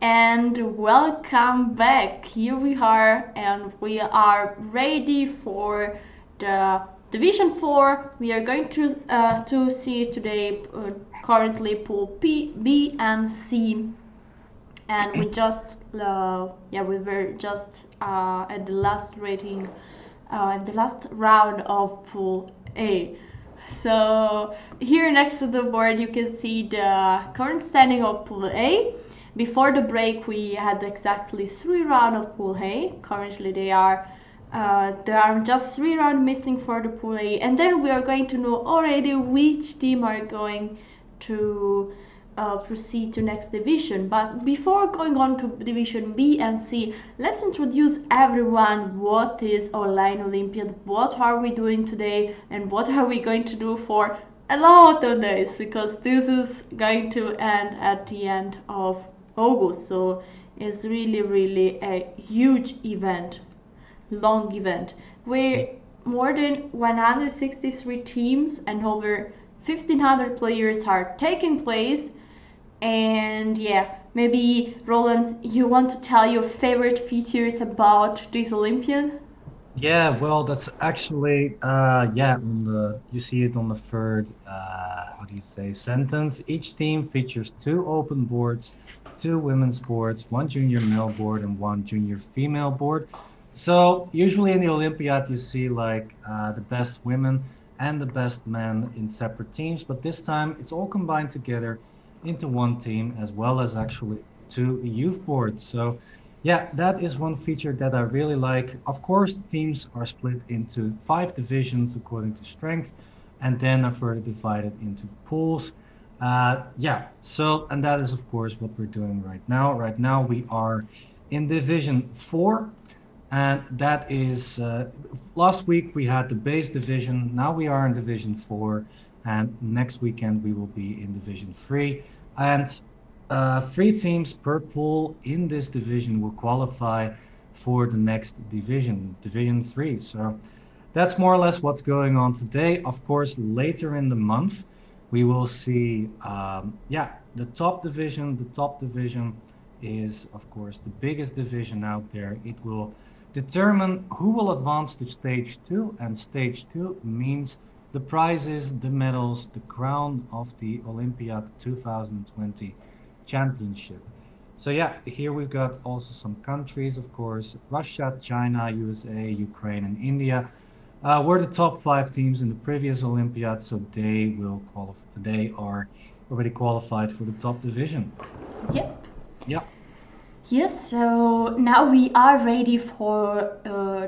And welcome back. Here we are, and we are ready for the Division 4. We are going to see today currently Pool P, B, and C. And we we were just at the last rating, at the last round of Pool A. So here next to the board you can see the current standing of Pool A. Before the break we had exactly 3 rounds of Pool A. Currently there are just 3 rounds missing for the Pool A, and then we are going to know already which team are going to proceed to next division. But before going on to division B and C, let's introduce everyone what is Online Olympiad, what are we doing today, and what are we going to do for a lot of days, because this is going to end at the end of August. So it's really a huge event, long event, where more than 163 teams and over 1500 players are taking place. And yeah, maybe Roland, you want to tell your favorite features about this Olympian? Yeah, well, that's actually you see it on the third how do you say sentence. Each team features 2 open boards, 2 women's boards, 1 junior male board, and 1 junior female board. So usually in the Olympiad you see like the best women and the best men in separate teams, but this time it's all combined together into one team, as well as actually 2 youth boards. So yeah, that is one feature that I really like. Of course, the teams are split into 5 divisions according to strength, and then are further divided into pools. And that is, of course, what we're doing right now. Right now, we are in Division 4, and that is last week we had the base division. Now we are in Division 4, and next weekend we will be in Division 3. And 3 teams per pool in this division will qualify for the next division, Division 3. So that's more or less what's going on today. Of course, later in the month, we will see, the top division. The top division is, of course, the biggest division out there. It will determine who will advance to stage 2, and stage 2 means the prizes, the medals, the crown of the Olympiad 2020 championship. So yeah, here we've got also some countries, of course, Russia, China, USA, Ukraine, and India. Were the top 5 teams in the previous Olympiad, so they will qualify. They are already qualified for the top division. Yep. Yeah. Yes, so now we are ready for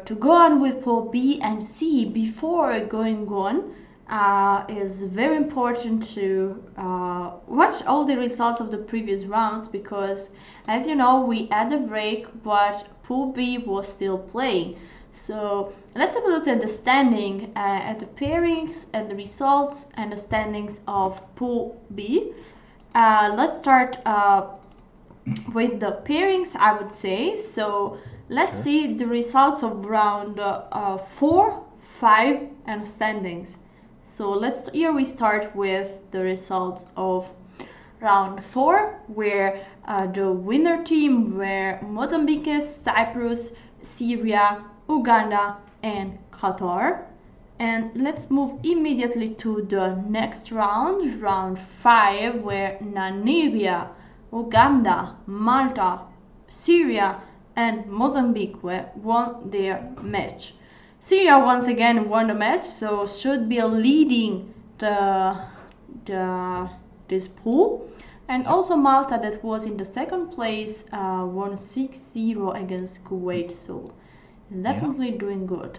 to go on with Pool B and C. Before going on, is very important to watch all the results of the previous rounds, because, as you know, we had a break, but Pool B was still playing. So let's have a look at the standing, at the pairings and the results and the standings of Pool B. Let's start with the pairings, I would say. So let's Sure. see the results of round 4, 5, and standings. So here we start with the results of round 4, where the winner team were Mozambique, Cyprus, Syria, Uganda, and Qatar. And let's move immediately to the next round, round 5, where Namibia, Uganda, Malta, Syria, and Mozambique won their match. Syria once again won the match, so should be leading the this pool. And Yep. also Malta, that was in the second place, won 6-0 against Kuwait, so it's Yeah. definitely doing good.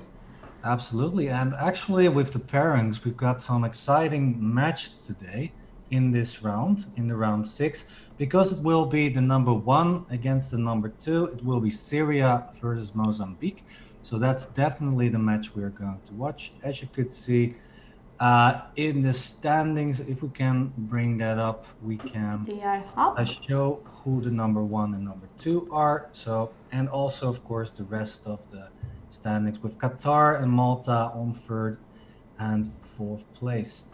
Absolutely. And actually, with the pairings, we've got some exciting match today in this round, in the round 6, because it will be the number 1 against the number 2. It will be Syria versus Mozambique. So that's definitely the match we're going to watch. As you could see in the standings, if we can bring that up, we can They are up. show who the number 1 and number 2 are. So, and also, of course, the rest of the standings with Qatar and Malta on third and fourth place.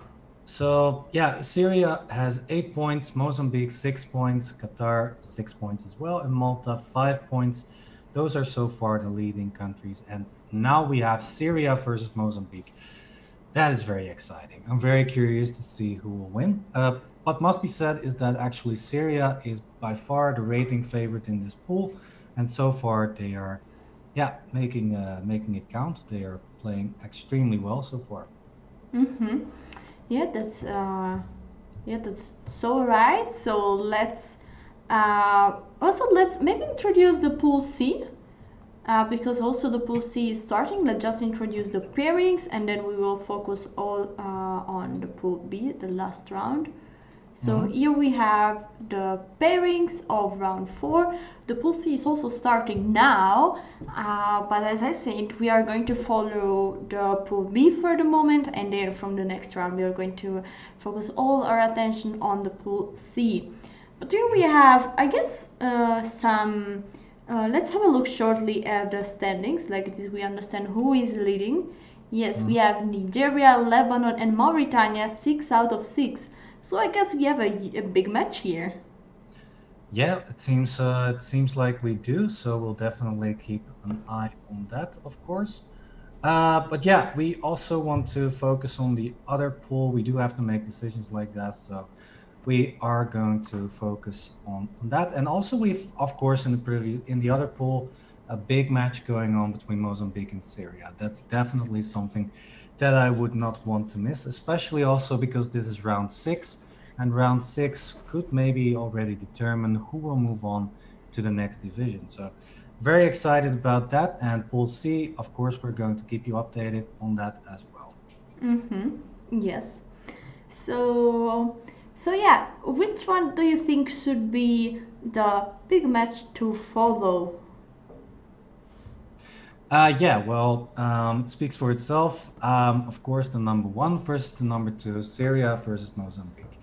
So yeah, Syria has 8 points, Mozambique 6 points, Qatar 6 points as well, and Malta 5 points. Those are so far the leading countries. And now we have Syria versus Mozambique. That is very exciting. I'm very curious to see who will win. What must be said is that actually Syria is by far the rating favorite in this pool, and so far they are, yeah, making it count. They are playing extremely well so far. Mm-hmm. Yeah, that's so right. So let's maybe introduce the pool C. Because also the pool C is starting, let's just introduce the pairings and then we will focus all on the pool B, the last round. So Mhm. here we have the pairings of round 4. The pool C is also starting now, but as I said, we are going to follow the pool B for the moment, and then from the next round we are going to focus all our attention on the pool C. But here we have, I guess, some. Let's have a look shortly at the standings, like we understand who is leading. Yes, we Mhm. have Nigeria, Lebanon, and Mauritania 6 out of 6. So I guess we have a big match here. Yeah, it seems like we do. So we'll definitely keep an eye on that, of course. But yeah, we also want to focus on the other pool. We do have to make decisions like that, so we are going to focus on that. And also, we've of course in the other pool a big match going on between Mozambique and Syria. That's definitely something that I would not want to miss, especially also because this is round 6, and round 6 could maybe already determine who will move on to the next division. So very excited about that. And Pool C, of course, we're going to keep you updated on that as well. Mm-hmm. Yes. So, so yeah, which one do you think should be the big match to follow? Yeah, well, speaks for itself. Of course, the number one versus the number two, Syria versus Mozambique.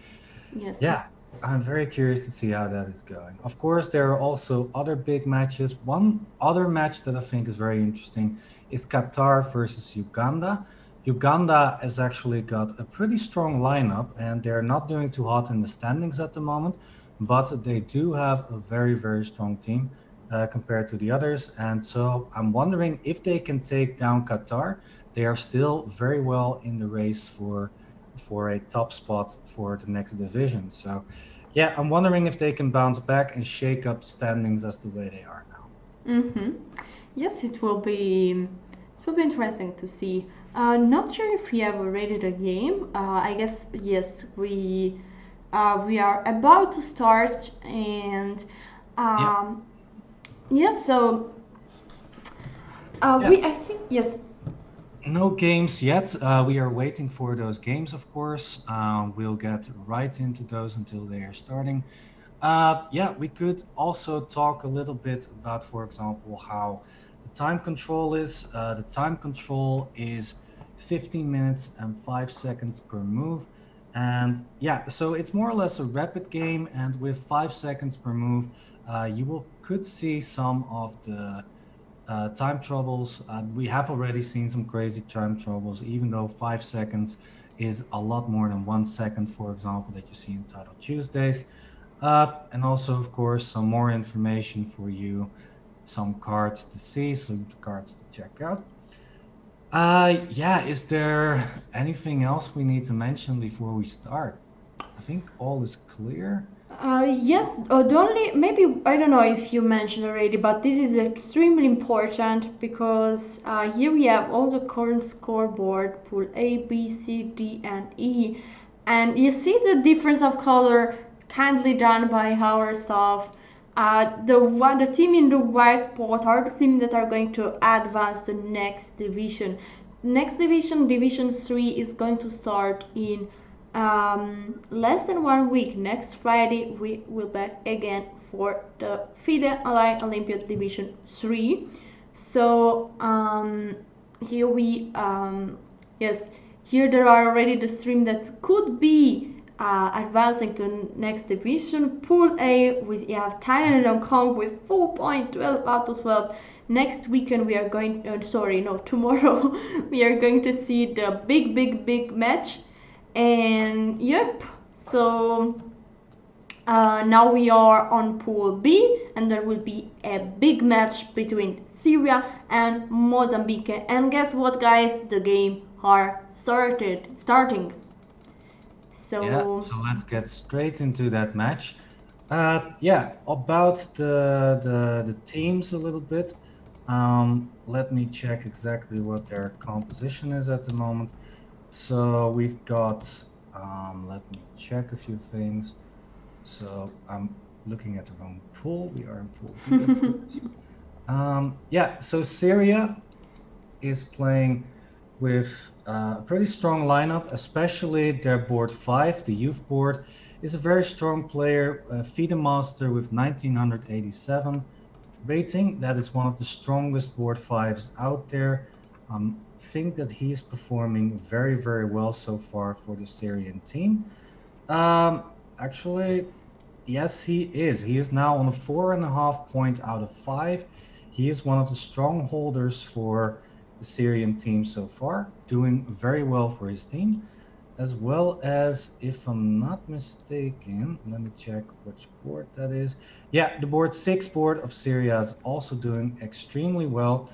Yes. Yeah, I'm very curious to see how that is going. Of course, there are also other big matches. One other match that I think is very interesting is Qatar versus Uganda. Uganda has actually got a pretty strong lineup, and they're not doing too hot in the standings at the moment, but they do have a very, very strong team compared to the others. And so I'm wondering if they can take down Qatar. They are still very well in the race for a top spot for the next division. So, yeah, I'm wondering if they can bounce back and shake up the standings as the way they are now. Mm-hmm. Yes, it will be interesting to see. Not sure if we have already the game. I guess yes, we are about to start, and Yeah, yes. So yeah. we I think yes. No games yet. We are waiting for those games, of course. We'll get right into those until they are starting. Yeah, we could also talk a little bit about, for example, how the time control is. The time control is 15 minutes and 5 seconds per move. And yeah, so it's more or less a rapid game. And with 5 seconds per move, you will could see some of the time troubles. We have already seen some crazy time troubles, even though 5 seconds is a lot more than 1 second, for example, that you see in Title Tuesdays. And also, of course, some more information for you, some cards to see, some cards to check out. Yeah, is there anything else we need to mention before we start? I think all is clear. Yes, the only maybe I don't know if you mentioned already, but this is extremely important because here we have all the current scoreboard, pool A, B, C, D, and E, and you see the difference of color kindly done by our staff. The team in the white spot are the team that are going to advance the next division. Next division, Division 3, is going to start in less than 1 week. Next Friday, we will back again for the FIDE Online Olympiad Division 3. So here we, yes, here there are already the stream that could be advancing to next division. Pool A, we have Thailand and Hong Kong with 4.12 out of 12. Next weekend we are going, sorry, no, tomorrow we are going to see the big match. And yep, so now we are on Pool B, and there will be a big match between Syria and Mozambique. And guess what, guys? The game are starting. Yeah, So so let's get straight into that match. Yeah, about the teams a little bit. Let me check exactly what their composition is at the moment. So we've got, let me check a few things. So I'm looking at the wrong pool. We are in Pool B, of course. Yeah, so Syria is playing with a pretty strong lineup, especially their board 5, the youth board, is a very strong player, FIDE Master with 1987 rating. That is one of the strongest board 5s out there. Think that he is performing very, very well so far for the Syrian team. Actually, yes, he is. He is now on a 4.5 point out of 5. He is one of the strong holders for the Syrian team so far, doing very well for his team, as well as, if I'm not mistaken, let me check which board that is. Yeah, the board 6 board of Syria is also doing extremely well.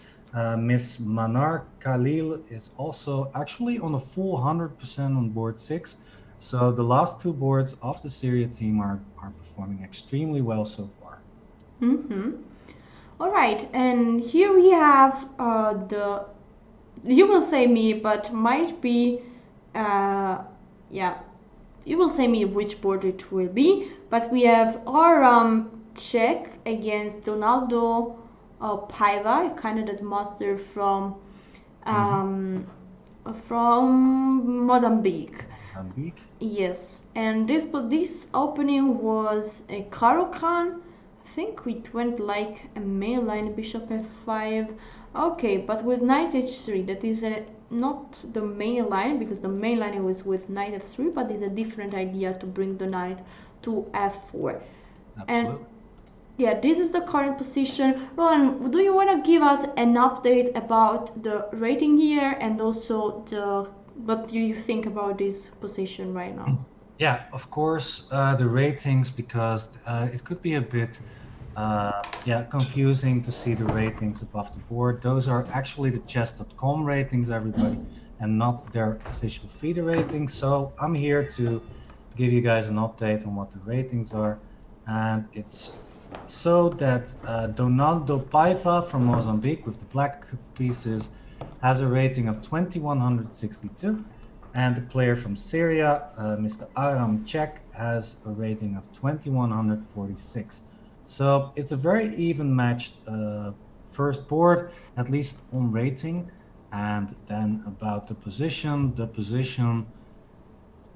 Miss Manar Khalil is also actually on a full 100% on board 6. So the last two boards of the Syria team are performing extremely well so far. mm-hmm. All right, and here we have the. You will say me, but might be, yeah. You will say me which board it will be, but we have our Czech against Donaldo Paiva, a candidate master Mhm. um, from Mozambique. Mozambique. Yes, and this opening was a Caro-Kann. I think it went like a main line bishop f5. Okay, but with knight h3, that is not the main line, because the main line was with knight f3, but it's a different idea to bring the knight to f4. And Absolutely. yeah, this is the current position. Roland, do you want to give us an update about the rating here, and also what do you think about this position right now? Yeah, of course, the ratings, because it could be a bit yeah, confusing to see the ratings above the board. Those are actually the Chess.com ratings, everybody, and not their official FIDE ratings. So I'm here to give you guys an update on what the ratings are. And it's so that Donaldo Paiva from Mozambique with the black pieces has a rating of 2162. And the player from Syria, Mr. Aram Czech, has a rating of 2146. So it's a very even matched first board, at least on rating. And then about the position,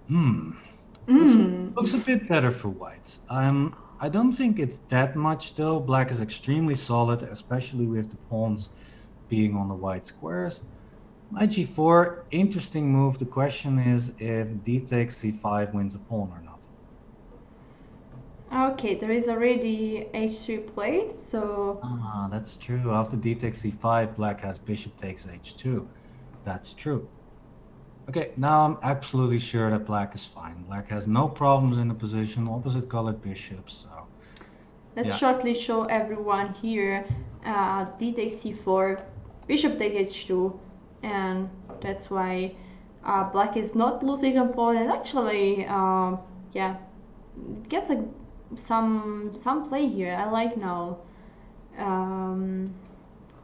hmm, looks Mm. looks a bit better for white. I don't think it's that much though. Black is extremely solid, especially with the pawns being on the white squares. Knight g4, interesting move. The question is if d takes c5 wins a pawn or not. Okay, there is already h3 played, so Ah, that's true. After d takes c5, black has bishop takes h2. That's true. Okay, now I'm absolutely sure that black is fine. Black has no problems in the position, opposite colored bishops. So, let's yeah, shortly show everyone here d takes c4, bishop takes h2, and that's why black is not losing a pawn. And actually, yeah, it gets some play here. I like now. Um,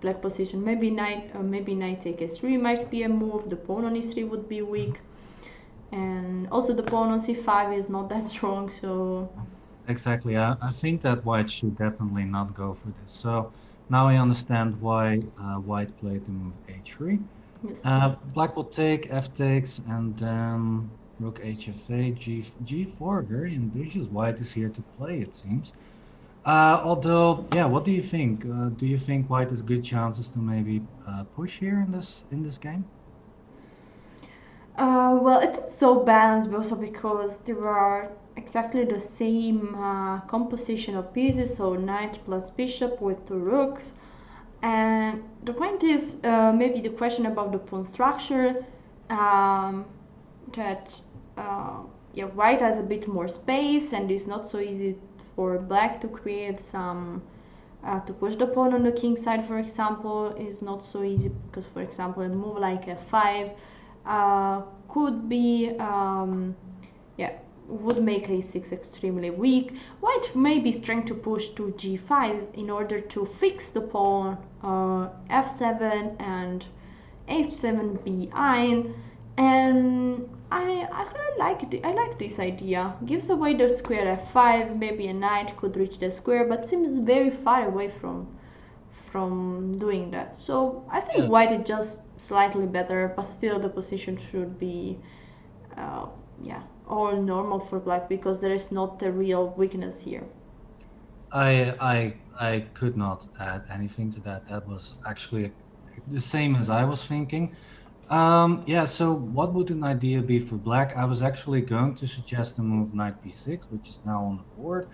Black position. Maybe knight take s3 might be a move. The pawn on e3 would be weak, and also the pawn on c5 is not that strong. So exactly. I think that white should definitely not go for this. So now I understand why white played the move h3. yes. Black will take, f takes, and then rook hfa, g4. Very ambitious. White is here to play, it seems. Although, yeah, what do you think? Do you think white has good chances to maybe push here in this game? Well, it's so balanced also because there are exactly the same composition of pieces. So knight plus bishop with two rooks. And the point is maybe the question about the pawn structure, that yeah, white has a bit more space and it's not so easy for black to create some to push the pawn on the king side, for example, is not so easy because, for example, a move like f5 could be yeah, would make a6 extremely weak. White may be trying to push to g5 in order to fix the pawn f7 and h7 b9, and I like this idea. Gives away the square f5. Maybe a knight could reach the square, but seems very far away from doing that. So I think white is just slightly better, but still the position should be yeah, all normal for black because there is not a real weakness here. I could not add anything to that. That was actually the same as I was thinking. Yeah, so what would an idea be for black? I was actually going to suggest a move knight b6, which is now on the board,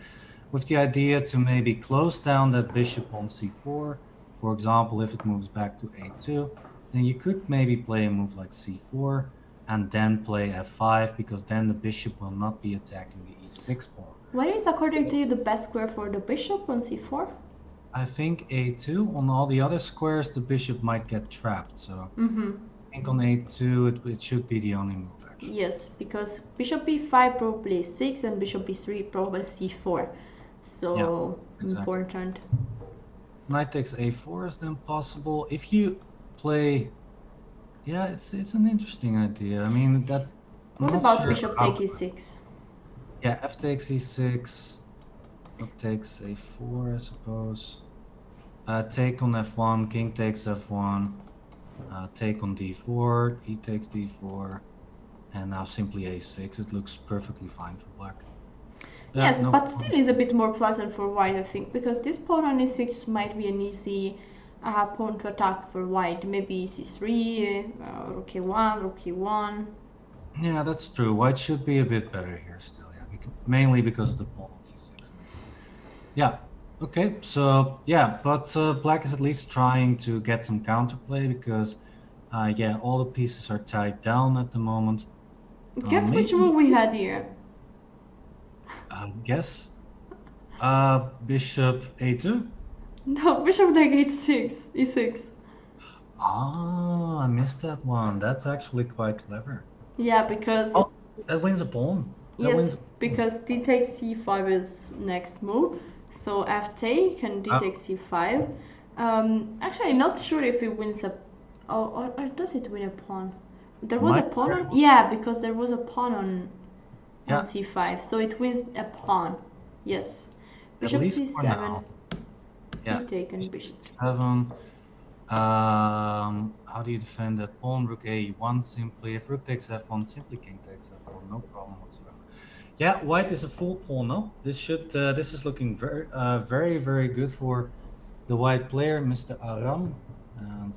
with the idea to maybe close down that bishop on c4. For example, if it moves back to a2, then you could maybe play a move like c4 and then play f5, because then the bishop will not be attacking the e6 pawn. Where is, according to you, the best square for the bishop on c4? I think a2. On all the other squares, the bishop might get trapped. So I think on a2, it should be the only move, actually. Yes, because bishop b5 probably 6 and bishop b3 probably c4. So yeah, exactly. Important. Knight takes a4 is then possible. If you play, yeah, it's an interesting idea. I mean, that. What about sure bishop take e6? Yeah, f takes e6. Rook takes a4, I suppose. Take on f1, king takes f1. Take on d4, e takes d4, and now simply a6. It looks perfectly fine for black. Yes, no, but still is a bit more pleasant for white, I think, because this pawn on e6 might be an easy pawn to attack for white. Maybe c3, rook e1, rook e1. Yeah, that's true. White should be a bit better here still, yeah, mainly because of the pawn on e6. Yeah, okay, so yeah, but black is at least trying to get some counterplay because, yeah, all the pieces are tied down at the moment. Guess which move we had here? Guess? Bishop a2? No, bishop like e6, e6. Oh, I missed that one. That's actually quite clever. Yeah, because... Oh, that wins a pawn. Yes, because d takes c5 is next move. So f take and d takes c5. Actually, I'm not sure if it wins a... or does it win a pawn? There was a pawn on... Yeah, because there was a pawn on c5. So it wins a pawn. Yes. Bishop c7. Yeah. D take and bishop c7. How do you defend that pawn? Rook a1 simply. If rook takes f1, simply king takes f1. No problem whatsoever. Yeah, white is a full pawn. No, this should. This is looking very, very good for the white player, Mr. Aram. And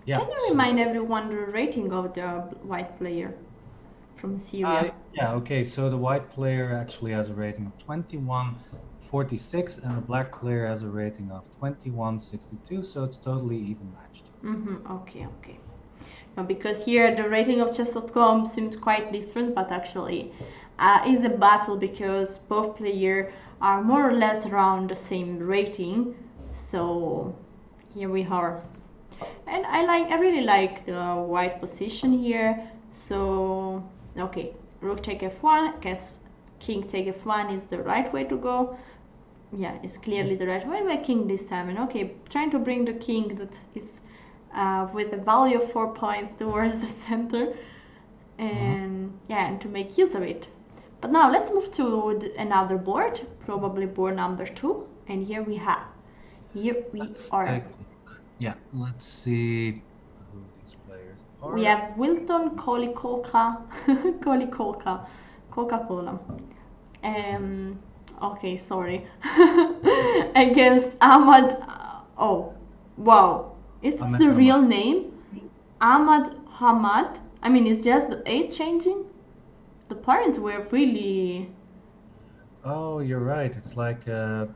yeah. Can you remind everyone the rating of the white player from Syria? Yeah. Okay. So the white player actually has a rating of 2146, and the black player has a rating of 2162. So it's totally even matched. Okay. Now, because here the rating of Chess.com seems quite different, but actually is a battle because both players are more or less around the same rating. So here we are, and I really like the white position here. So okay, rook take f1. I guess king take f1 is the right way to go. Yeah, it's clearly the right way. Why king d7? Okay, trying to bring the king that is with a value of 4 points towards the center, and yeah, and to make use of it. But now let's move to another board, probably board number 2, and here we are. Yeah, let's see who these players are. We have Wilton Coca-Cola. Okay, sorry. Against Ahmad. Oh, wow. Is this the real name? Ahmad Hamad? I mean, it's just the age changing? The parents were really... Oh, you're right. It's like an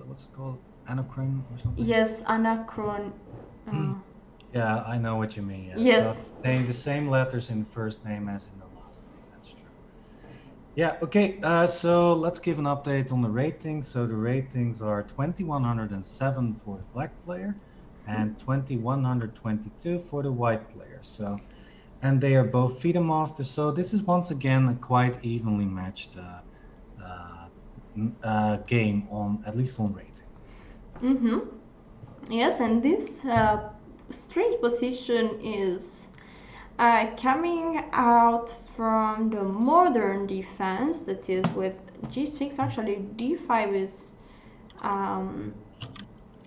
what's it called? Anachron or something? Yes, anachron. Yeah, I know what you mean. Yeah. So Yes. saying the same letters in the first name as in the last name. That's true. Yeah. Okay. So let's give an update on the ratings. So the ratings are 2107 for the black player and 2122 for the white player. So, and they are both FIDE masters. So this is once again a quite evenly matched uh, game on at least on rating. Mm-hmm. Yes, and this strange position is coming out from the modern defense, that is with g6. Actually, d5 is um,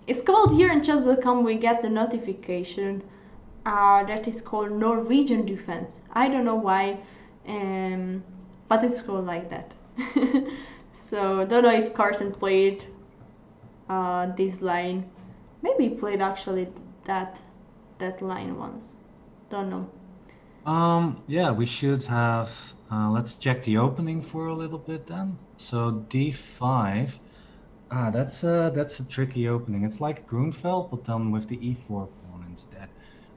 it's called here in Chess.com. We get the notification that is called Norwegian defense. I don't know why, but it's called like that. So don't know if Carson played this line. Maybe he played actually that that line once. Don't know. Yeah, we should have, let's check the opening for a little bit then. So d5, that's a tricky opening. It's like Grunfeld, but then with the e4 pawn instead.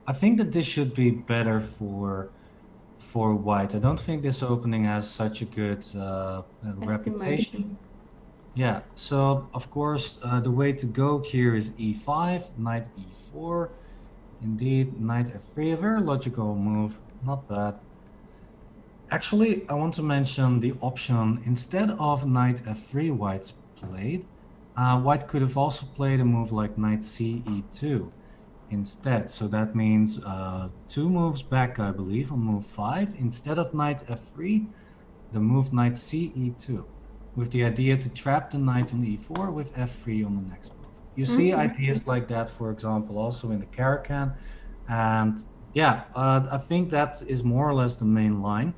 I think that this should be better for white. I don't think this opening has such a good reputation. Estimation. Yeah, so of course, the way to go here is e5, knight e4. Indeed, knight f3, a very logical move, not bad. Actually, I want to mention the option instead of knight f3 white's played. White could have also played a move like knight c e2 instead. So that means two moves back, I believe, on move 5. Instead of knight f3, the move knight c e2, with the idea to trap the knight on e4 with f3 on the next move. You see ideas like that, for example, also in the Caracan. And yeah, I think that is more or less the main line.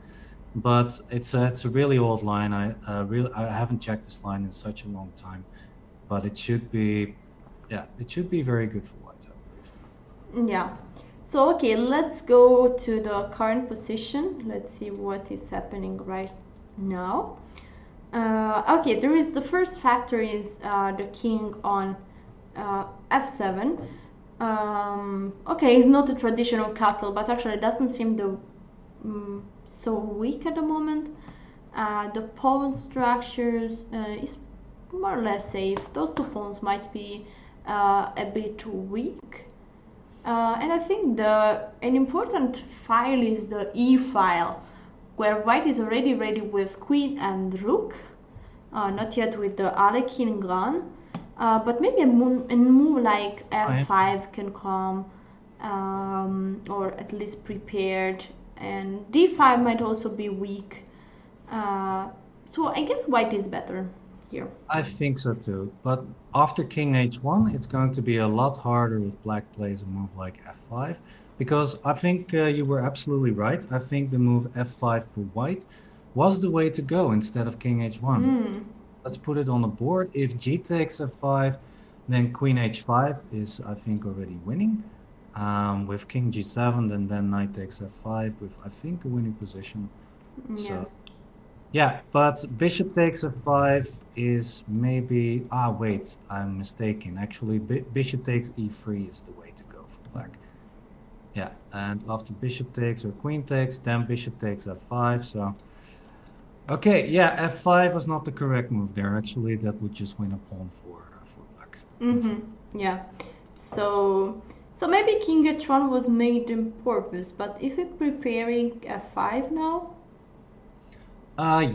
But it's a really old line. I haven't checked this line in such a long time, but it should be, yeah, it should be very good for white, I believe. Yeah. So okay, let's go to the current position. Let's see what is happening right now. Okay, there is the first factor is the king on f7. Okay, it's not a traditional castle, but actually it doesn't seem so weak at the moment. The pawn structures is more or less safe. Those two pawns might be a bit weak. And I think an important file is the E file, where white is already ready with queen and rook, not yet with the Alekhine gone, but maybe a move like f5 can come, or at least prepared, and d5 might also be weak. So I guess white is better here. I think so too. But after king h1, it's going to be a lot harder if black plays a move like f5, because I think you were absolutely right. I think the move f5 for white was the way to go instead of king h1. Let's put it on the board. If g takes f5, then queen h5 is, I think, already winning. With king g7, and then knight takes f5 with, I think, a winning position. Yeah. So, yeah, but bishop takes f5 is maybe, wait, I'm mistaken. Actually, bishop takes e3 is the way to go for black. Yeah, and after bishop takes or queen takes, then bishop takes f5, so... Okay, yeah, f5 was not the correct move there. Actually, that would just win a pawn for black. Yeah. So maybe king h1 was made on purpose, but is it preparing f5 now?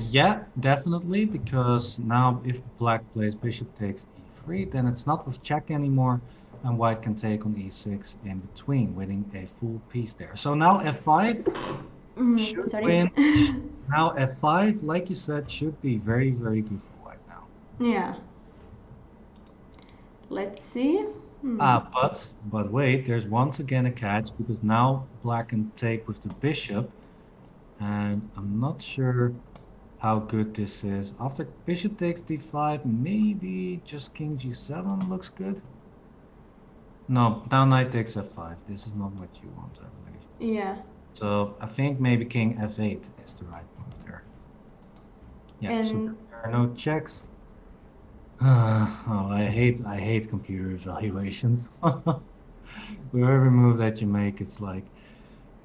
Yeah, definitely, because now if black plays bishop takes e3, then it's not with check anymore, and white can take on e6 in between, winning a full piece there. So now f5 should Sorry. win. Now f5, like you said, should be very, very good for white now. Yeah. Let's see. But wait, there's once again a catch, because now black can take with the bishop, and I'm not sure how good this is. After bishop takes d5, maybe just king g7 looks good. No, now knight takes f5. This is not what you want, I believe. Yeah. So I think maybe king f8 is the right move there. Yeah, so there are no checks. Oh, I hate computer evaluations. With every move that you make, it's like,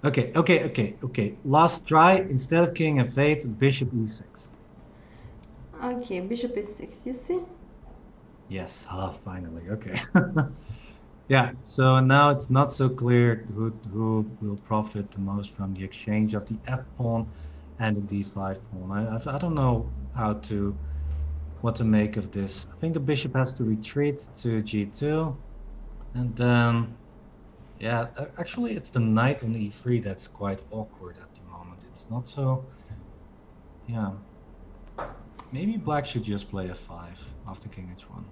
okay. Last try, instead of king f8, bishop e6. Okay, bishop e6, you see? Yes, finally, okay. Yeah, so now it's not so clear who will profit the most from the exchange of the f pawn and the d5 pawn. I don't know what to make of this. I think the bishop has to retreat to g2, and then yeah, actually it's the knight on e3 that's quite awkward at the moment. It's not so, yeah. Maybe black should just play f5 after king h1.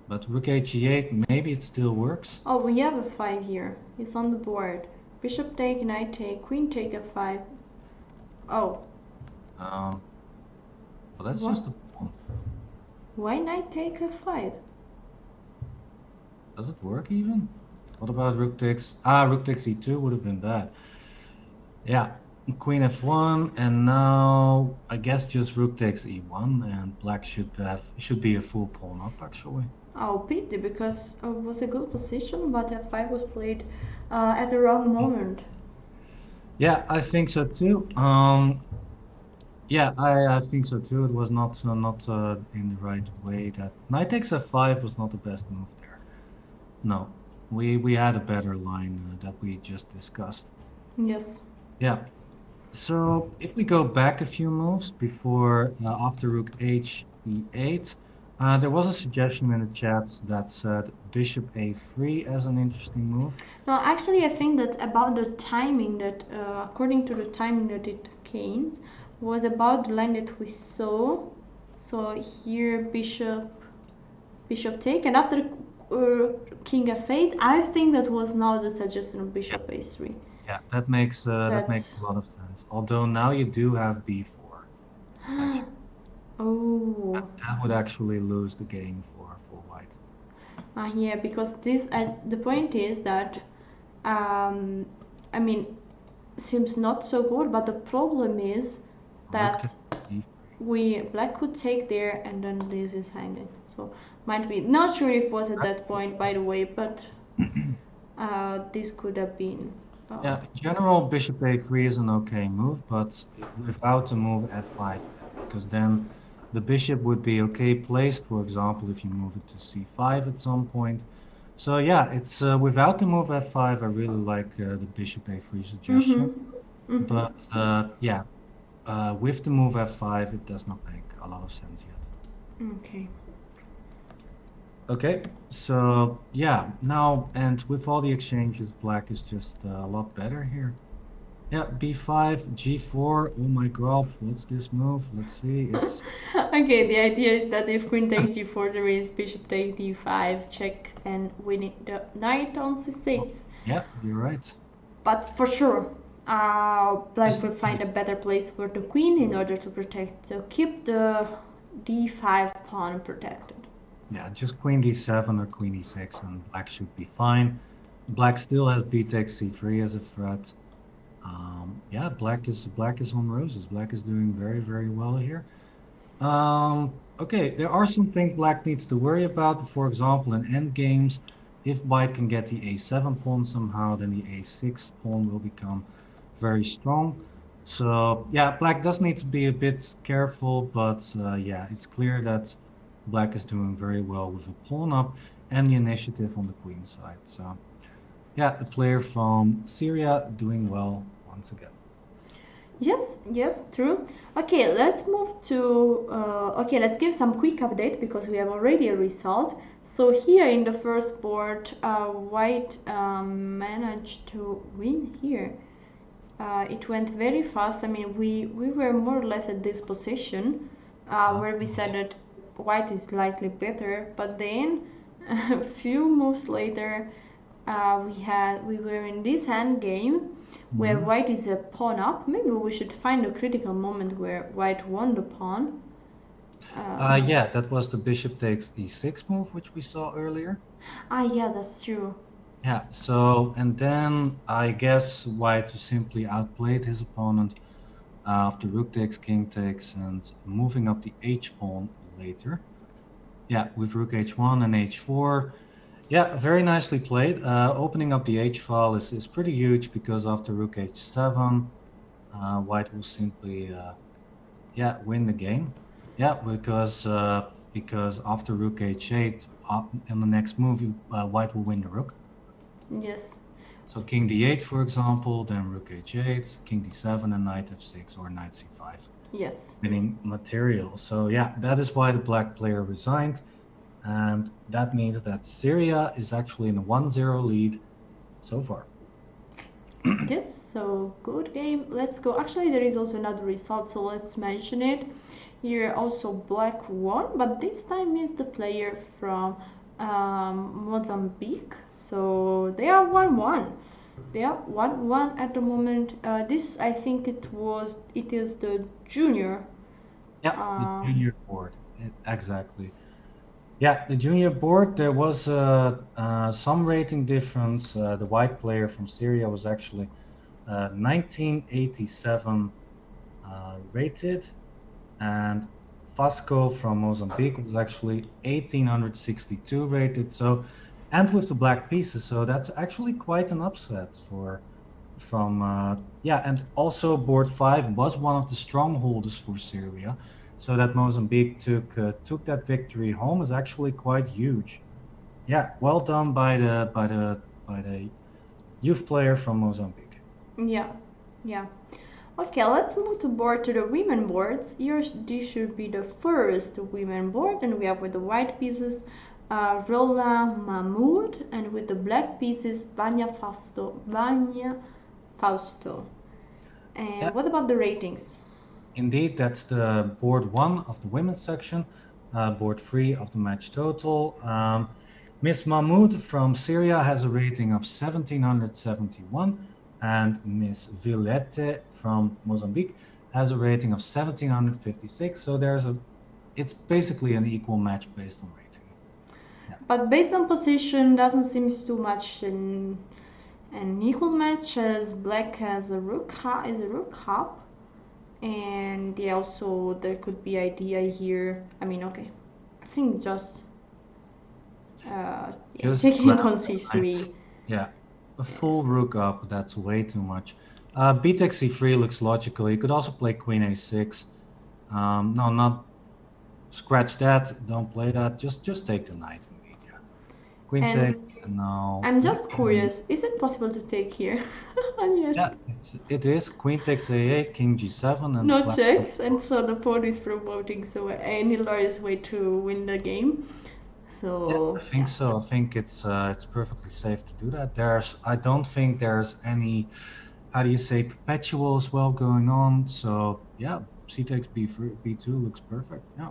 But rook h8, maybe it still works. Oh, we have a 5 here. It's on the board. Bishop take, knight take, queen take f5. Oh. Well, that's What? just a pawn. Why knight take f5? Does it work even? What about rook takes? Ah, rook takes e2 would have been bad. Yeah, queen f1, and now I guess just rook takes e1, and black should be a full pawn up actually. Oh, pity, because it was a good position, but f5 was played at the wrong moment. Yeah, I think so too. Yeah, I think so too. It was not in the right way. That knight takes f5 was not the best move there. No, we had a better line that we just discussed. Yes. Yeah. So if we go back a few moves before after rook h e8, there was a suggestion in the chats that said bishop a3 as an interesting move. No, actually, I think that about the timing that, according to the timing that it came, was about the line that we saw. So here, bishop take, and after king f8, I think that was now the suggestion of bishop a3. Yeah, that makes a lot of sense. Although now you do have b4. Actually, Oh. that would actually lose the game for white. Yeah, because this the point is that I mean, seems not so good, but the problem is that black could take there, and then this is hanging. So might be not sure if it was at that point, by the way, but this could have been. Yeah, in general, bishop a3 is an okay move, but without the move f5, because then the bishop would be okay placed, for example, if you move it to c5 at some point. So yeah, it's without the move f5, I really like the bishop a3 suggestion. But yeah, with the move f5, it does not make a lot of sense yet. Okay. Okay, so yeah, now, and with all the exchanges, black is just a lot better here. Yeah, b5, g4, oh my god, what's this move? Let's see, it's... Okay, the idea is that if queen takes g4, there is bishop take d5, check, and winning the knight on c6. Yeah, you're right. But for sure, black will find a better place for the queen in order to protect, to keep the d5 pawn protected. Yeah, just queen d7 or queen e6 and black should be fine. Black still has b takes c3 as a threat. Yeah, black is on roses. Black is doing very, very well here. Okay, there are some things black needs to worry about. For example, in endgames, if white can get the a7 pawn somehow, then the a6 pawn will become very strong. So yeah, black does need to be a bit careful, but yeah, it's clear that black is doing very well with a pawn up and the initiative on the queen side. So yeah, the player from Syria doing well once again. Yes, true. Okay, let's move to, okay, let's give some quick update because we have already a result. So here in the first board, white managed to win here. It went very fast. I mean, we were more or less at this position where we said that white is slightly better, but then a few moves later, we were in this hand game where white is a pawn up. Maybe we should find a critical moment where white won the pawn. Yeah, that was the bishop takes e6 move, which we saw earlier. Yeah, that's true. Yeah, so, and then I guess white simply outplayed his opponent after rook takes, king takes, and moving up the h pawn later. Yeah, with rook h1 and h4. Yeah, very nicely played. Opening up the h file is pretty huge because after rook h7, white will simply yeah, win the game. Yeah, because after rook h8, in the next move, white will win the rook. Yes. So king d8, for example, then rook h8, king d7, and knight f6 or knight c5, Yes. winning material. So yeah, that is why the black player resigned. And that means that Syria is actually in a 1-0 lead so far. Yes, so good game. Let's go. Actually, there is also another result, so let's mention it. Here also black won, but this time is the player from Mozambique. So they are 1-1. They are 1-1 at the moment. This I think it is the junior. Yeah, the Um, junior board. Exactly. Yeah, the junior board, there was some rating difference. The white player from Syria was actually 1987 rated, and Vasco from Mozambique was actually 1862 rated. So, and with the black pieces, so that's actually quite an upset for from yeah, and also board 5 was one of the strongholders for Syria, so that Mozambique took that victory home is actually quite huge. Yeah, well done by the youth player from Mozambique. yeah, yeah. Okay, let's move to board to the women boards. Yours, this should be the first women board, and we have with the white pieces Rola Mahmoud, and with the black pieces Banya Fausto. Yeah, And what about the ratings? indeed, that's the board 1 of the women's section, board 3 of the match total. Miss Mahmoud from Syria has a rating of 1771, and Miss Villette from Mozambique has a rating of 1756. So it's basically an equal match based on rating. Yeah. But based on position, doesn't seem too much an equal match as black has a is a rook hop, and yeah, also there could be idea here. I mean, okay, I think just yeah, Just taking grab the knight. consistory. Yeah, a full rook up, that's way too much. Btech c3 looks logical. You could also play queen a6. No, not scratch that. Don't play that. Just take the knight indeed. Yeah, queen take. And No. I'm just curious, is it possible to take here? Yes. Yeah, it is. Queen takes a8, king g7, and the No black. checks, and so the pawn is promoting, so any lawyer's way to win the game. Yeah, So I think yeah, so. I think it's perfectly safe to do that. I don't think there's any, how do you say, perpetual as well going on. So yeah, c takes b2 looks perfect. Yeah.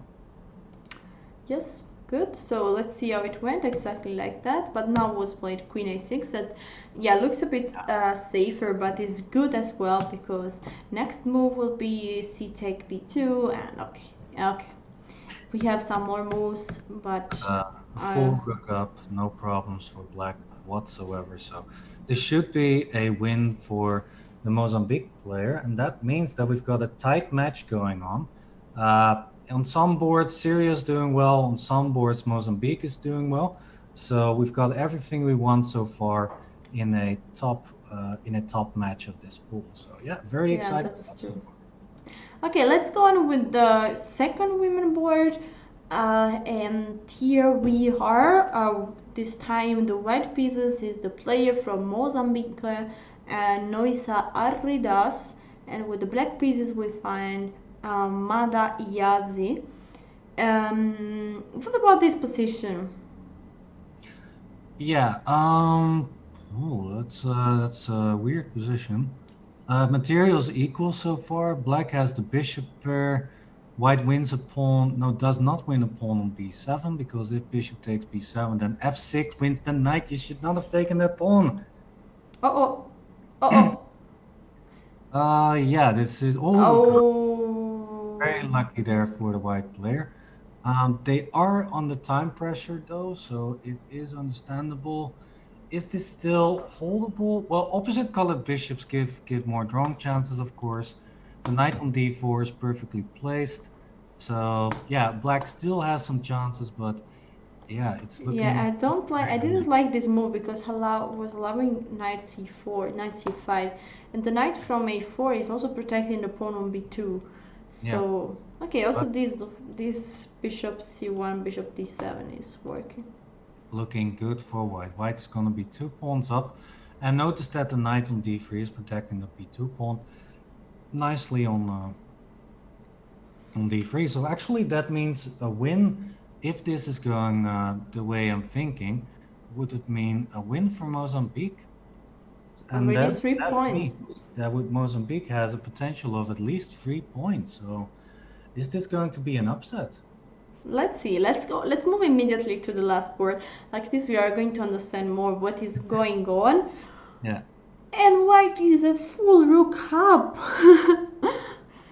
yes, good. So let's see how it went exactly like that. But now was played queen a6. That yeah looks a bit safer, but is good as well because next move will be c take b2, and okay, okay. We have some more moves, but A uh, full rook up, no problems for black whatsoever. So this should be a win for the Mozambique player, and that means that we've got a tight match going on. On some boards, Syria is doing well. On some boards, Mozambique is doing well. So we've got everything we want so far in a top match of this pool. So yeah, very yeah, excited that's about so true. far. Okay, let's go on with the second women board. And here we are. This time the white pieces is the player from Mozambique, Noisa Arridas, and with the black pieces we find Mada Iyazi. What about this position? Yeah, oh, that's a weird position. Materials equal so far. Black has the bishop pair. White wins a pawn. No, does not win a pawn on b7 because if bishop takes b7, then f6 wins the knight. You should not have taken that pawn. Uh oh, uh oh, Yeah, this is oh god, very oh. lucky there for the white player. They are under time pressure though, so it is understandable. Is this still holdable? Well, opposite colored bishops give more drawing chances, of course. The knight on d4 is perfectly placed. So yeah, black still has some chances, but Yeah, it's looking Yeah, I very didn't good. like this move because was allowing knight c4, knight c5, and the knight from a4 is also protecting the pawn on b2. Yes, So okay, also but this bishop c1, bishop d7 is working. looking good for white. White's going to be 2 pawns up. And notice that the knight on d3 is protecting the b2 pawn nicely on d3. So actually that means a win. If this is going the way I'm thinking, would it mean a win for Mozambique? And Already that, 3 points. means that would Mozambique has a potential of at least 3 points. So is this going to be an upset? Let's see. Let's go. Let's move immediately to the last board. Like this, we are going to understand more what is going on. Yeah. And white is a full rook up.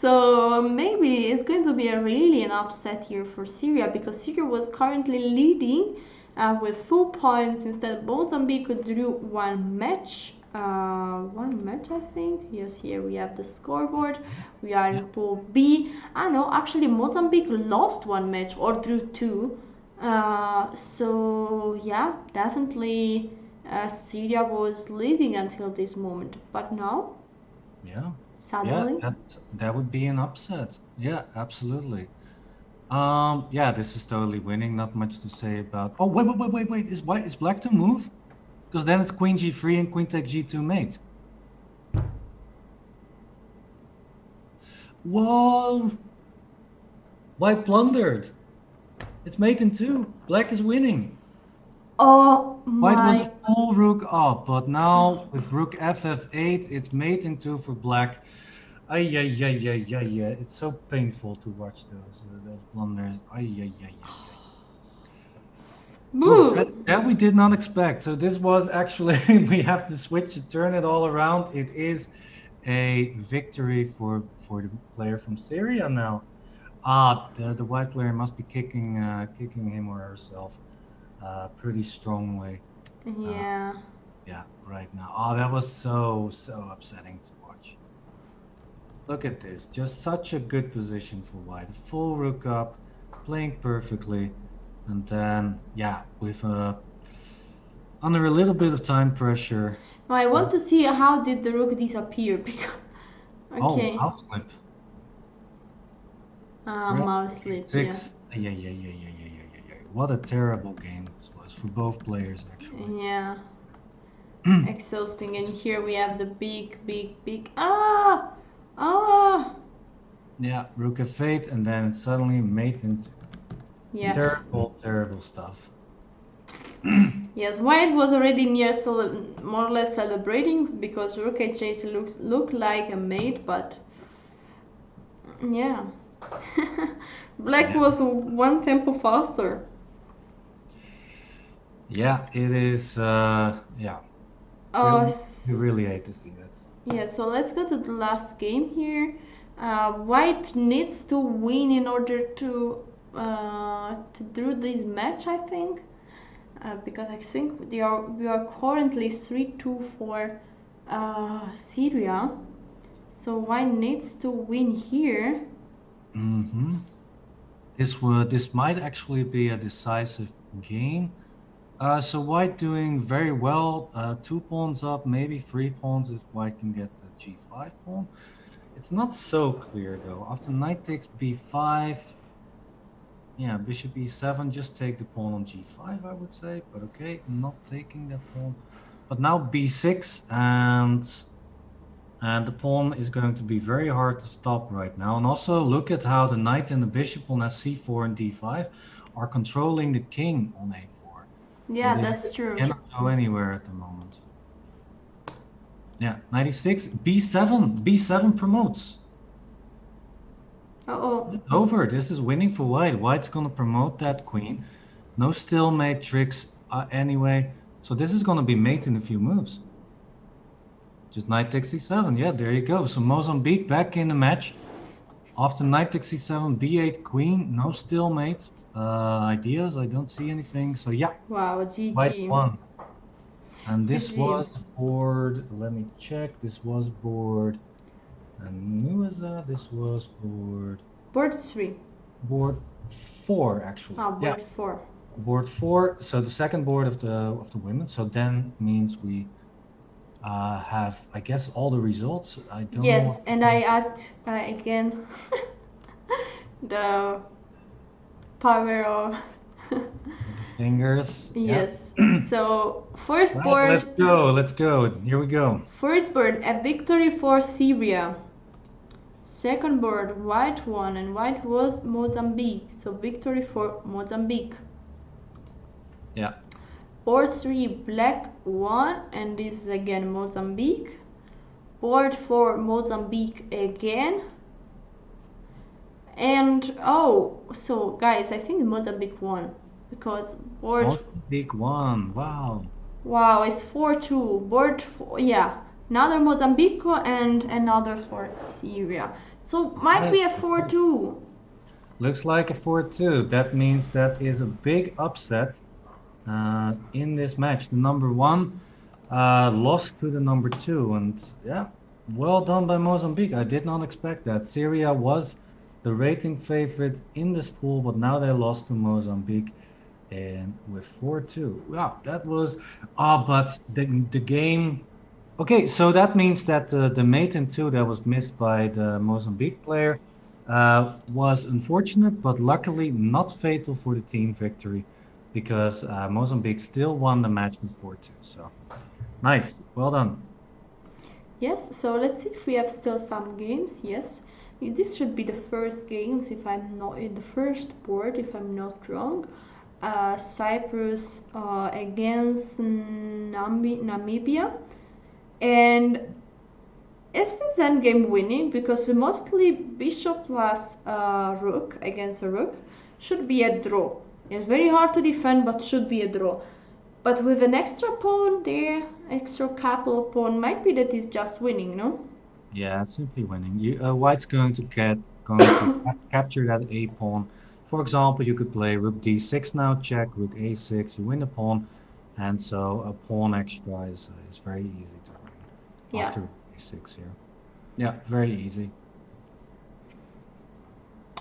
So maybe it's going to be an upset here for Syria because Syria was currently leading with 4 points. Instead, Mozambique could do one match, I think. Yes, here we have the scoreboard. We are Yeah. in Pool B. I know, actually, Mozambique lost one match or drew two. So yeah, definitely Syria was leading until this moment, but now Yeah. Yeah, suddenly, that would be an upset. Yeah, absolutely. Yeah, this is totally winning. Not much to say about. Oh, wait. Is black to move? Because then it's queen g3 and queen take g2 mate. Whoa! White blundered. It's mate in two. Black is winning. oh White was my, a full rook up, but now with rook ff8, it's mate in two for black. Ay, ay, ay, ay, ay, ay. It's so painful to watch those blunders. Ay, ay, ay, ay, ay. Oof, boo! that we did not expect. So this was actually, we have to switch it, turn it all around. It is a victory for the player from Syria now. The white player must be kicking him or herself pretty strongly. Uh, Yeah, yeah, right now. Oh, that was so upsetting to watch. Look at this, just such a good position for white. A full rook up, playing perfectly, and then yeah, with under a little bit of time pressure. now I Uh, want to see how did the rook disappear because oh, okay, house flip. Rook mouse slip, yeah, six. Yeah. What a terrible game this was for both players, actually. yeah, exhausting. And here we have the big ah, Yeah, rook f8, and then suddenly mate into yeah. terrible stuff. Yes, white was already near more or less celebrating because rook h8 looked like a mate, but yeah, black Yeah, was one tempo faster. yeah, it is. Yeah, Uh, really, we really hate to s- see that. yeah, so let's go to the last game here. White needs to win in order to do this match, I think, because I think we are currently 3-2 for Syria. So white needs to win here. Hmm. This might actually be a decisive game. So white doing very well. 2 pawns up, maybe 3 pawns if white can get the g5 pawn. It's not so clear though. After knight takes b5, yeah, bishop e7, just take the pawn on g5, I would say. But okay, not taking that pawn. But now b6 and the pawn is going to be very hard to stop right now. And also look at how the knight and the bishop on c4 and d5 are controlling the king on a4. Yeah, It is that's true. cannot go anywhere at the moment. Yeah, 96, b7 promotes. Oh, It's over. This is winning for white. White's going to promote that queen. No stalemate tricks anyway. So this is going to be mate in a few moves. Just knight takes c7. Yeah, there you go. So Mozambique back in the match. After knight takes c7, b8 queen. No stalemate ideas. I don't see anything. So yeah, wow, white GG. won. And this GG. was board. Let me check. This was board. And this was board. Board 3. Board 4, actually. Ah, Yeah. board 4. board 4. So the second board of the women. So then means we have, I guess, all the results. I don't know Yes, what and I asked again the power of the fingers. Yeah. yes. So first Right, board, let's go. Let's go. Here we go. a victory for Syria. Second board, white won, and white was Mozambique. So victory for Mozambique. Yeah. Board 3, black won, and this is again Mozambique. Board 4, Mozambique again. And oh, so guys, I think Mozambique won because board Mozambique won. Wow. wow it's 4-2. Board 4, yeah, another Mozambique and another for Syria. So might Right. be a 4-2. Looks like a 4-2. That means that is a big upset in this match. The number 1 lost to the number 2, and yeah, well done by Mozambique. I did not expect that. Syria was the rating favorite in this pool, but now they lost to Mozambique and with 4-2. Wow, that was but the game. Okay, so that means that the mate in 2 that was missed by the Mozambique player was unfortunate, but luckily not fatal for the team victory because Mozambique still won the match with 4-2. So nice, well done. Yes, so let's see if we have still some games. Yes, this should be the first games if I'm not in the first board, if I'm not wrong. Cyprus against Namibia. And is this endgame winning? Because mostly bishop plus rook against a rook should be a draw. It's very hard to defend, but should be a draw. But with an extra pawn there, extra couple of pawn, might be that he's just winning, no? Yeah, it's simply winning. White's going to capture that a pawn. For example, you could play rook d6 now, check rook a6, you win the pawn, and so a pawn extra is very easy to win Yeah. after rook a6 here. Yeah, very easy.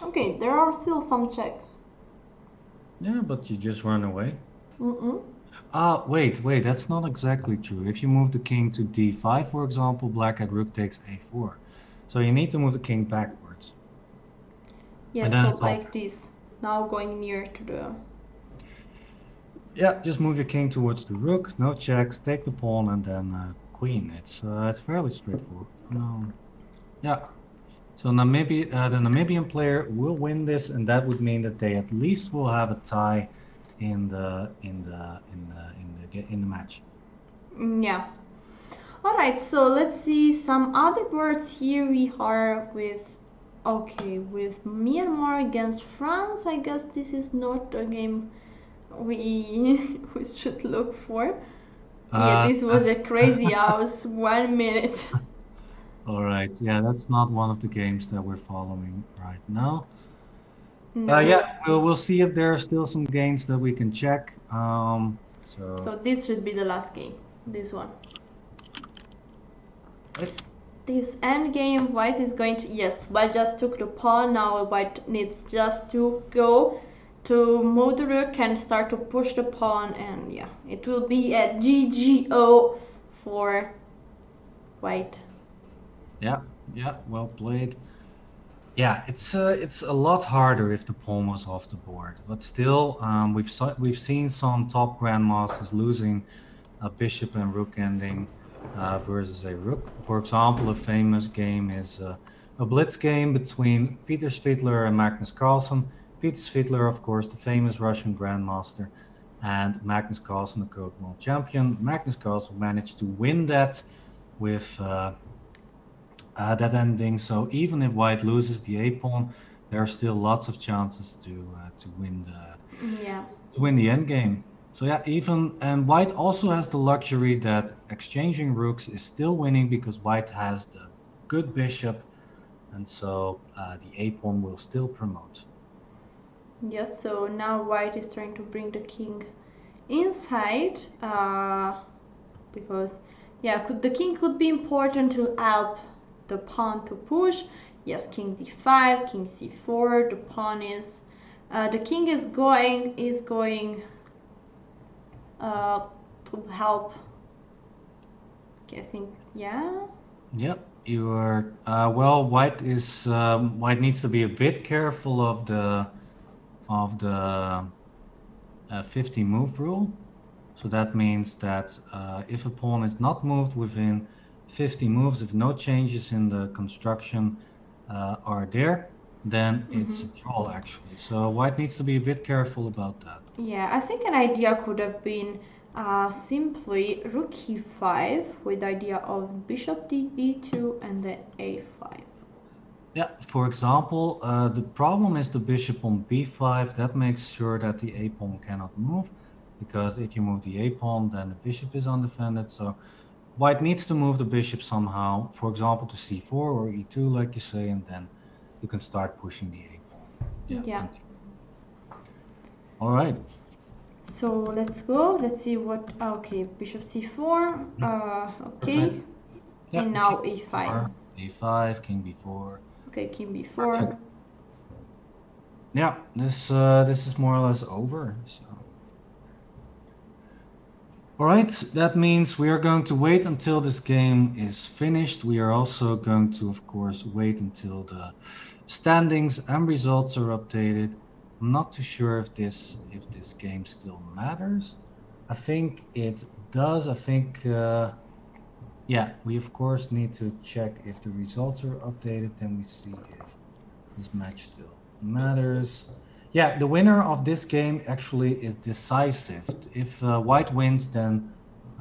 Okay, there are still some checks. Yeah, but you just run away. Mm-mm. Wait, that's not exactly true. If you move the king to d5, for example, black at rook takes a4. So you need to move the king backwards. Yes, And then so it's all like this. Now going near to the... yeah, just move your king towards the rook, no checks, take the pawn, and then queen. It's fairly straightforward. No, yeah. So the Namibian player will win this, and that would mean that they at least will have a tie in the match. Yeah. Alright, so let's see some other boards here. We are with... Okay, with Myanmar against France. I guess this is not a game we we should look for. Yeah, this was a crazy house. 1 minute. All right. Yeah, that's not one of the games that we're following right now. No. Yeah, we'll see if there are still some games that we can check. So this should be the last game. This one. Right. This end game, white is going to... Yes, white just took the pawn. Now white needs just to go to move the rook and start to push the pawn. And yeah, it will be a GGO for white. Yeah, well played. Yeah, it's a lot harder if the pawn was off the board, but still, we've seen some top grandmasters losing a bishop and rook ending versus a rook. For example, a famous game is a blitz game between Peter Svidler and Magnus Carlsen. Peter Svidler, of course, the famous Russian grandmaster, and Magnus Carlsen, the current world champion. Magnus Carlsen managed to win that with that ending. So even if white loses the a pawn, there are still lots of chances to win the end game. So yeah, even and white also has the luxury that exchanging rooks is still winning because white has the good bishop, and so the a pawn will still promote. Yes, so now white is trying to bring the king inside because yeah, the king could be important to help the pawn to push. Yes, king d5, king c4, the pawn is The king is going to help. Okay, I think, yeah. Yep, you are. Well, white needs to be a bit careful of the 50 move rule. So that means that if a pawn is not moved within 50 moves, if no changes in the construction are there, then it's a draw actually. So white needs to be a bit careful about that. Yeah, I think an idea could have been simply rook e5 with the idea of bishop e2 and then a5. Yeah, for example, the problem is the bishop on b5. That makes sure that the a pawn cannot move, because if you move the a pawn, then the bishop is undefended. So white needs to move the bishop somehow, for example, to c4 or e2, like you say, and then you can start pushing the a pawn. Yeah. Yeah. All right. So let's go. Let's see what. Okay, bishop c4. Okay. Perfect. Yeah, And now a5. a5, king b4. Okay, king b4. Perfect. Yeah, this is more or less over. So. All right, that means we are going to wait until this game is finished. We are also going to, of course, wait until the standings and results are updated. I'm not too sure if this game still matters. I think it does. I think, yeah, we of course need to check if the results are updated. Then we see if this match still matters. Yeah, the winner of this game actually is decisive. If white wins, then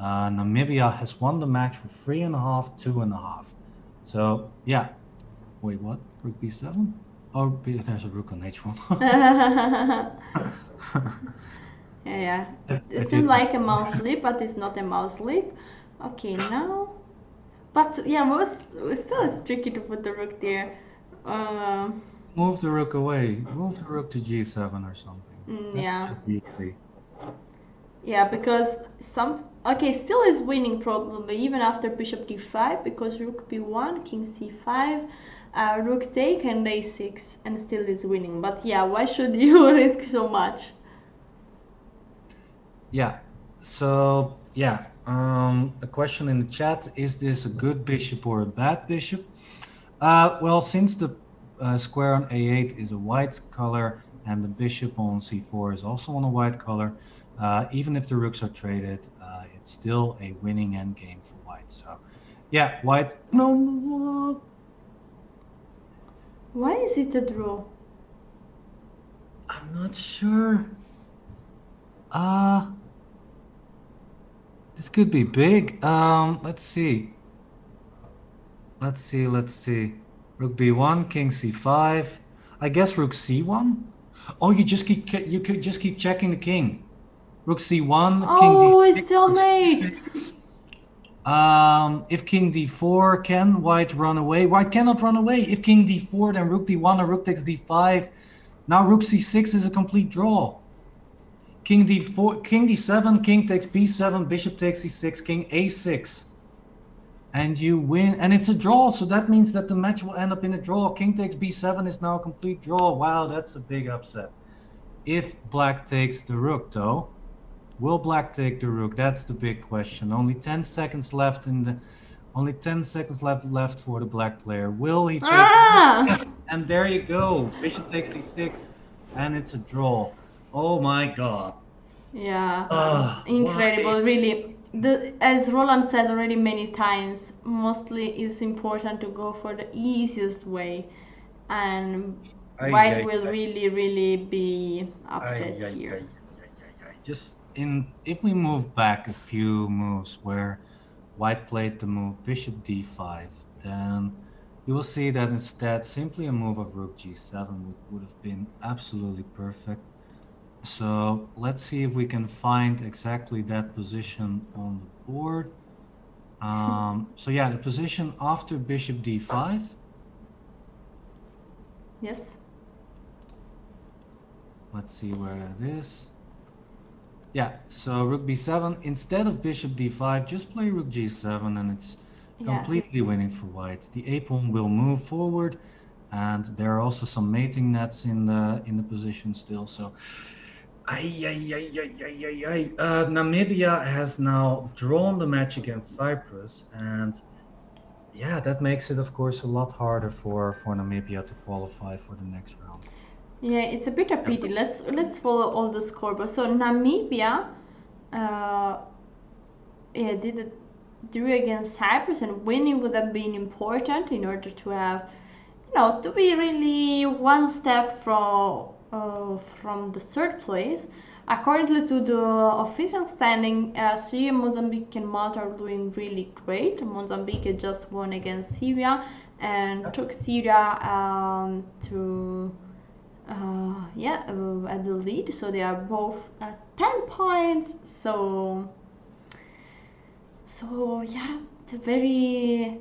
Namibia has won the match with 3.5, 2.5. So yeah, wait, what? Rook b7? Oh, there's a rook on h1. Yeah. It seems like a mouse leap, but it's not a mouse leap. Okay, now. But yeah, still it's tricky to put the rook there. Move the rook away. Move the rook to g7 or something. Yeah. That should be easy. Yeah, because okay, still is winning probably even after bishop d5, because rook b1, king c5, rook take and a6, and still is winning. But yeah, why should you risk so much? Yeah. So yeah, a question in the chat: is this a good bishop or a bad bishop? Well, since the square on a8 is a white color and the bishop on c4 is also on a white color, even if the rooks are traded, it's still a winning endgame for white. So, yeah, white. No. Why is it a draw? I'm not sure. This could be big. Let's see. Let's see. Rook b1, king c5. I guess rook c1. Oh, you could just keep checking the king. Rook c1, king Oh, d6, it's stalemate. If king d4, can white run away? White cannot run away. If king d4, then rook d1 or rook takes d5. Now rook c6 is a complete draw. King d4, king d7, king takes b7, bishop takes c6, king a6. And you win, and it's a draw, so that means that the match will end up in a draw. King takes b7 is now a complete draw. Wow, that's a big upset. If black takes the rook, though, will black take the rook? That's the big question. Only 10 seconds left left for the black player. Will he take the rook? And there you go. Bishop takes c6, and it's a draw. Oh my god. Yeah. Incredible, why? Really. As Roland said already many times, mostly it's important to go for the easiest way, and white will really be upset here. Just if we move back a few moves where white played the move bishop d5, then you will see that instead simply a move of rook g7 would have been absolutely perfect. So let's see if we can find exactly that position on the board. So yeah, the position after bishop d5. Yes. Let's see where that is. Yeah, so rook b7. Instead of bishop d5, just play rook g7 and it's completely winning for white. The a pawn will move forward and there are also some mating nets in the position still. So, Namibia has now drawn the match against Cyprus, and yeah, that makes it, of course, a lot harder for Namibia to qualify for the next round. Yeah, it's a bit of Yep. pity. Let's follow all the scoreboard. So Namibia, uh, yeah, did it drew against Cyprus, and winning would have been important in order to have, to be really one step from the third place. According to the official standing, Syria, Mozambique, and Malta are doing really great. Mozambique just won against Syria and took Syria to at the lead. So they are both at 10 points. So yeah, it's a very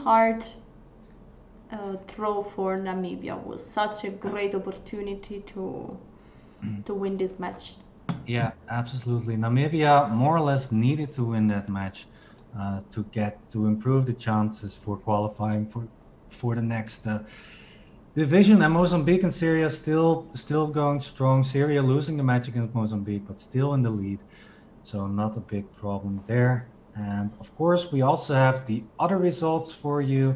hard throw for Namibia. Was such a great opportunity to win this match. Yeah, absolutely. Namibia more or less needed to win that match to improve the chances for qualifying for the next division. And Mozambique and Syria still going strong. Syria losing the match against Mozambique, but still in the lead. So not a big problem there. And of course, we also have the other results for you.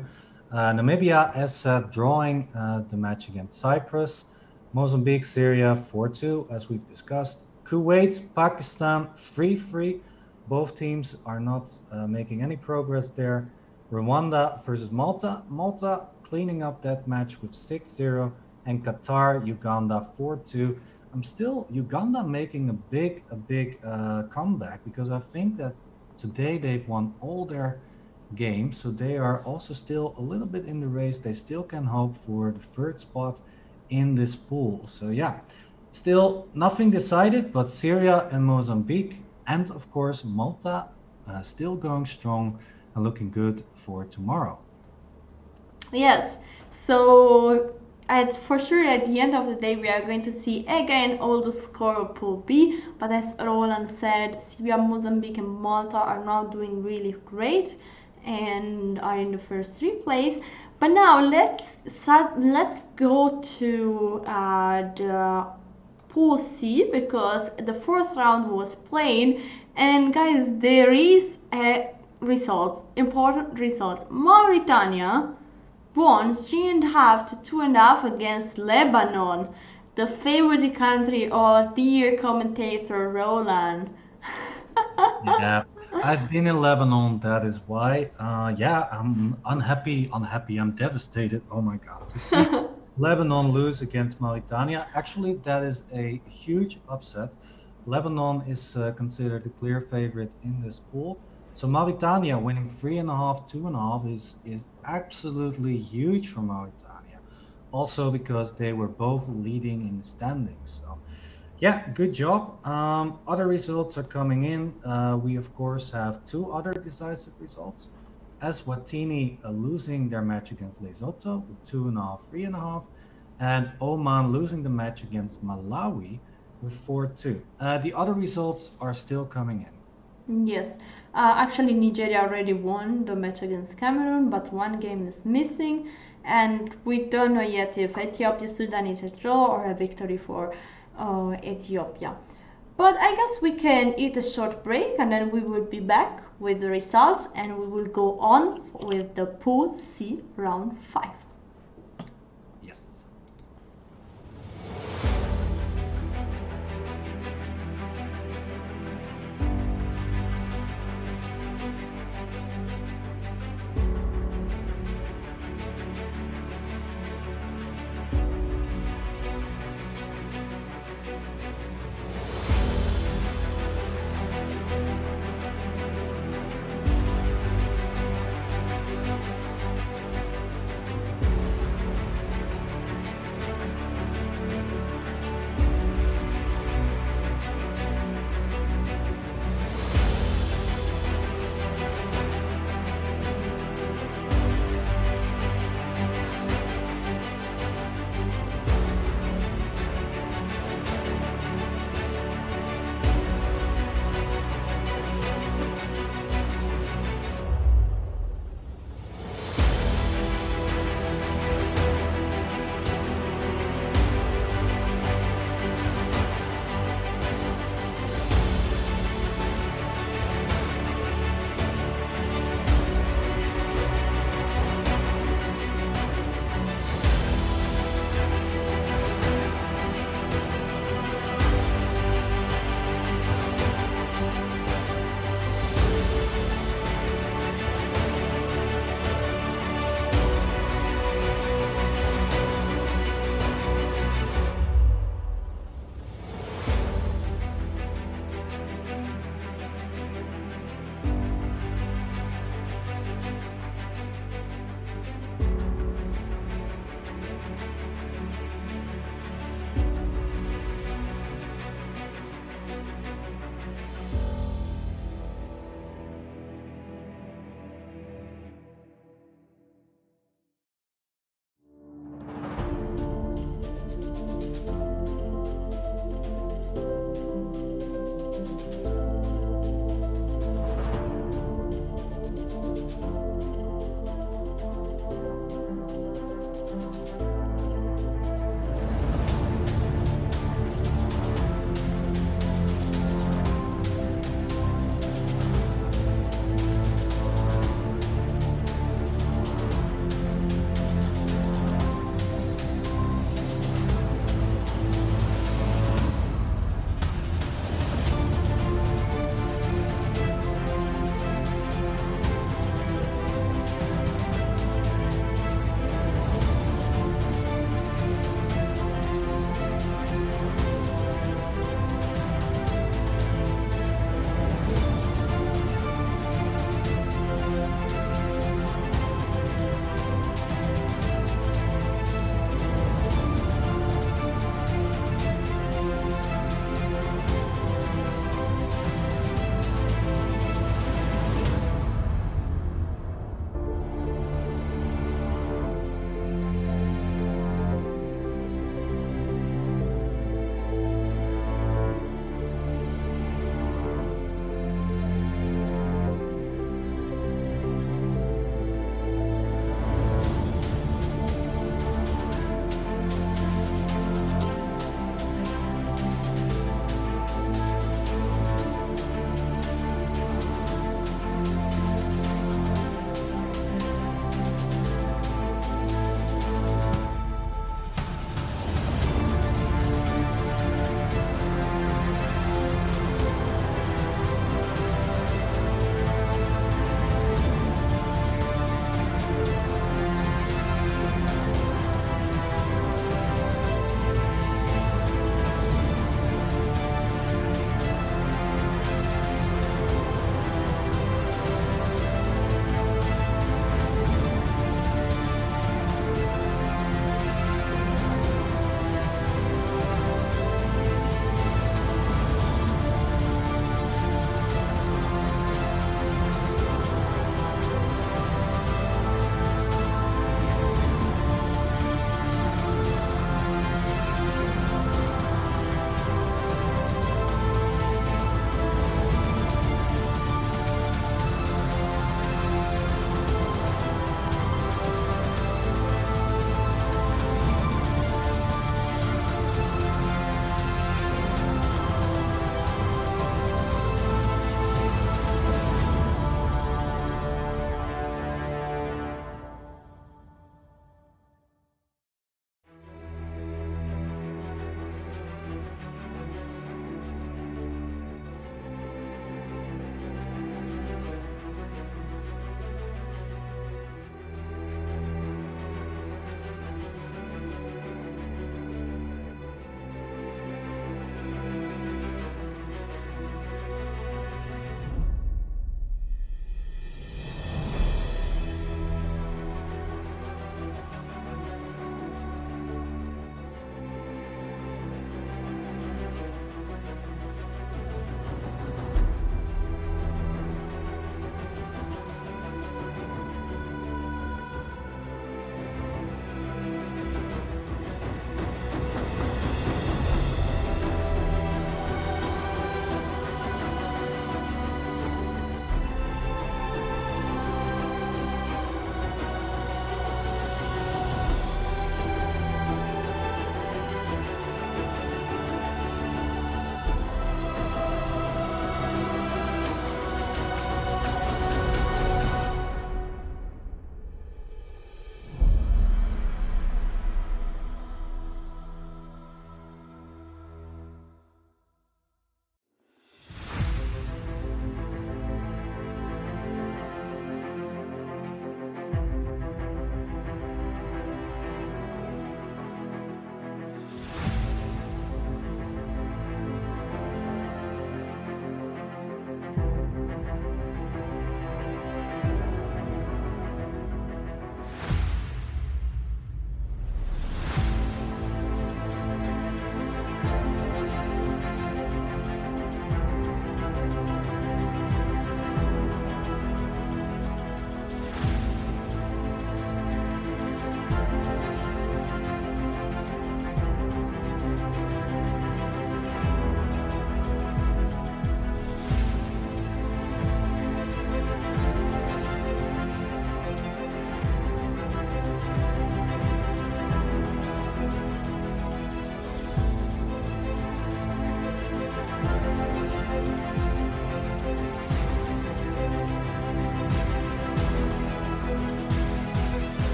Namibia, as said, drawing the match against Cyprus. Mozambique, Syria, 4-2, as we've discussed. Kuwait, Pakistan, 3-3. Both teams are not making any progress there. Rwanda versus Malta. Malta cleaning up that match with 6-0. And Qatar, Uganda, 4-2. I'm still Uganda making a big comeback, because I think that today they've won all their games, so they are also still a little bit in the race. They still can hope for the third spot in this pool. So yeah, still nothing decided, but Syria and Mozambique, and of course Malta, still going strong and looking good for tomorrow. Yes. So for sure at the end of the day we are going to see again all the score of Pool B, but as Roland said, Syria, Mozambique, and Malta are now doing really great and are in the first three place. But now let's go to the Pool C, because the fourth round was played, and guys, there is a important results. Mauritania won 3.5 to 2.5 against Lebanon, the favorite country of our dear commentator Roland. Yeah, I've been in Lebanon. That is why. Yeah, I'm unhappy. Unhappy. I'm devastated. Oh my God, to see Lebanon lose against Mauritania. Actually, that is a huge upset. Lebanon is considered the clear favorite in this pool. So Mauritania winning 3.5, 2.5 is absolutely huge for Mauritania. Also because they were both leading in the standings. So yeah, good job. Other results are coming in. We, of course, have two other decisive results. Eswatini losing their match against Lesotho with 2.5, 3.5, and Oman losing the match against Malawi with 4-2. The other results are still coming in. Yes, actually, Nigeria already won the match against Cameroon, but one game is missing, and we don't know yet if Ethiopia Sudan is a draw or a victory for Ethiopia. But I guess we can eat a short break, and then we will be back with the results, and we will go on with the Pool C round 5. Yes.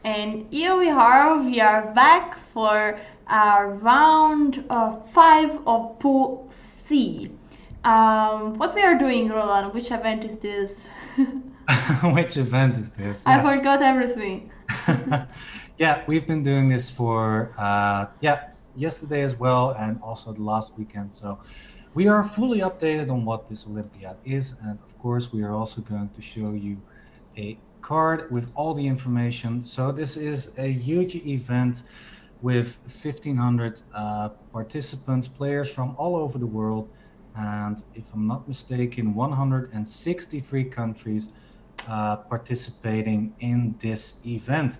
And here we are back for round 5 of Pool C. What we are doing, Roland? Which event is this? Which event is this? I forgot everything. Yeah, we've been doing this for yesterday as well, and also the last weekend. So we are fully updated on what this Olympiad is, and of course we are also going to show you a card with all the information. So this is a huge event with 1,500 participants, players from all over the world, and if I'm not mistaken, 163 countries participating in this event.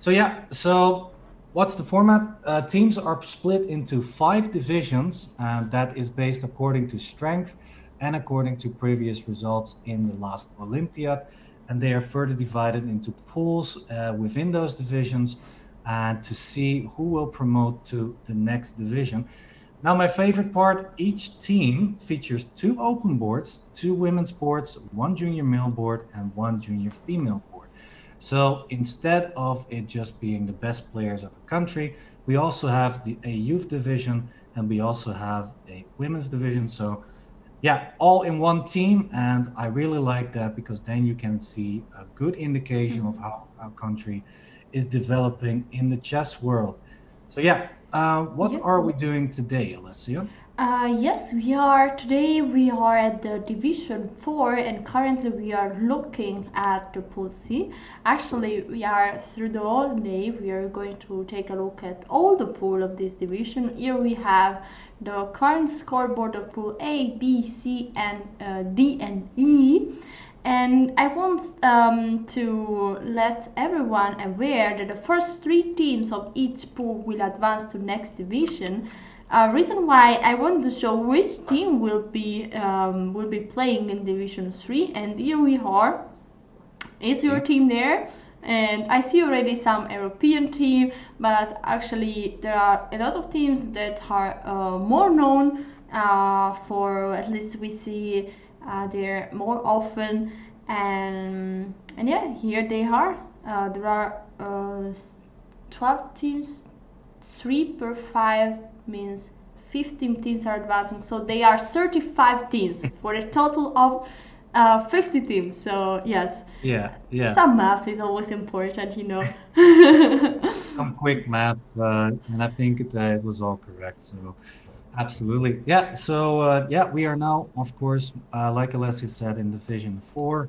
So what's the format? Teams are split into 5 divisions, and that is based according to strength and according to previous results in the last Olympiad. And they are further divided into pools within those divisions, and to see who will promote to the next division. Now, my favorite part, each team features 2 open boards, 2 women's boards, 1 junior male board, and 1 junior female board. So instead of it just being the best players of a country, we also have a youth division, and we also have a women's division. So yeah, all in one team, and I really like that, because then you can see a good indication of how our country is developing in the chess world. So yeah, what Yes. are we doing today, Alessia? Yes, we are. Today we are at the Division 4, and currently we are looking at the Pool C. Actually, we are through the whole day. We are going to take a look at all the pool of this division. Here we have the current scoreboard of Pool A, B, C, and D and E. And I want to let everyone aware that the first 3 teams of each pool will advance to next division. Reason why I want to show which team will be playing in Division 3, and here we are. Is your team there? And I see already some European team, but actually there are a lot of teams that are more known. For at least we see there more often, and yeah, here they are. There are 12 teams. 3 per 5 means 15 teams are advancing, so they are 35 teams for a total of 50 teams. So yes, Yeah. some math is always important, you know. Some quick math, and I think it was all correct. So absolutely. Yeah. So yeah, we are now, of course, like Alessia said, in Division 4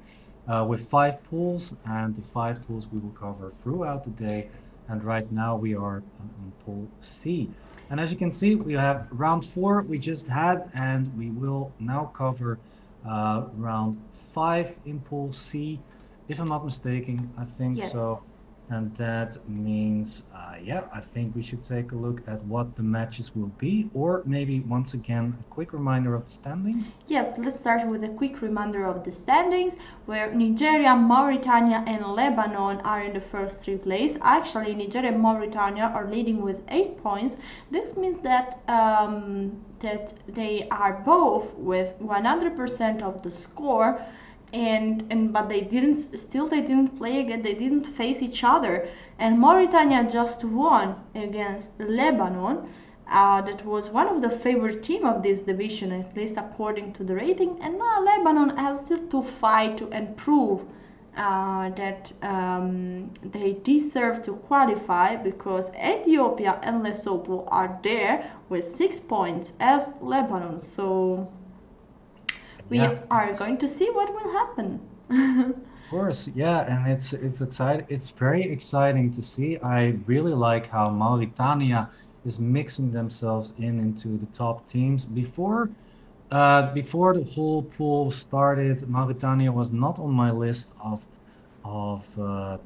with 5 pools, and the 5 pools we will cover throughout the day. And right now we are on Pool C. And as you can see, we have round 4 we just had, and we will now cover round 5 in Pool C, if I'm not mistaken. I think Yes. so. And that means, yeah, I think we should take a look at what the matches will be, or maybe once again, a quick reminder of the standings. Yes, let's start with a quick reminder of the standings, where Nigeria, Mauritania, and Lebanon are in the first 3 places. Actually, Nigeria and Mauritania are leading with 8 points. This means that they are both with 100% of the score. But they didn't play again. They didn't face each other, and Mauritania just won against Lebanon. That was one of the favorite team of this division, at least according to the rating. And now Lebanon has still to fight to improve that they deserve to qualify because Ethiopia and Lesotho are there with 6 points as Lebanon. So we Yeah, are going to see what will happen. of course. Yeah, and it's exciting. It's very exciting to see. I really like how Mauritania is mixing themselves into the top teams. Before the whole pool started, Mauritania was not on my list of The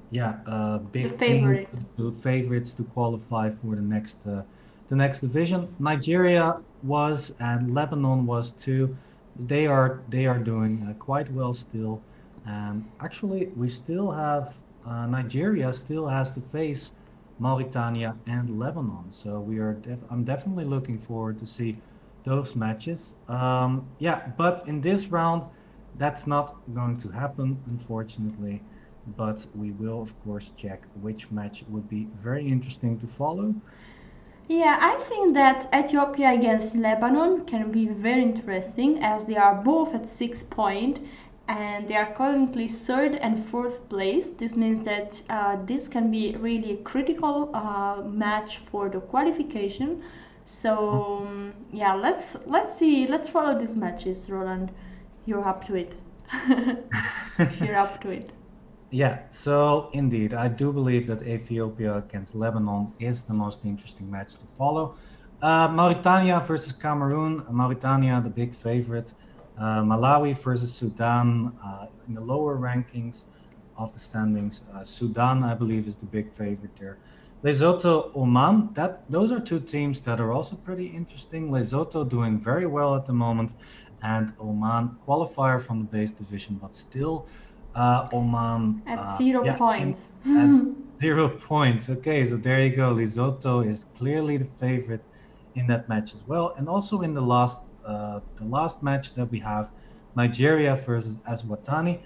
big teams, favorite. the favorites to qualify for the next division. Nigeria was and Lebanon was too. They are doing quite well still. And actually, we still have Nigeria still has to face Mauritania and Lebanon. So I'm definitely looking forward to see those matches. Yeah, but in this round, that's not going to happen, unfortunately. But we will, of course, check which match would be very interesting to follow. Yeah, I think that Ethiopia against Lebanon can be very interesting as they are both at 6 points and they are currently third and fourth place. This means that this can be really a critical match for the qualification. So yeah, let's see, let's follow these matches, Roland. You're up to it. You're up to it. Yeah, so indeed, I do believe that Ethiopia against Lebanon is the most interesting match to follow. Mauritania versus Cameroon. Mauritania, the big favorite. Malawi versus Sudan in the lower rankings of the standings. Sudan, I believe, is the big favorite there. Lesotho, Oman. Those are two teams that are also pretty interesting. Lesotho doing very well at the moment, and Oman qualifier from the base division, but still Oman, At 0 points. at 0 points. Okay, so there you go. Lesotho is clearly the favorite in that match as well, and also in the last match that we have, Nigeria versus Eswatini.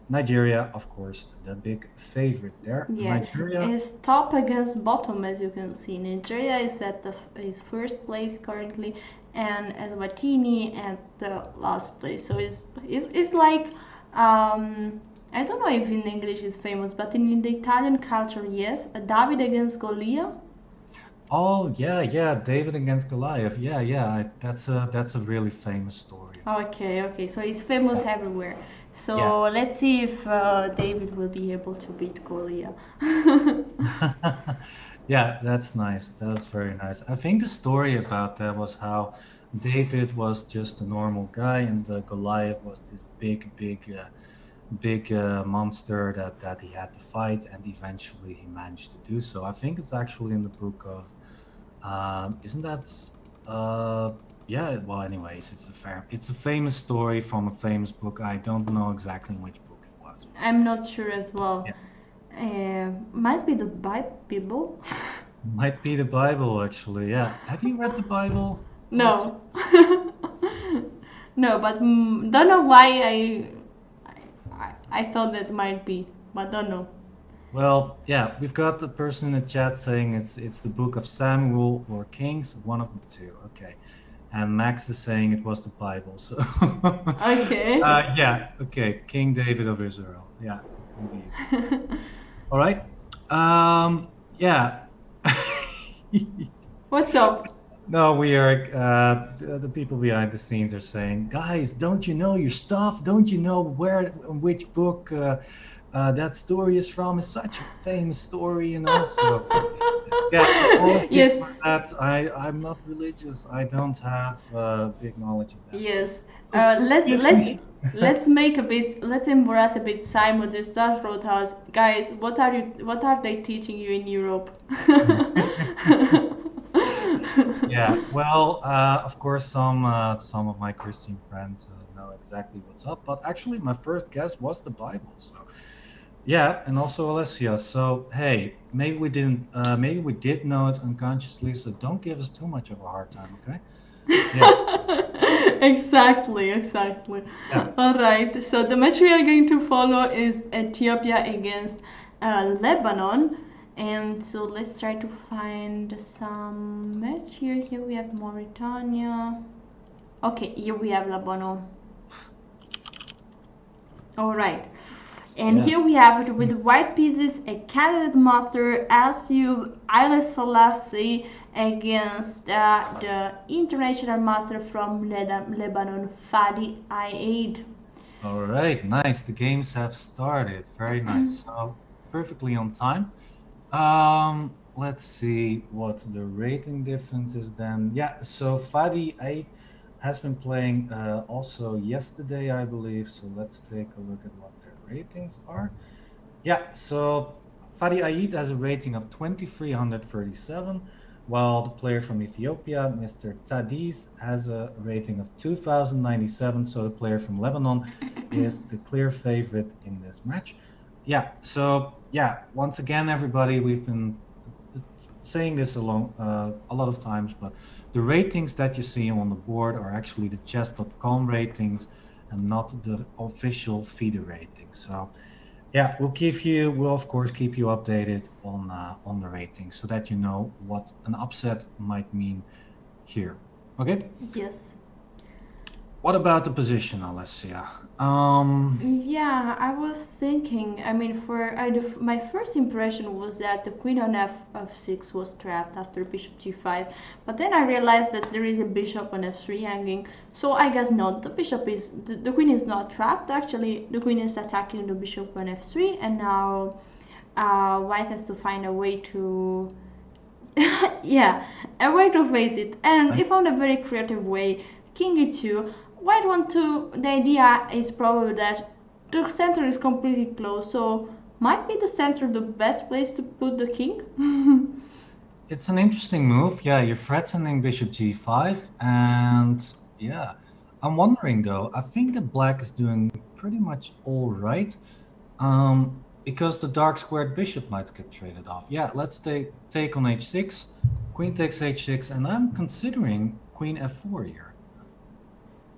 Nigeria, of course, the big favorite there. Yeah, Nigeria. is top against bottom as you can see. Nigeria is at is first place currently, and Eswatini at the last place. So it's like I don't know if in English is famous, but in the Italian culture, yes, David against Goliath. Oh yeah, yeah, David against Goliath. Yeah, yeah, that's a really famous story. Okay, okay, so it's famous Yeah, everywhere. yeah. So let's see if David will be able to beat Goliath. Yeah, that's nice. That's very nice. I think the story about that was how David was just a normal guy and the Goliath was this big monster that he had to fight, and eventually he managed to do so. I think it's actually in the book of, isn't that, uh, yeah, well, anyways, it's a famous story from a famous book. I don't know exactly which book it was. I'm not sure as well. Yeah, Might be the Bible. might be the Bible, actually. Yeah. Have you read the Bible, Alessia? No. No, but don't know why I thought that might be, but don't know. Well, yeah, we've got the person in the chat saying it's the book of Samuel or Kings, one of the two. Okay. And Max is saying it was the Bible. So Okay. yeah, okay, King David of Israel. Yeah, indeed. All right. Yeah. What's up? No, we are the people behind the scenes are saying, guys, don't you know your stuff? Don't you know which book that story is from? It's such a famous story, you know. So yeah, apologies Yes, for that. I'm not religious. I don't have big knowledge of that. So yes. Let's forgive let's me. let's make a bit. Let's embrace a bit. Simon just wrote us, guys. What are they teaching you in Europe? Yeah, well, of course, some of my Christian friends know exactly what's up, but actually, my first guess was the Bible. So, yeah, and also Alessia. So, hey, maybe we did know it unconsciously. So, don't give us too much of a hard time, okay? Yeah, Exactly, exactly. yeah. All right. So the match we are going to follow is Ethiopia against Lebanon. And so let's try to find some match here. Here we have Mauritania. Okay, here we have Lebanon. All right. And Yeah. here we have it with white pieces, a candidate master Asub Haile Selassie against the international master from Lebanon, Fadi Aid. All right, nice. The games have started. Very nice. So perfectly on time. Let's see what the rating difference is then. Yeah, so Fadi 8 has been playing also yesterday, I believe. So let's take a look at what their ratings are. Yeah, so Fadi Aid has a rating of 2337, while the player from Ethiopia, Mr. Tadiz, has a rating of 2097. So the player from Lebanon is the clear favorite in this match. Yeah, so yeah, once again, everybody, we've been saying this a lot of times, but the ratings that you see on the board are actually the Chess.com ratings and not the official FIDE ratings. So yeah, we'll of course keep you updated on the ratings so that you know what an upset might mean here. Okay. Yes. What about the position, Alessia? Yeah, I was thinking. I mean, my first impression was that the queen on f6 was trapped after bishop g5, but then I realized that there is a bishop on f3 hanging. So I guess not. The queen is not trapped. Actually, the queen is attacking the bishop on f3, and now white has to find a way to yeah, a way to face it. And he found a very creative way. King e2. White want to. The idea is probably that the center is completely closed, so might be the center the best place to put the king. It's an interesting move. Yeah, you're threatening bishop g5, and yeah, I'm wondering though. I think that black is doing pretty much all right, because the dark squared bishop might get traded off. Yeah, let's take on h6, queen takes h6, and I'm considering queen f4 here.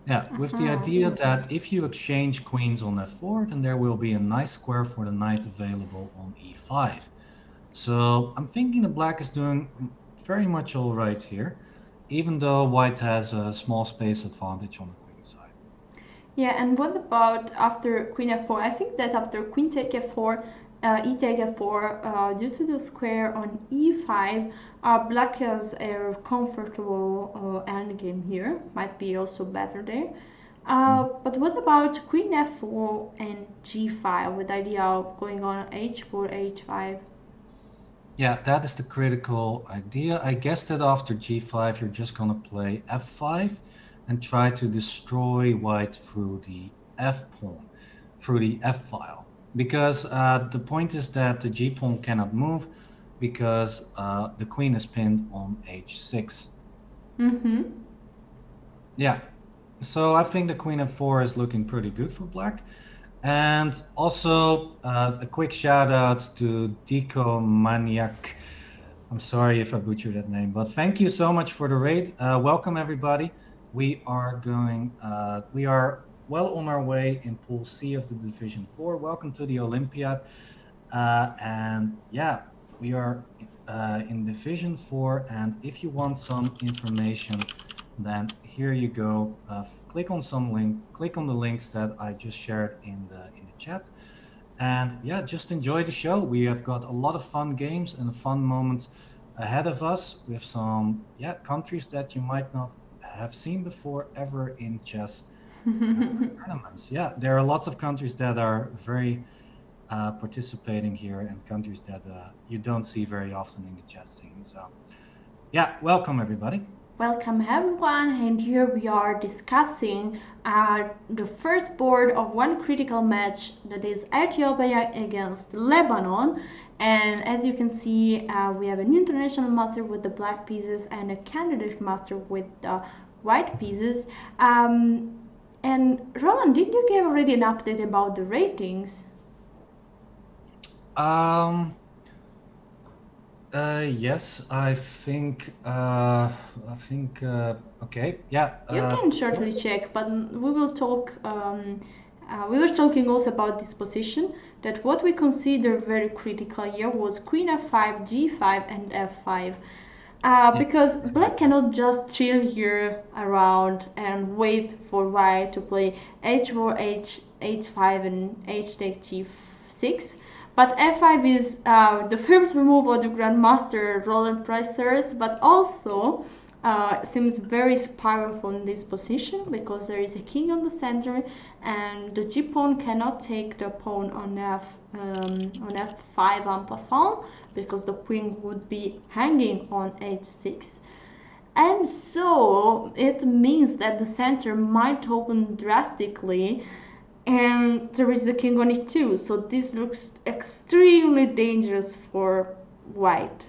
Yeah, with the idea that if you exchange queens on f4, then there will be a nice square for the knight available on e5. So I'm thinking the black is doing very much all right here, even though white has a small space advantage on the queen side. Yeah, and what about after queen f4? I think that after queen take f4, e take f4, due to the square on e5, black has a comfortable endgame here. Might be also better there. But what about queen f4 and g5 with the idea of going on h4, h5? Yeah, that is the critical idea. I guess that after g5, you're just going to play f5 and try to destroy white through the f pawn, through the f file. Because the point is that the g pawn cannot move because the queen is pinned on h6. Mm-hmm. Yeah, so I think the queen f4 is looking pretty good for black. And also a quick shout out to Dico Maniac. I'm sorry if I butchered that name, but thank you so much for the raid. Welcome everybody. We are well on our way in Pool C of the Division 4. Welcome to the Olympiad. And yeah, we are in Division 4. And if you want some information, then here you go. Click on the links that I just shared in the chat. And yeah, just enjoy the show. We have got a lot of fun games and fun moments ahead of us with some countries that you might not have seen before ever in chess tournaments. Yeah, there are lots of countries that are very participating here and countries that you don't see very often in the chess scene. So yeah, welcome everybody. Welcome everyone, and here we are discussing the first board of one critical match, that is Ethiopia against Lebanon. And as you can see, we have an international master with the black pieces and a candidate master with the white pieces. And Roland, did you give already an update about the ratings? Yes, okay, yeah. You can shortly check, but we will talk. We were talking also about this position. That what we consider very critical here was queen f5, g5, and f5. Yeah, Because black exactly. cannot just chill here around and wait for white to play h4, h5, and h take g6. But f5 is the favorite move of the grandmaster Roland Pressers, but also seems very powerful in this position because there is a king on the center, and the g pawn cannot take the pawn on f5 en passant because the queen would be hanging on h6. And so it means that the center might open drastically, and there is the king on e2. So this looks extremely dangerous for white.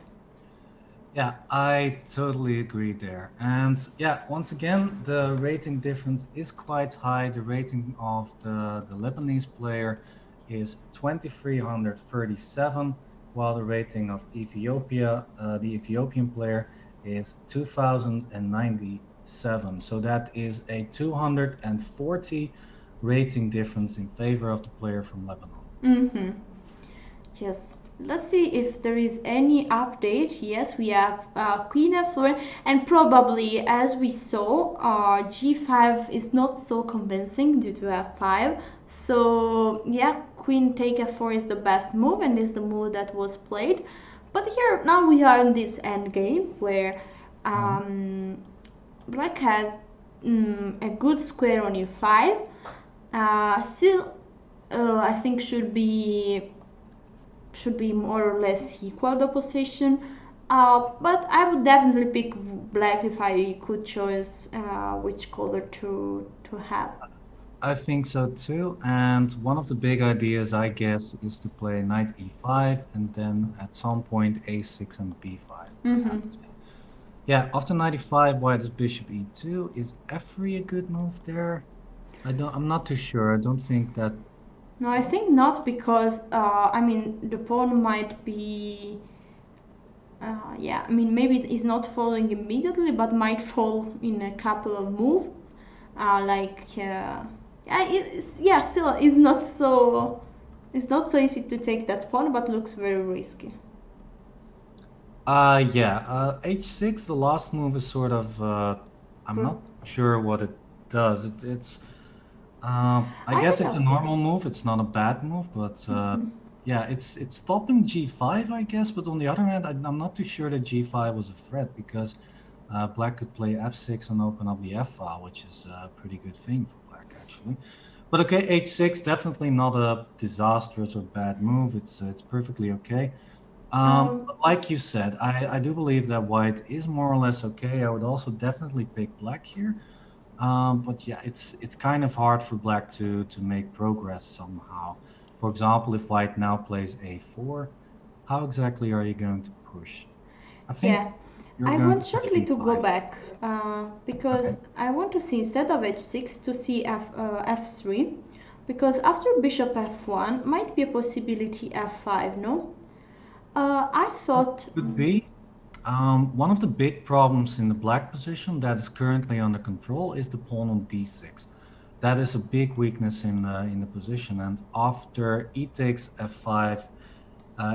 Yeah, I totally agree there. And yeah, once again, the rating difference is quite high. The rating of the Lebanese player is 2337, while the rating of the Ethiopian player is 2097. So that is a 240 rating difference in favor of the player from Lebanon. Mm-hmm. Yes. Let's see if there is any update. Yes, we have Queen F4, and probably, as we saw, G5 is not so convincing due to F5. So yeah, Queen take F4 is the best move and is the move that was played. But here now we are in this end game where Mhm. Black has a good square on E5. Still, I think should be more or less equal the position. But I would definitely pick black if I could choose which color to have. I think so too. And one of the big ideas, I guess, is to play knight e5 and then at some point a6 and b5, Mm-hmm. perhaps. Yeah, after knight e5, white is bishop e2. Is f3 a good move there? I'm not too sure. I don't think that. No, I think not because I mean the pawn might be. Yeah, I mean maybe it is not falling immediately, but might fall in a couple of moves. Yeah, still it's not so easy to take that pawn, but looks very risky. Yeah, h6, the last move is sort of, I'm not sure what it does. I I guess think it's a I've. normal move. It's not a bad move, but yeah, it's stopping g5, I guess. But on the other hand, I'm not too sure that g5 was a threat because black could play f6 and open up the f file, which is a pretty good thing for black actually. But okay, h6 definitely not a disastrous or bad move. It's perfectly okay. Um, But like you said, I do believe that white is more or less okay. I would also definitely pick black here. But yeah, it's kind of hard for black to make progress somehow. For example, if white now plays a4, how exactly are you going to push? I think yeah, you're I going want to push shortly to go b5. back Okay. because I want to see instead of h6 to see f3 because after bishop f1 might be a possibility f5. No, I thought. Could be. One of the big problems in the black position that is currently under control is the pawn on d6. That is a big weakness in the position. And after e takes f5,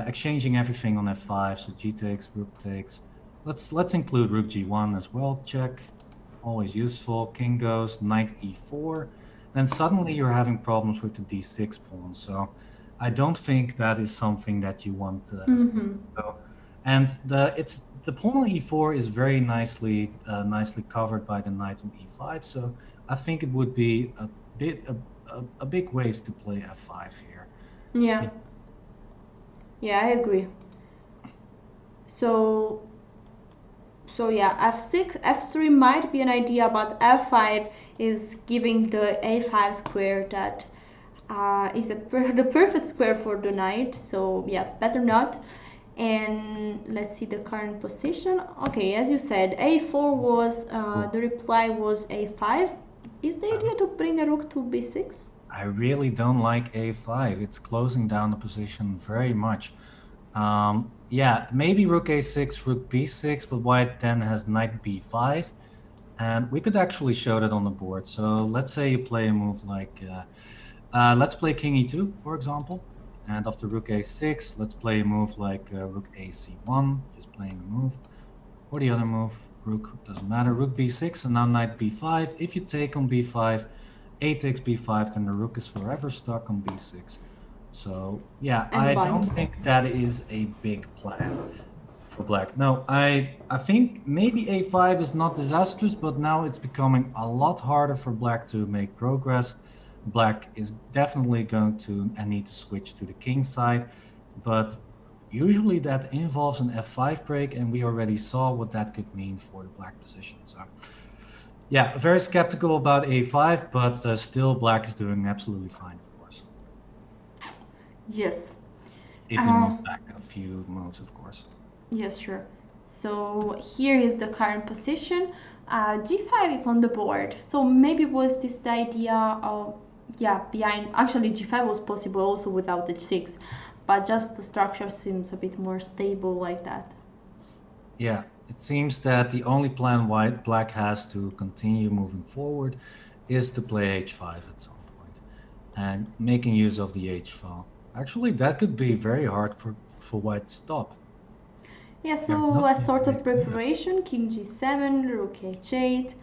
exchanging everything on f5, so g takes, rook takes. Let's include rook g1 as well. Check, always useful. King goes, knight e4. Then suddenly you're having problems with the d6 pawn. So I don't think that is something that you want as well. Mm-hmm. So, and the pawn on e4 is very nicely covered by the knight on e5. So I think it would be a big waste to play f5 here. Yeah, Yeah. yeah, I agree. So so yeah, f6, f3 might be an idea, but f5 is giving the a5 square that is the perfect square for the knight. So yeah, better not. And let's see the current position. Okay, as you said, a4 was the reply was a5. Is the idea to bring a rook to b6? I really don't like a5. It's closing down the position very much. Yeah, maybe rook a6, rook b6, but white then has knight b5. And we could actually show that on the board. So let's say you play a move like, let's play king e2, for example. And after rook a6, let's play a move like rook ac1, just playing a move. Or the other move, rook, doesn't matter. Rook b6 and now knight b5. If you take on b5, a takes b5, then the rook is forever stuck on b6. So yeah, And I don't white. think that is a big plan for black. No, I think maybe a5 is not disastrous, but now it's becoming a lot harder for black to make progress. Black is definitely going to need to switch to the king side, but usually that involves an f5 break, and we already saw what that could mean for the black position. So yeah, very skeptical about a5, but still black is doing absolutely fine, of course. Yes. If you move back a few moves, of course. Yes, sure. So here is the current position. G5 is on the board. So maybe was this the idea of, yeah, behind, actually G5 was possible also without H6, but just the structure seems a bit more stable like that. Yeah, it seems that the only plan black has to continue moving forward is to play h5 at some point and making use of the h file. Actually, that could be very hard for white to stop. Yeah, so a sort of preparation, king g7, rook h8,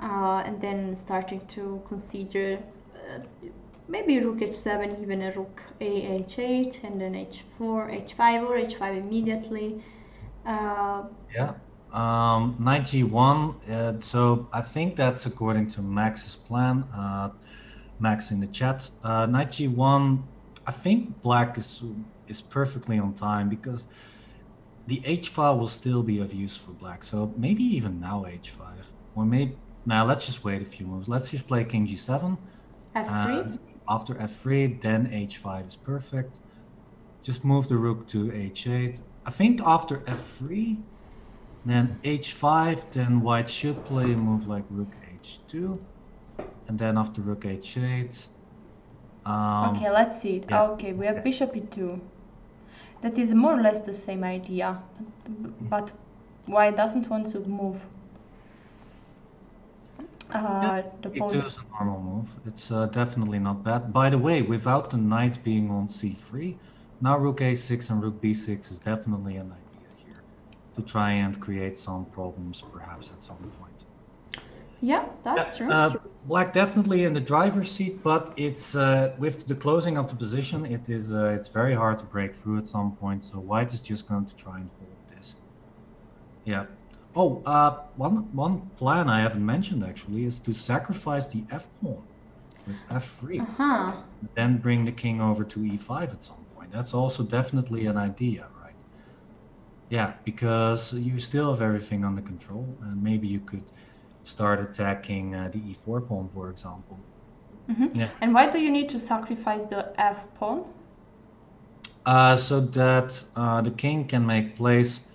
and then starting to consider maybe rook h7, even a rook a h8, and then h4, h5, or h5 immediately. Yeah. Knight g1. So I think that's according to Max's plan. Max in the chat. Knight g1. I think black is perfectly on time because the h file will still be of use for black. So maybe even now h5, or maybe now let's just wait a few moves. Let's just play king g7. f3. After f3, then h5 is perfect. Just move the rook to h8. I think after f3. Then h5, then white should play a move like rook h2, and then after rook h8. Okay, let's see it. Yeah. Okay, we have bishop e2. That is more or less the same idea, but white doesn't want to move. The pawn. E2 is a normal move. It's definitely not bad. By the way, without the knight being on c3, now rook a6 and rook b6 is definitely an idea here to try and create some problems, perhaps at some point. Yeah, that's true. Black definitely in the driver's seat, but it's with the closing of the position, it's very hard to break through at some point. So white is just going to try and hold this. Yeah. Oh, one plan I haven't mentioned actually is to sacrifice the f pawn with f3, then bring the king over to e5 at some point. That's also definitely an idea, right? Yeah, because you still have everything under control, and maybe you could start attacking the e4 pawn, for example. Yeah. And why do you need to sacrifice the f pawn? So that the king can make place,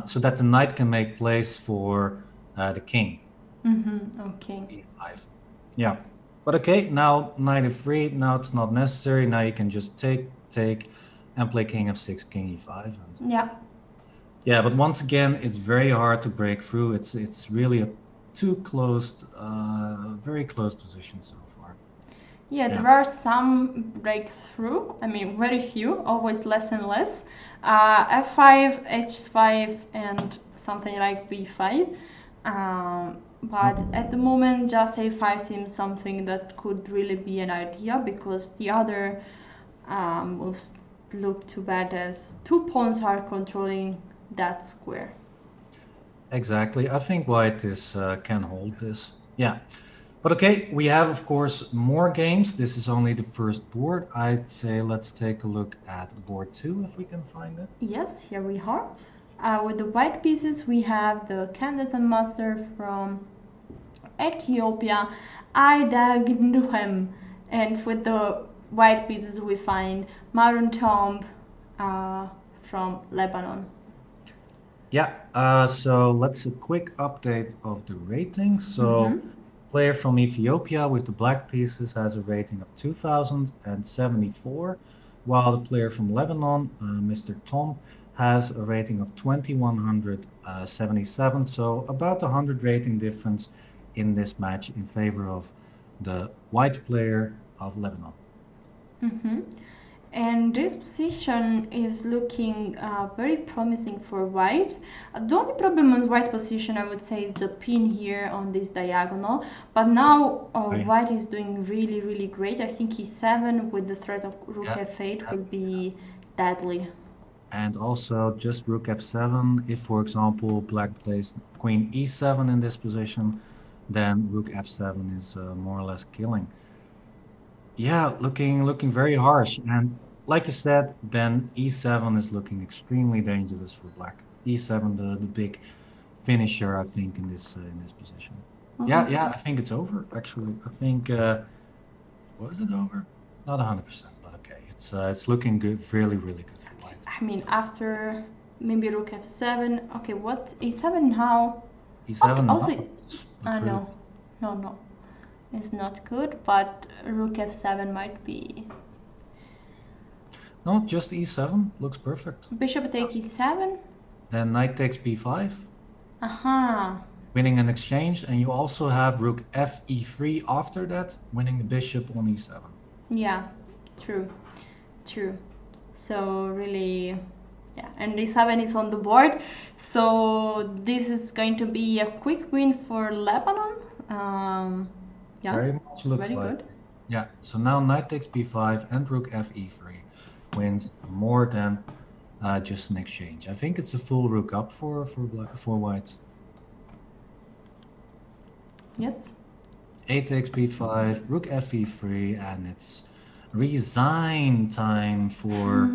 so that the knight can make place for the king. Okay. E5. Yeah. But okay, now knight f3, now it's not necessary. Now you can just take, and play king f6, king e5. Yeah. Yeah, but once again, it's very hard to break through. It's really a too closed, very close position so far. Yeah, there are some breakthrough. I mean, very few, always less and less. F5, H5, and something like B5. But at the moment, just A5 seems something that could really be an idea because the other moves look too bad as two pawns are controlling that square. Exactly. I think white is can hold this. Yeah. But okay, we have, of course, more games. This is only the first board. I'd say let's take a look at board 2 if we can find it. Yes, here we are. With the white pieces, we have the candidate master from Ethiopia, Ida Gndhem. And with the white pieces, we find Maroon Tomb from Lebanon. Yeah, so let's a quick update of the ratings. So player from Ethiopia with the black pieces has a rating of 2074, while the player from Lebanon, Mr. Tom, has a rating of 2177. So about 100 rating difference in this match in favor of the white player of Lebanon. And this position is looking very promising for white. The only problem on white position, I would say, is the pin here on this diagonal. But now white is doing really, really great. I think e7 with the threat of rook f8 will be deadly. And also just rook f7. If, for example, black plays queen e7 in this position, then rook f7 is more or less killing. Yeah, looking very harsh. And like you said, then e7 is looking extremely dangerous for black. e7, the big finisher, I think, in this position. Yeah, I think it's over. Actually, I think was it over? Not 100%, but okay. It's looking good, really, really good for white. I mean, after maybe rook f7. Okay, what e7 now? e7 Okay, now. also, no, it's not good. But rook f7 might be. No, just e7 looks perfect. Bishop take e7. Then knight takes b5. Winning an exchange, and you also have rook f e3 after that, winning the bishop on e7. Yeah, true. So really, yeah, and e7 is on the board. So this is going to be a quick win for Lebanon. Yeah, very much looks very like. Good. Yeah, so now knight takes b5 and rook f e3 wins more than just an exchange. I think it's a full rook up for white. Yes. A takes b5, rook f e3, and it's resign time for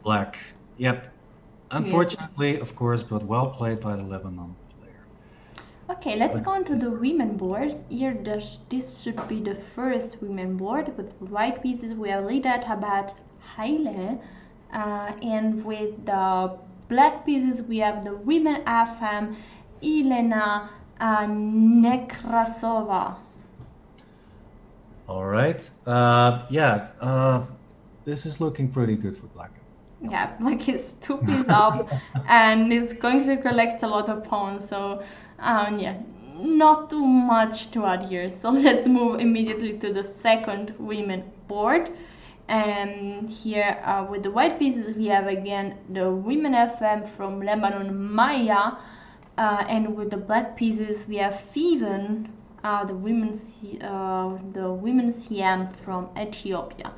black. Yep. Unfortunately, of course, but well played by the Lebanon player. Okay, let's go on to the women board. Here, this should be the first women board. With white pieces, we have Lida Tabat Haile. And with the black pieces, we have the women FM, Elena Nekrasova. All right. This is looking pretty good for black. Yeah, black is 2 pieces up and is going to collect a lot of pawns. So, yeah, not too much to add here. So let's move immediately to the second women board. And here with the white pieces, we have again the women FM from Lebanon, Maya. And with the black pieces, we have Fiven, the women's Siam from Ethiopia.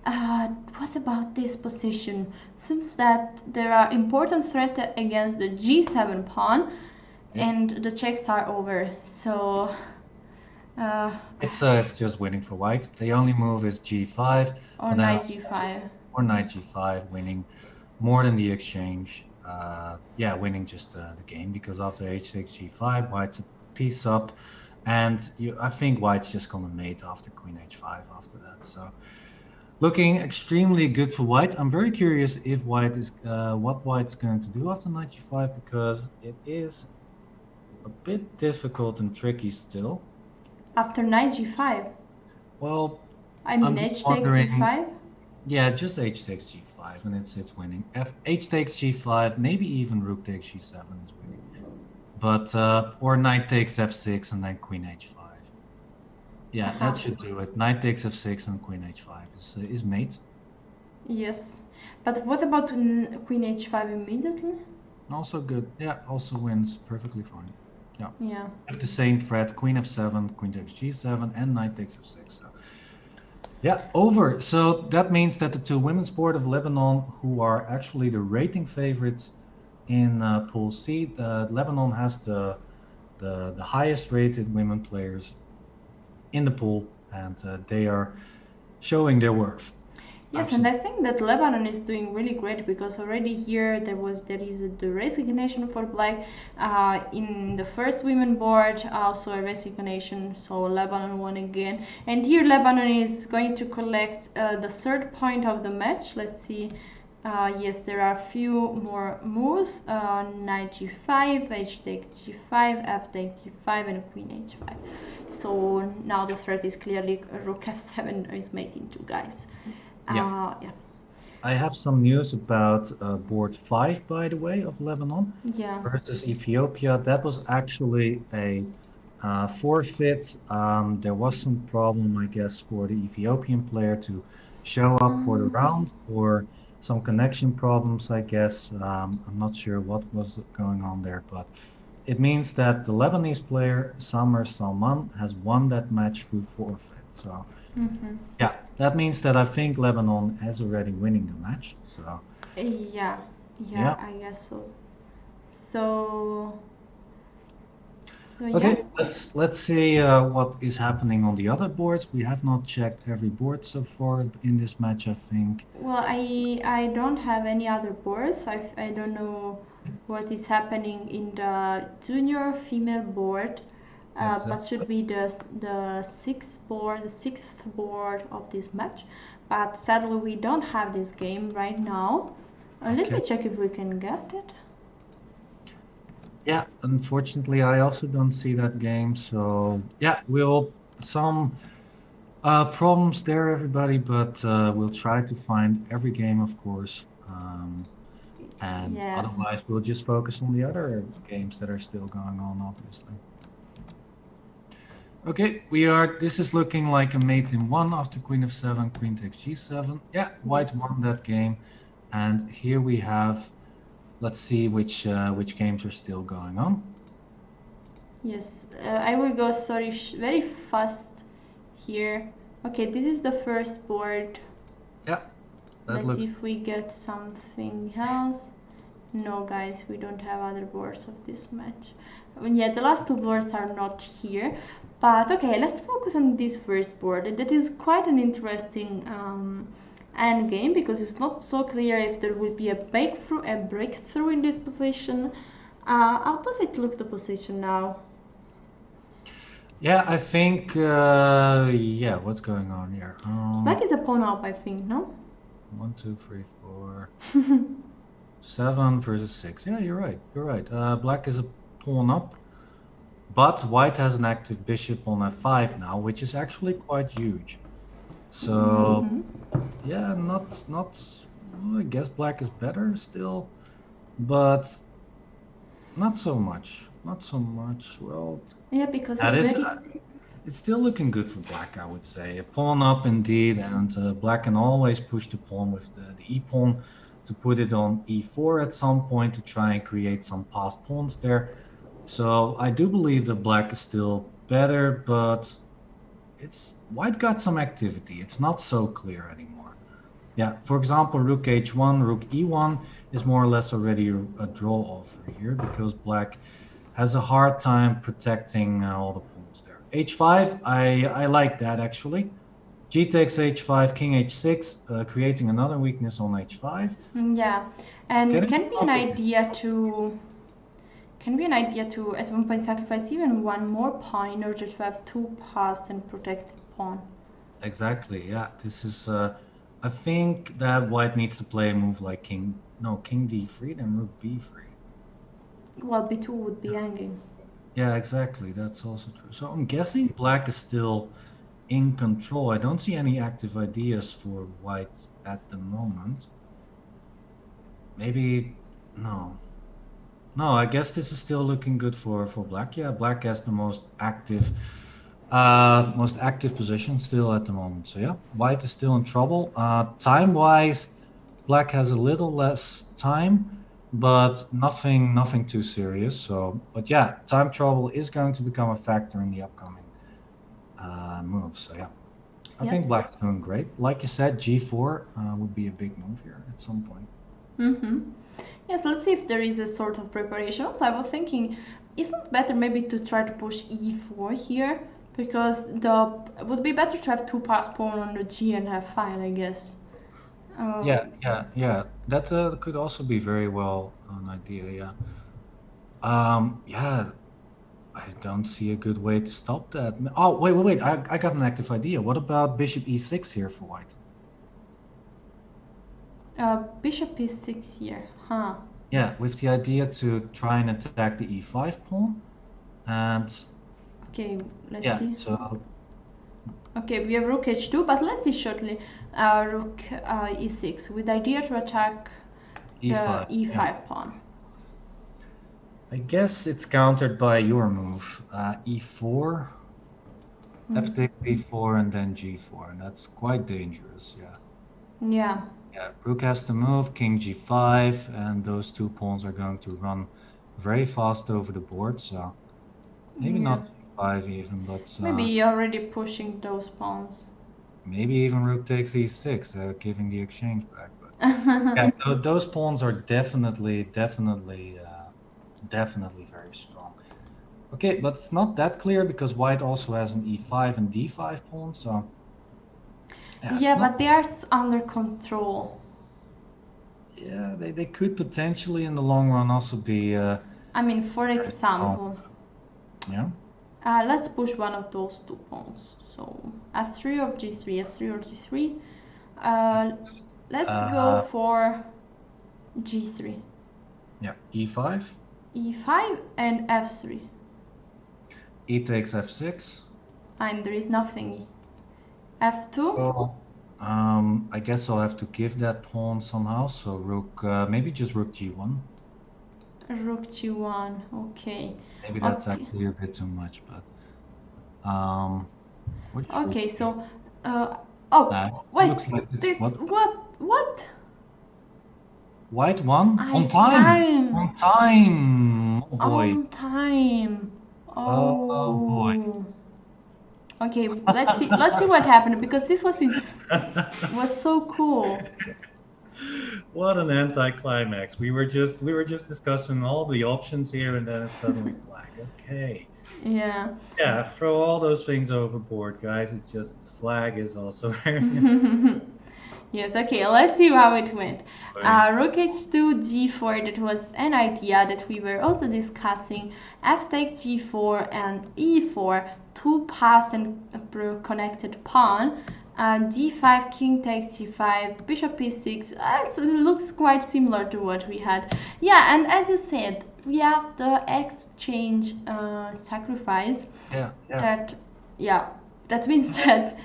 What about this position? Seems that there are important threats against the g7 pawn, and the checks are over. So it's just winning for white. The only move is g5 or knight g5 or knight g5, winning more than the exchange. Winning just the game, because after h takes g5, white's a piece up, and I think white's just gonna mate after queen h5 after that. So looking extremely good for white. I'm very curious if white is what white's going to do after knight g5, because it is a bit difficult and tricky still. After knight g5? Well, I mean h takes g5? Yeah, just h takes g5, and it's winning. H takes g5, maybe even rook takes g7 is winning. But or knight takes f6 and then queen h5. Yeah, that should do it. Knight takes f6 and queen h5 is mate. Yes, but what about queen h5 immediately? Also good. Yeah, also wins perfectly fine. Yeah. With the same threat, queen f7, queen takes g7, and knight takes f6. So. Yeah, over. So that means that the two women's board of Lebanon, who are actually the rating favorites in Pool C, Lebanon has the highest rated women players in the pool, and they are showing their worth. Yes, absolutely. And I think that Lebanon is doing really great, because already here there is the resignation for black in the first women board, also a resignation, so Lebanon won again. And here Lebanon is going to collect the third point of the match. Let's see. Yes, there are a few more moves. Knight g5, h takes g5, f takes g5, and queen h5. So now the threat is clearly rook f7 is mating two guys. Yeah. I have some news about board 5, by the way, of Lebanon versus Ethiopia. That was actually a forfeit. There was some problem, I guess, for the Ethiopian player to show up for the Um, round or some connection problems, I guess. I'm not sure what was going on there, but it means that the Lebanese player, Samer Salman, has won that match through forfeit. So, mhm. yeah, that means that I think Lebanon is already winning the match. So, Yeah, yeah, yeah. I guess so. So, so yeah. Okay, let's see what is happening on the other boards. We have not checked every board so far in this match, I think. Well, I don't have any other boards. I don't know what is happening in the junior female board, but Exactly. should be the sixth board of this match. But sadly, we don't have this game right now. Let Okay. me check if we can get it. Yeah, unfortunately, I also don't see that game. So yeah, we'll some problems there, everybody, but we'll try to find every game, of course. And Yes. otherwise, we'll just focus on the other games that are still going on, obviously. Okay, this is looking like a mate in one after queen of seven, queen takes g7. Yeah, white Yes. won that game. And here we have, let's see which games are still going on. Yes. I will go. Sorry, very fast here. Okay, this is the first board. Yeah, that Let's see looks if we get something else. No, guys, we don't have other boards of this match. I mean, yeah, the last two boards are not here. But okay, let's focus on this first board. That is quite an interesting end game because it's not so clear if there will be a breakthrough in this position. How does it look the position now? Yeah, I think, yeah, what's going on here? Black is a pawn up, I think, no? One, two, three, four, seven versus six. Yeah, you're right. You're right. Black is a pawn up, but white has an active bishop on f5 now, which is actually quite huge. So, Mm-hmm. yeah, well, I guess black is better still, but not so much. Not so much. Well, Yeah, because that it's is. very. It's still looking good for black, I would say. A pawn up indeed, and black can always push the pawn with the e-pawn to put it on e4 at some point to try and create some passed pawns there. So I do believe that black is still better, but it's white got some activity. It's not so clear anymore. Yeah, for example, rook h1, rook e1 is more or less already a draw offer here because black has a hard time protecting all the pawns there. h5, I like that actually. G takes h5, king h6, creating another weakness on h5. Yeah, It's and getting can be an complicated. idea to at one point sacrifice even one more pawn in order to have two passed and protect the pawn. Exactly. Yeah, this is. I think that white needs to play a move like king. No, king d3, then rook b3. Well, b2 would be Yeah. hanging. Yeah, exactly. That's also true. So I'm guessing black is still in control. I don't see any active ideas for white at the moment. Maybe no. No, I guess this is still looking good for black. Yeah, black has the most active position still at the moment. So yeah, white is still in trouble. Time-wise, black has a little less time, but nothing too serious. So, but yeah, time trouble is going to become a factor in the upcoming moves. So yeah, I think Yes. black's doing great. Like you said, G4 would be a big move here at some point. Mm-hmm. Yes, let's see if there is a sort of preparation. So I was thinking, isn't it better maybe to try to push e4 here? Because the it would be better to have two passed pawn on the g and have file, I guess. Yeah, Um, yeah. That could also be very well an idea. Yeah. Yeah. I don't see a good way to stop that. Oh, wait. I got an active idea. What about bishop e6 here for white? bishop e6 here, huh? Yeah, with the idea to try and attack the e5 pawn. And Okay, let's yeah, see. so Okay, we have rook h2, but let's see shortly. Rook e6 with the idea to attack the e5. Yeah. e5 pawn. I guess it's countered by your move. E4, f Mm. takes b4, and then g4. And that's quite dangerous. Yeah. Yeah. Yeah, rook has to move, king g5, and those two pawns are going to run very fast over the board. So maybe Yeah. not g5 even, but Maybe you're already pushing those pawns. maybe even rook takes e6, giving the exchange back. But yeah, those pawns are definitely very strong. Okay, but it's not that clear because white also has an e5 and d5 pawn. So yeah, it's Yeah, not. but they are under control. Yeah, they could potentially in the long run also be. I mean, for Very strong. example, Yeah. let's push one of those two pawns. So f3 or g3, f3 or g3. Uh, let's go Uh, for g3, yeah. E5. e5 and f3. E takes f6. And there is nothing. f2. Well, I guess I'll have to give that pawn somehow. So rook, maybe just rook g1. Rook g1. Okay. Maybe that's Okay. actually a bit too much, but um, which rook? Okay. So, uh, oh wait. Looks like it's This what? what? White one I on time. time On time. Oh boy. on time. Oh boy. Oh. Okay. Let's see. Let's see what happened because this was so cool. What an anticlimax. We were just discussing all the options here and then it's suddenly flag. Okay. Yeah. Yeah, throw all those things overboard, guys. It's just flag is also very Yes, okay, let's see how it went. annoying. Rook h2, g4, that was an idea that we were also discussing. F take g4 and e4, two passed and connected pawn. G5, king takes g5, bishop e6. It looks quite similar to what we had. Yeah, and as you said, we have the exchange sacrifice. Yeah, yeah. That, yeah, that means that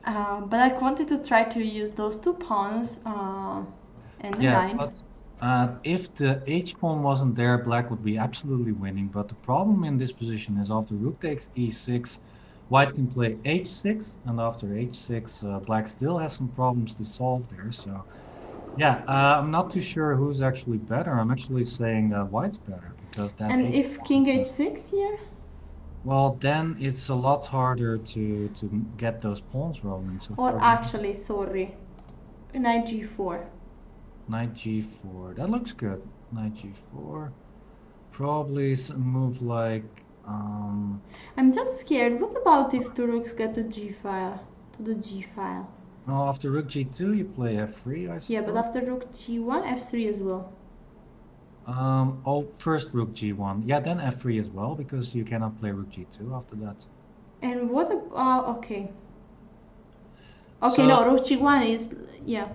but I wanted to try to use those two pawns and the Yeah, knight. but if the h pawn wasn't there, black would be absolutely winning. But the problem in this position is after rook takes e6, white can play h6, and after h6, black still has some problems to solve there. So yeah, I'm not too sure who's actually better. I'm actually saying that white's better because that And h if pawn king is h6 here? well, then it's a lot harder to get those pawns rolling. So Or for actually, sorry, knight g4. knight g4, that looks good. Knight g4. Probably some move like I'm just scared. What about if the rooks get to g file? To the g file? no, after rook g2 you play f3, I Yeah, but suppose. after rook g1, f3 as well. Oh, first rook g1. Yeah, then f3 as well because you cannot play rook g2 after that. And what about, okay. Okay, So no, rook g1 is, yeah.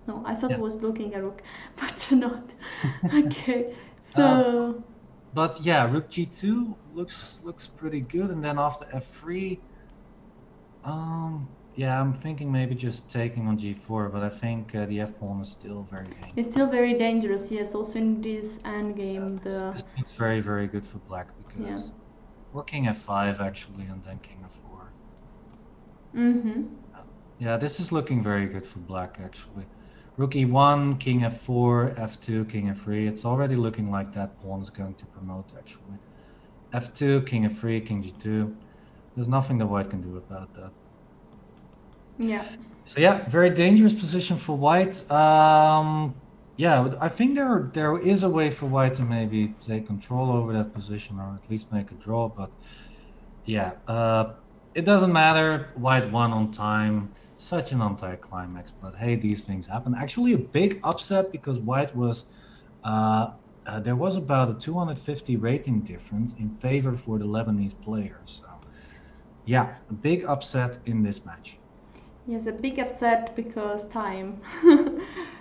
No, I thought yeah, it was looking at rook, but not. Okay, uh, so, but yeah, rook g2 looks pretty good, and then after f3, yeah, I'm thinking maybe just taking on g4, but I think the f pawn is still very dangerous. it's still very dangerous, yes, also in this Yeah, endgame, this looks very, very good for black yeah. because or king f5 actually, and then king f4. Mm-hmm. Yeah, this is looking very good for black actually. Rook e1, king f4, f2, king f3. It's already looking like that pawn is going to promote actually. f2, king f3, king g2. There's nothing the white can do about that. Yeah. So yeah, very dangerous position for white. Yeah, I think there is a way for white to maybe take control over that position or at least make a draw. But yeah, it doesn't matter. White won on time. Such an anticlimax. But hey, these things happen. Actually, a big upset because white was. There was about a 250 rating difference in favor for the Lebanese players. So yeah, a big upset in this match. Yes, a big upset because time.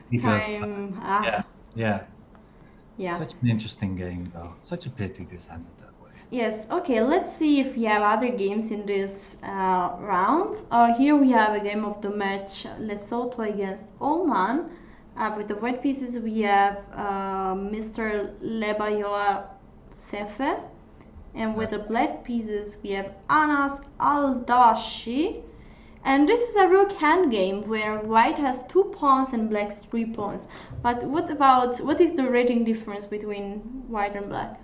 Because Time. yeah, yeah. Yeah. Such an interesting game, though. Such a pity this ended that way. Yes, okay, let's see if we have other games in this round. Here we have a game of the match, Lesotho against Oman. With the white pieces we have Mr. Lebayoa Sefe. And with the black pieces we have Anas Al-Dawashi. And this is a rook hand game where white has 2 pawns and black's 3 pawns. But what is the rating difference between white and black?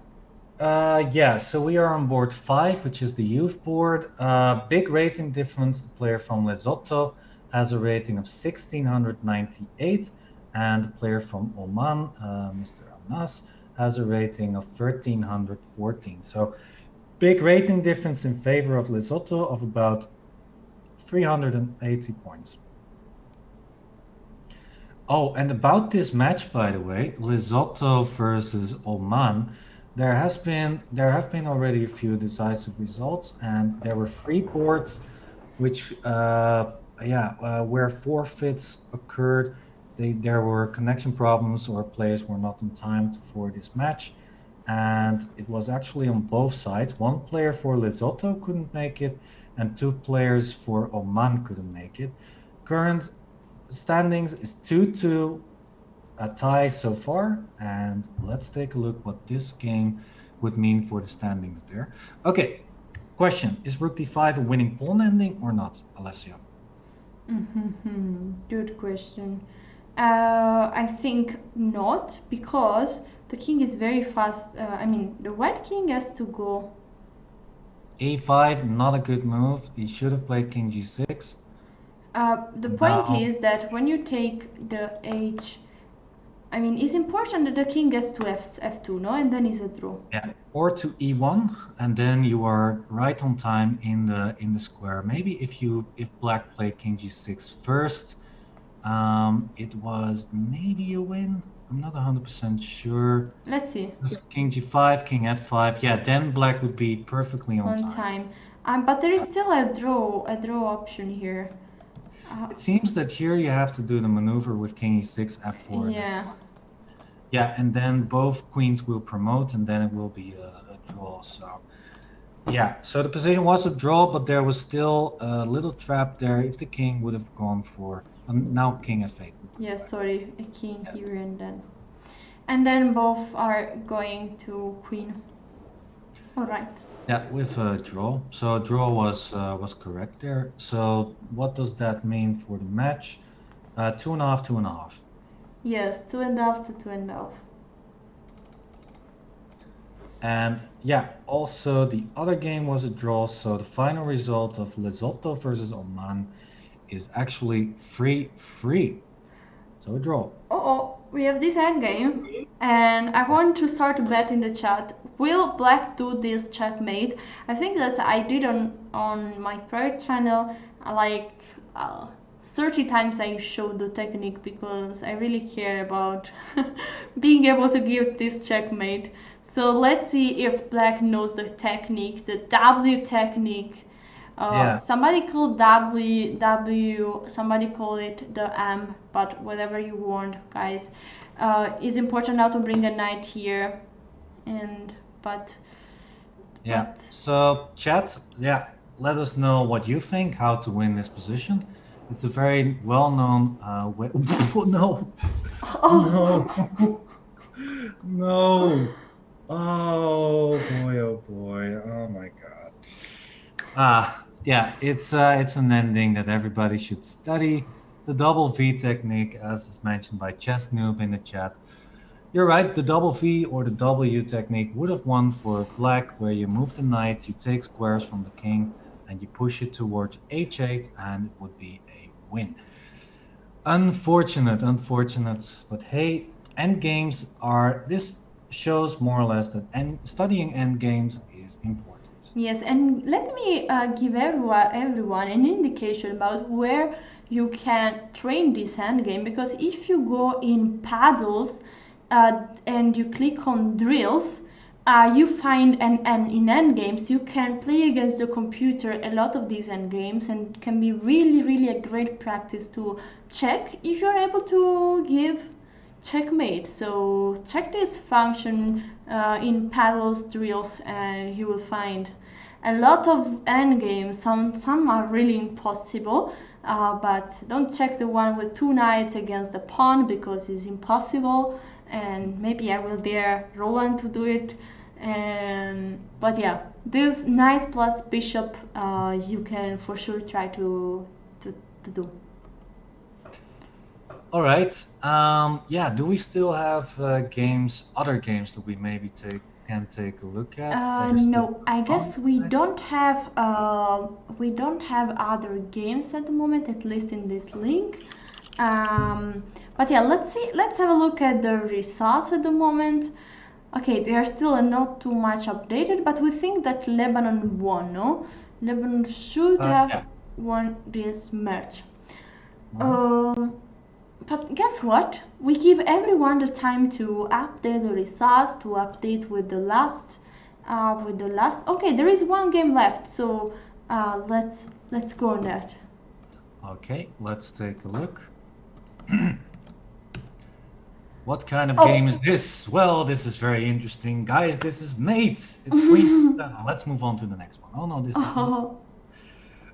Yeah, so we are on board 5, which is the youth board. Big rating difference. The player from Lesotho has a rating of 1698, and the player from Oman, Mr. Anas, has a rating of 1314. So big rating difference in favor of Lesotho of about 380 points. Oh, and about this match, by the way, Lesotho versus Oman, there have been already a few decisive results, and there were 3 boards, which where forfeits occurred. There were connection problems, or players were not in time for this match, and it was actually on both sides. 1 player for Lesotho couldn't make it, and 2 players for Oman couldn't make it. Current standings is 2-2, a tie so far, and let's take a look what this game would mean for the standings there. Okay, question: is rook d5 a winning pawn ending or not, Alessio? Good question. I think not, because the king is very fast. The white king has to go. a5, not a good move. He should have played king g6. The point is that when you take the h, it's important that the king gets to f2, no, and then is a draw. Yeah, or to e1, and then you are right on time in the square. Maybe if black played king g6 first, it was maybe a win. I'm not 100% sure. Let's see. King g5, king f5. Yeah, then black would be perfectly on time. But there is still a draw option here. It seems that here you have to do the maneuver with king e6, f4. Yeah. Yeah, and then both queens will promote, and then it will be a draw. So yeah, so the position was a draw, but there was still a little trap there if the king would have gone for now king f8. Yes, sorry, a king here and then both are going to queen. All right. Yeah, with a draw. So draw was correct there. So what does that mean for the match? 2.5, 2.5. Yes, 2.5 to 2.5. And yeah, also the other game was a draw. So the final result of Lesotho versus Oman is actually 3-3. So a draw. We have this endgame, and I want to start a bet in the chat. Will black do this checkmate? I think that I did on my private channel, like 30 times I showed the technique, because I really care about being able to give this checkmate. So let's see if black knows the technique, the W technique. Somebody called W, somebody called it the M, but whatever you want, guys. It's important now to bring a knight here, so chat, let us know what you think, how to win this position. It's a very well-known way. No. No. No. Oh boy. Oh my god. Yeah, it's an ending that everybody should study. The double V technique, as is mentioned by Chess Noob in the chat. You're right, the double V or the W technique would have won for black, where you move the knight, you take squares from the king, and you push it towards h8, and it would be a win. Unfortunate, but hey, endgames this shows more or less that studying endgames is important. Yes, and let me give everyone an indication about where you can train this endgame, because if you go in paddles and you click on drills, you find and in endgames you can play against the computer a lot of these endgames, and it can be really a great practice to check if you're able to give checkmate. So check this function in paddles drills, and you will find a lot of endgames. Some are really impossible, but don't check the one with 2 knights against the pawn, because it's impossible, and maybe I will dare Roland to do it. But yeah, this knight plus bishop you can for sure try to to do. All right. Yeah. Do we still have other games that we maybe can take a look at that are still No, I on? guess we don't have other games at the moment, at least in this link. But yeah, let's see. Let's have a look at the results at the moment. Okay, they are still not too much updated, but we think that Lebanon won. No, Lebanon should have Yeah. won this match. Mhm. But guess what? We give everyone the time to update the results, to update with the last, Okay, there is one game left, so let's go on that. Okay. Let's take a look. What kind of Oh. game is this? Well, this is very interesting, guys. This is Mates. It's Queen. Let's move on to the next one. Oh no, this is the. Oh,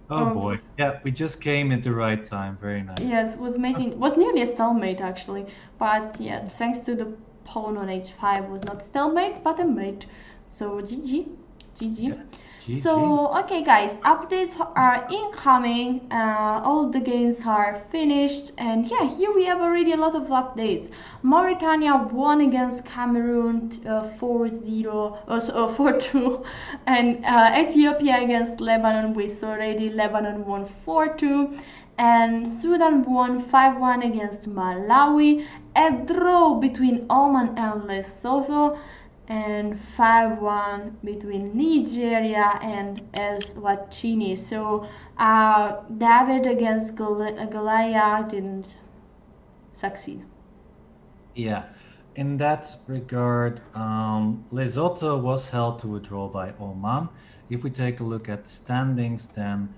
Oh oops. boy. Yeah, we just came at the right time. Very nice. Yes, was nearly a stalemate actually, but yeah, thanks to the pawn on h5 was not stalemate but a mate. So GG, GG. Yeah. GG. So okay guys, updates are incoming, all the games are finished, and yeah, here we have already a lot of updates. Mauritania won against Cameroon 4-0, 4-2, and Ethiopia against Lebanon, we saw already Lebanon won 4-2, and Sudan won 5-1 against Malawi, a draw between Oman and Lesotho, and 5-1 between Nigeria and Eswatini. So David against Goliath didn't succeed. Yeah. In that regard, Lesotho was held to a draw by Oman. If we take a look at the standings, then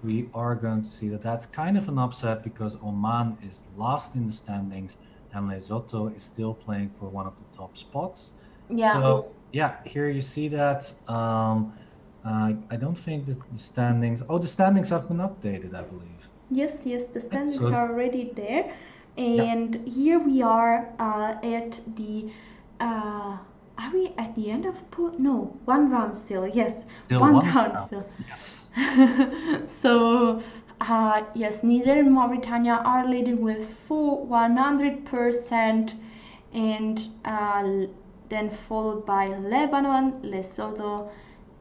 we are going to see that that's kind of an upset because Oman is last in the standings and Lesotho is still playing for one of the top spots. Yeah. So yeah, here you see that. I don't think the standings. Oh, the standings have been updated, I believe. Yes, the standings So- are already there, and here we are at the. Are we at the end of pool? No, one round still. Yes, Still one one round round. still. Yes. So, yes, Niger and Mauritania are leading with full 100%, and then followed by Lebanon, Lesotho,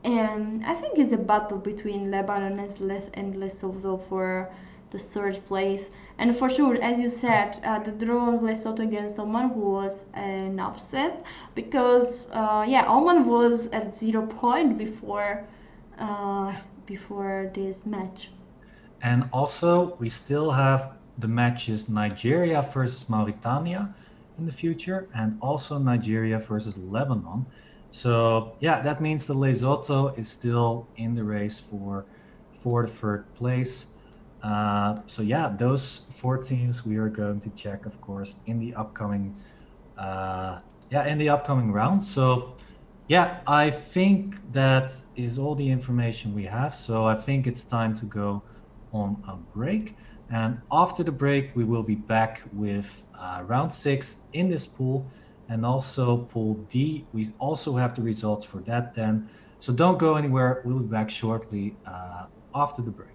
and I think it's a battle between Lebanon and Lesotho for the third place. And for sure, as you said, the draw of Lesotho against Oman was an upset because, Oman was at 0 point before this match. And also, we still have the matches Nigeria versus Mauritania in the future, and also Nigeria versus Lebanon. So yeah, that means the Lesotho is still in the race for the third place. So yeah, those 4 teams we are going to check, of course, in the upcoming round. So yeah, I think that is all the information we have. So I think it's time to go on a break. And after the break, we will be back with round 6 in this pool, and also pool D. We also have the results for that then. So don't go anywhere. We'll be back shortly after the break.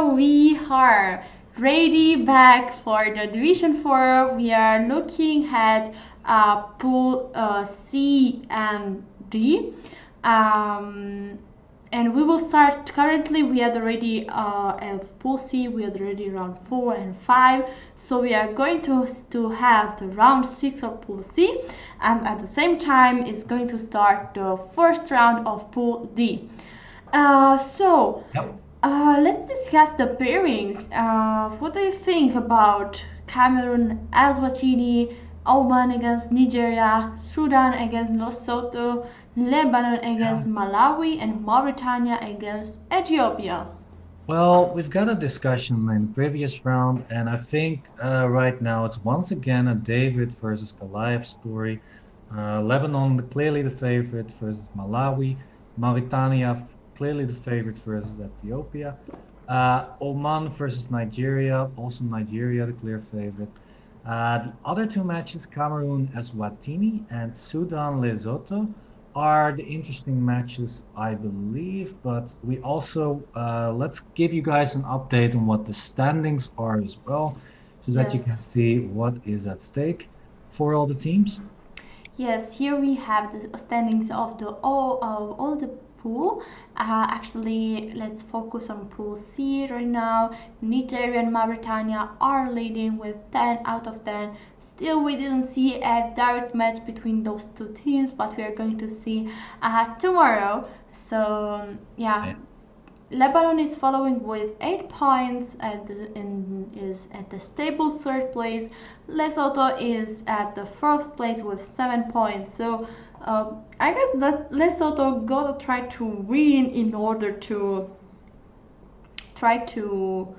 we are ready back for the Division 4. We are looking at Pool C and D. And we will start currently. We had already Pool C, we had already round 4 and 5. So we are going to have the round 6 of Pool C. And at the same time, it's going to start the first round of Pool D. Yep. Let's discuss the pairings. What do you think about Cameroon, Eswatini, Oman against Nigeria, Sudan against Lesotho, Lebanon against Malawi, and Mauritania against Ethiopia? Well, we've got a discussion in the previous round, and I think right now it's once again a David versus Goliath story. Lebanon clearly the favorite versus Malawi. Mauritania clearly the favorite versus Ethiopia. Oman versus Nigeria, also Nigeria the clear favorite. The other two matches, Cameroon Eswatini and Sudan Lesotho, are the interesting matches, I believe. But we also let's give you guys an update on what the standings are as well, so that you can see what is at stake for all the teams. Yes, here we have the standings of all the pool. Actually, let's focus on Pool C right now. Nigeria and Mauritania are leading with 10 out of 10. Still, we didn't see a direct match between those two teams, but we are going to see tomorrow. So, yeah. Lebanon is following with 8 points and is at the stable third place. Lesotho is at the fourth place with 7 points. So I guess that Lesotho gotta try to win in order to try to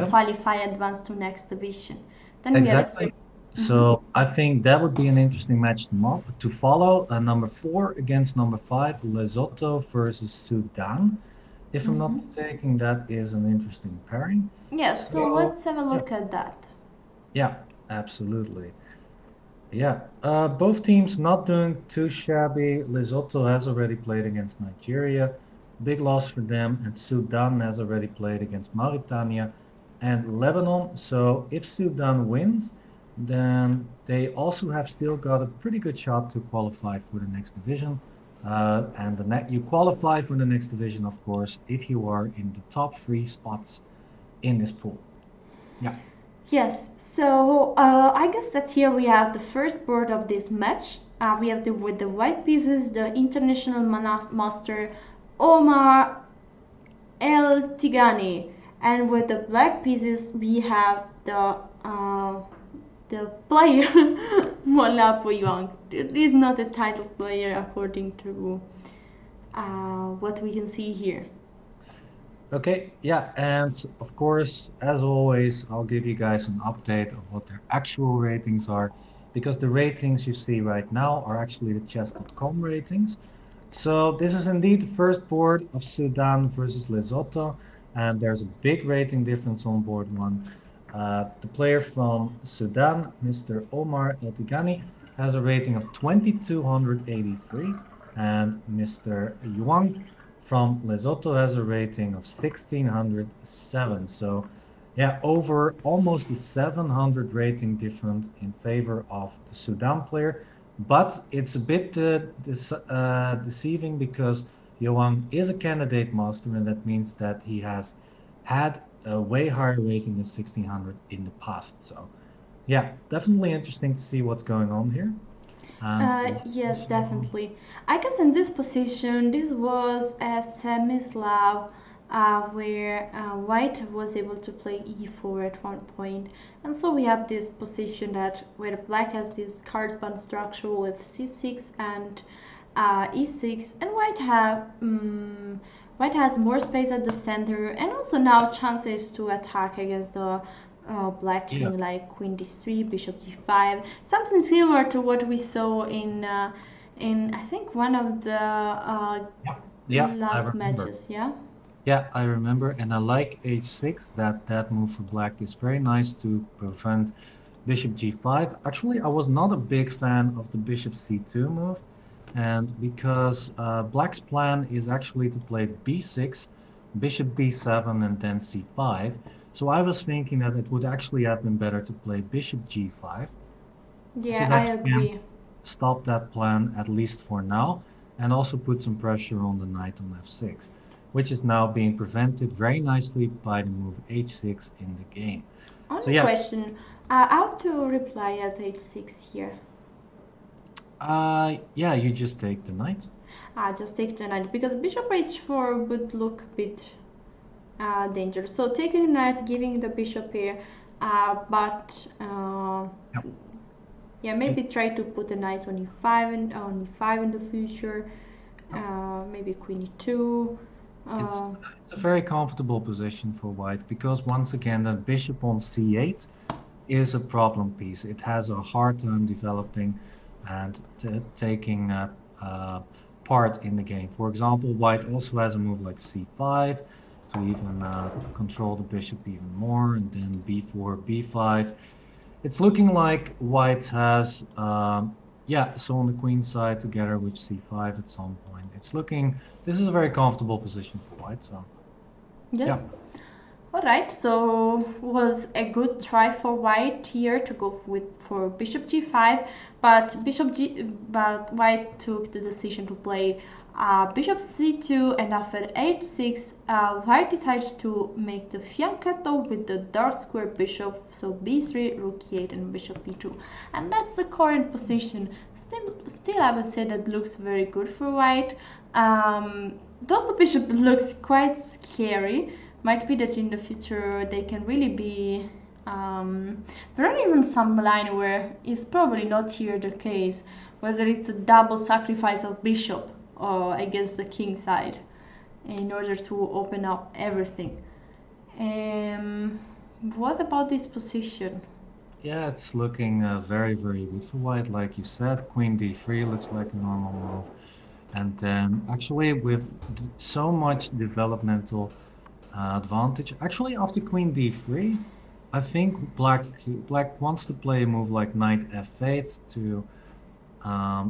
qualify, advance to next division. Then Exactly. we have. So I think that would be an interesting match to follow. Number 4 against number 5, Lesotho versus Sudan. If I'm not mistaken, that is an interesting pairing. Yes, so let's have a look at that. Yeah, absolutely. Yeah, both teams not doing too shabby. Lesotho has already played against Nigeria, big loss for them, and Sudan has already played against Mauritania and Lebanon. So if Sudan wins, then they also have still got a pretty good shot to qualify for the next division. And you qualify for the next division, of course, if you are in the top 3 spots in this pool. Yeah. Yes, so I guess that here we have the first board of this match. We have with the white pieces, the international master Omar El Tigani, and with the black pieces we have the player Molapo Young. It is not a title player according to what we can see here. Okay, yeah, and of course, as always, I'll give you guys an update of what their actual ratings are, because the ratings you see right now are actually the Chess.com ratings. So this is indeed the first board of Sudan versus Lesotho, and there's a big rating difference on board 1. The player from Sudan, Mr. Omar El Tigani, has a rating of 2283, and Mr. Yuang from Lesotho has a rating of 1607. So yeah, over almost a 700 rating difference in favor of the Sudan player. But it's a bit deceiving, because Yoang is a candidate master, and that means that he has had a way higher rating than 1600 in the past. So yeah, definitely interesting to see what's going on here. Yes, definitely. I guess in this position, this was a semi-Slav where white was able to play e4 at one point. And so we have this position that where black has this card band structure with c6 and e6, and white has more space at the center, and also now chances to attack against the black king, like queen d3, bishop d5, something similar to what we saw in I think one of the last matches. Yeah, I remember, and I like h6. That move for black is very nice to prevent bishop g5. Actually, I was not a big fan of the bishop c2 move, and because black's plan is actually to play b6 bishop b7 and then c5. So I was thinking that it would actually have been better to play bishop g5 so Yeah, I that you can agree. stop that plan at least for now and also put some pressure on the knight on f6, which is now being prevented very nicely by the move h6 in the game. So Only yeah, question, how to reply at h6 here? yeah, you just take the knight. Just take the knight because bishop h4 would look a bit dangerous. So taking the knight, giving the bishop here, but Yep. yeah, maybe try to put the knight on e5 and on e5 in the future. Yep. Maybe queen e2. It's Uh, it's a very comfortable position for white because once again the bishop on c8 is a problem piece. It has a hard time developing and taking part in the game. For example, white also has a move like c5 to even control the bishop even more, and then b4, b5. It's looking like white has, yeah, so on the queen side together with c5 at some point. This is a very comfortable position for white, so yeah. yes. All right. So was a good try for white here to go with for bishop g5, but white took the decision to play bishop c2, and after h6, white decided to make the fianchetto with the dark square bishop. So b3, rook e8, and bishop b2, and that's the current position. Still, I would say that looks very good for white. Thus, the bishop looks quite scary. Might be that in the future they can really be. There are even some line where it's probably not here the case, where there is the double sacrifice of bishop against the king side in order to open up everything. Um, what about this position? Yeah, it's looking very, very good for white. Like you said, queen d3 looks like a normal move. And then actually with so much developmental advantage, actually after queen d3, I think black wants to play a move like knight f8 to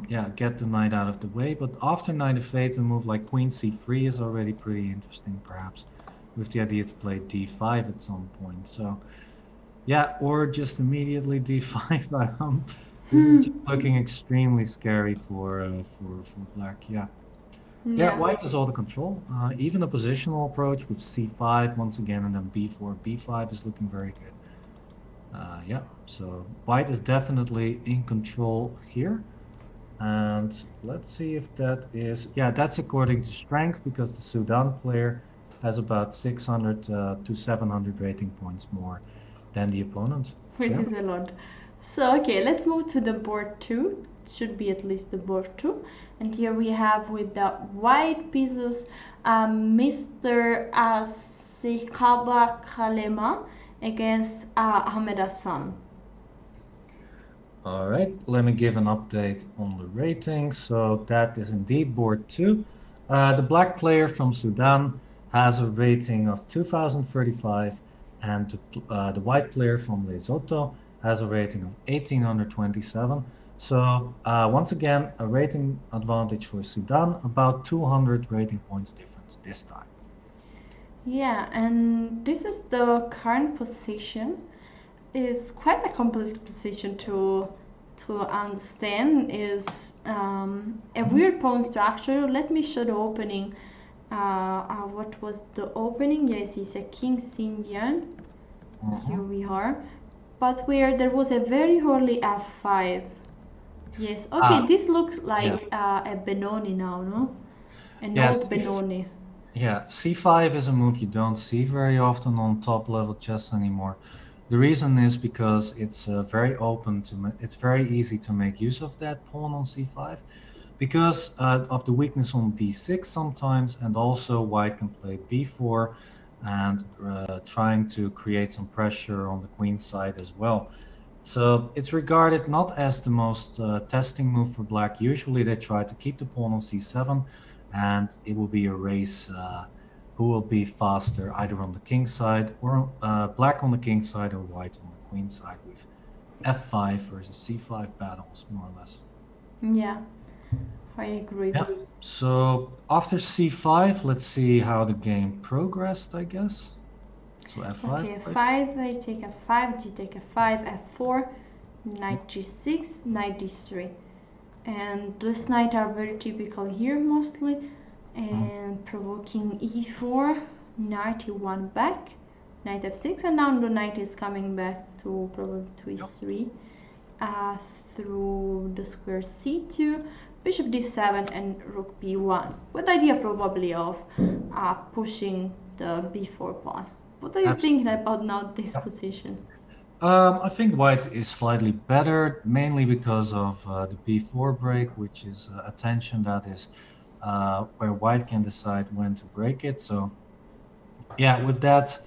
yeah, get the knight out of the way. But after knight f8, a move like queen c3 is already pretty interesting, perhaps, with the idea to play d5 at some point. So yeah, or just immediately d5. This is just looking extremely scary for black. Yeah, yeah. Yeah. White has all the control. Even a positional approach with c5 once again, and then b4, b5 is looking very good. Yeah, so white is definitely in control here. And let's see if that is, yeah, that's according to strength because the Sudan player has about 600 to 700 rating points more than the opponent. So Which yeah. is a lot. So okay, let's move to the board two. Should be at least the board two. And here we have with the white pieces, Mr. Sekaba Kalema against Ahmed Hassan. All right, let me give an update on the rating. So that is indeed board two. The black player from Sudan has a rating of 2035, and the white player from Lesotho has a rating of 1827. So once again, a rating advantage for Sudan, about 200 rating points difference this time. Yeah, and this is the current position. Is quite a complex position to understand. Is a weird pawn structure. Let me show the opening. What was the opening? Yes, it's a King's Indian. Here Mhm. we are. But where there was a very early f5. Yes. Okay, Ah, this looks yeah. like a Benoni now, no? An Yeah, old Benoni. yeah, c5 is a move you don't see very often on top level chess anymore. The reason is because it's very open it's very easy to make use of that pawn on c5 because of the weakness on d6 sometimes, and also white can play b4 and trying to create some pressure on the queen side as well. So it's regarded not as the most testing move for black. Usually they try to keep the pawn on c7, and it will be a race who will be faster, either on the king side or black on the king side or white on the queen side, with f5 versus c5 battles, more or less. Yeah. I agree. Yeah. So after c5, let's see how the game progressed, I guess. So f5. Okay, Right? f5, I take f5, g take f5, f4, Yeah. knight g6, knight d3. And this knight are very typical here mostly. Mhm. And provoking e4, knight e1 back, knight f6, and now the knight is coming back to probably to Yep. e3 through the square c2, bishop d7, and rook b1, with the idea probably of pushing the b4 pawn. What are you thinking Absolutely. about now this Yeah. position? I think white is slightly better, mainly because of the b4 break, which is a tension that is where white can decide when to break it. So yeah, with that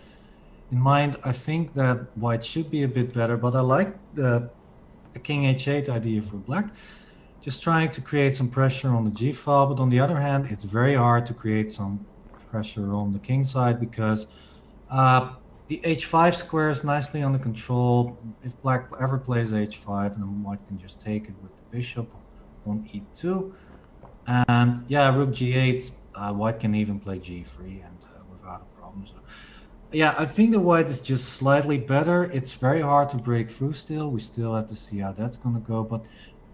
in mind, I think that white should be a bit better, but I like the king h8 idea for black, just trying to create some pressure on the g file. But on the other hand, it's very hard to create some pressure on the king side because uh, the h5 square is nicely under control. If black ever plays h5, then white can just take it with the bishop on e2. And yeah, rook g8, white can even play g3 and without a problem. So yeah, I think the white is just slightly better. It's very hard to break through still. We still have to see how that's going to go. But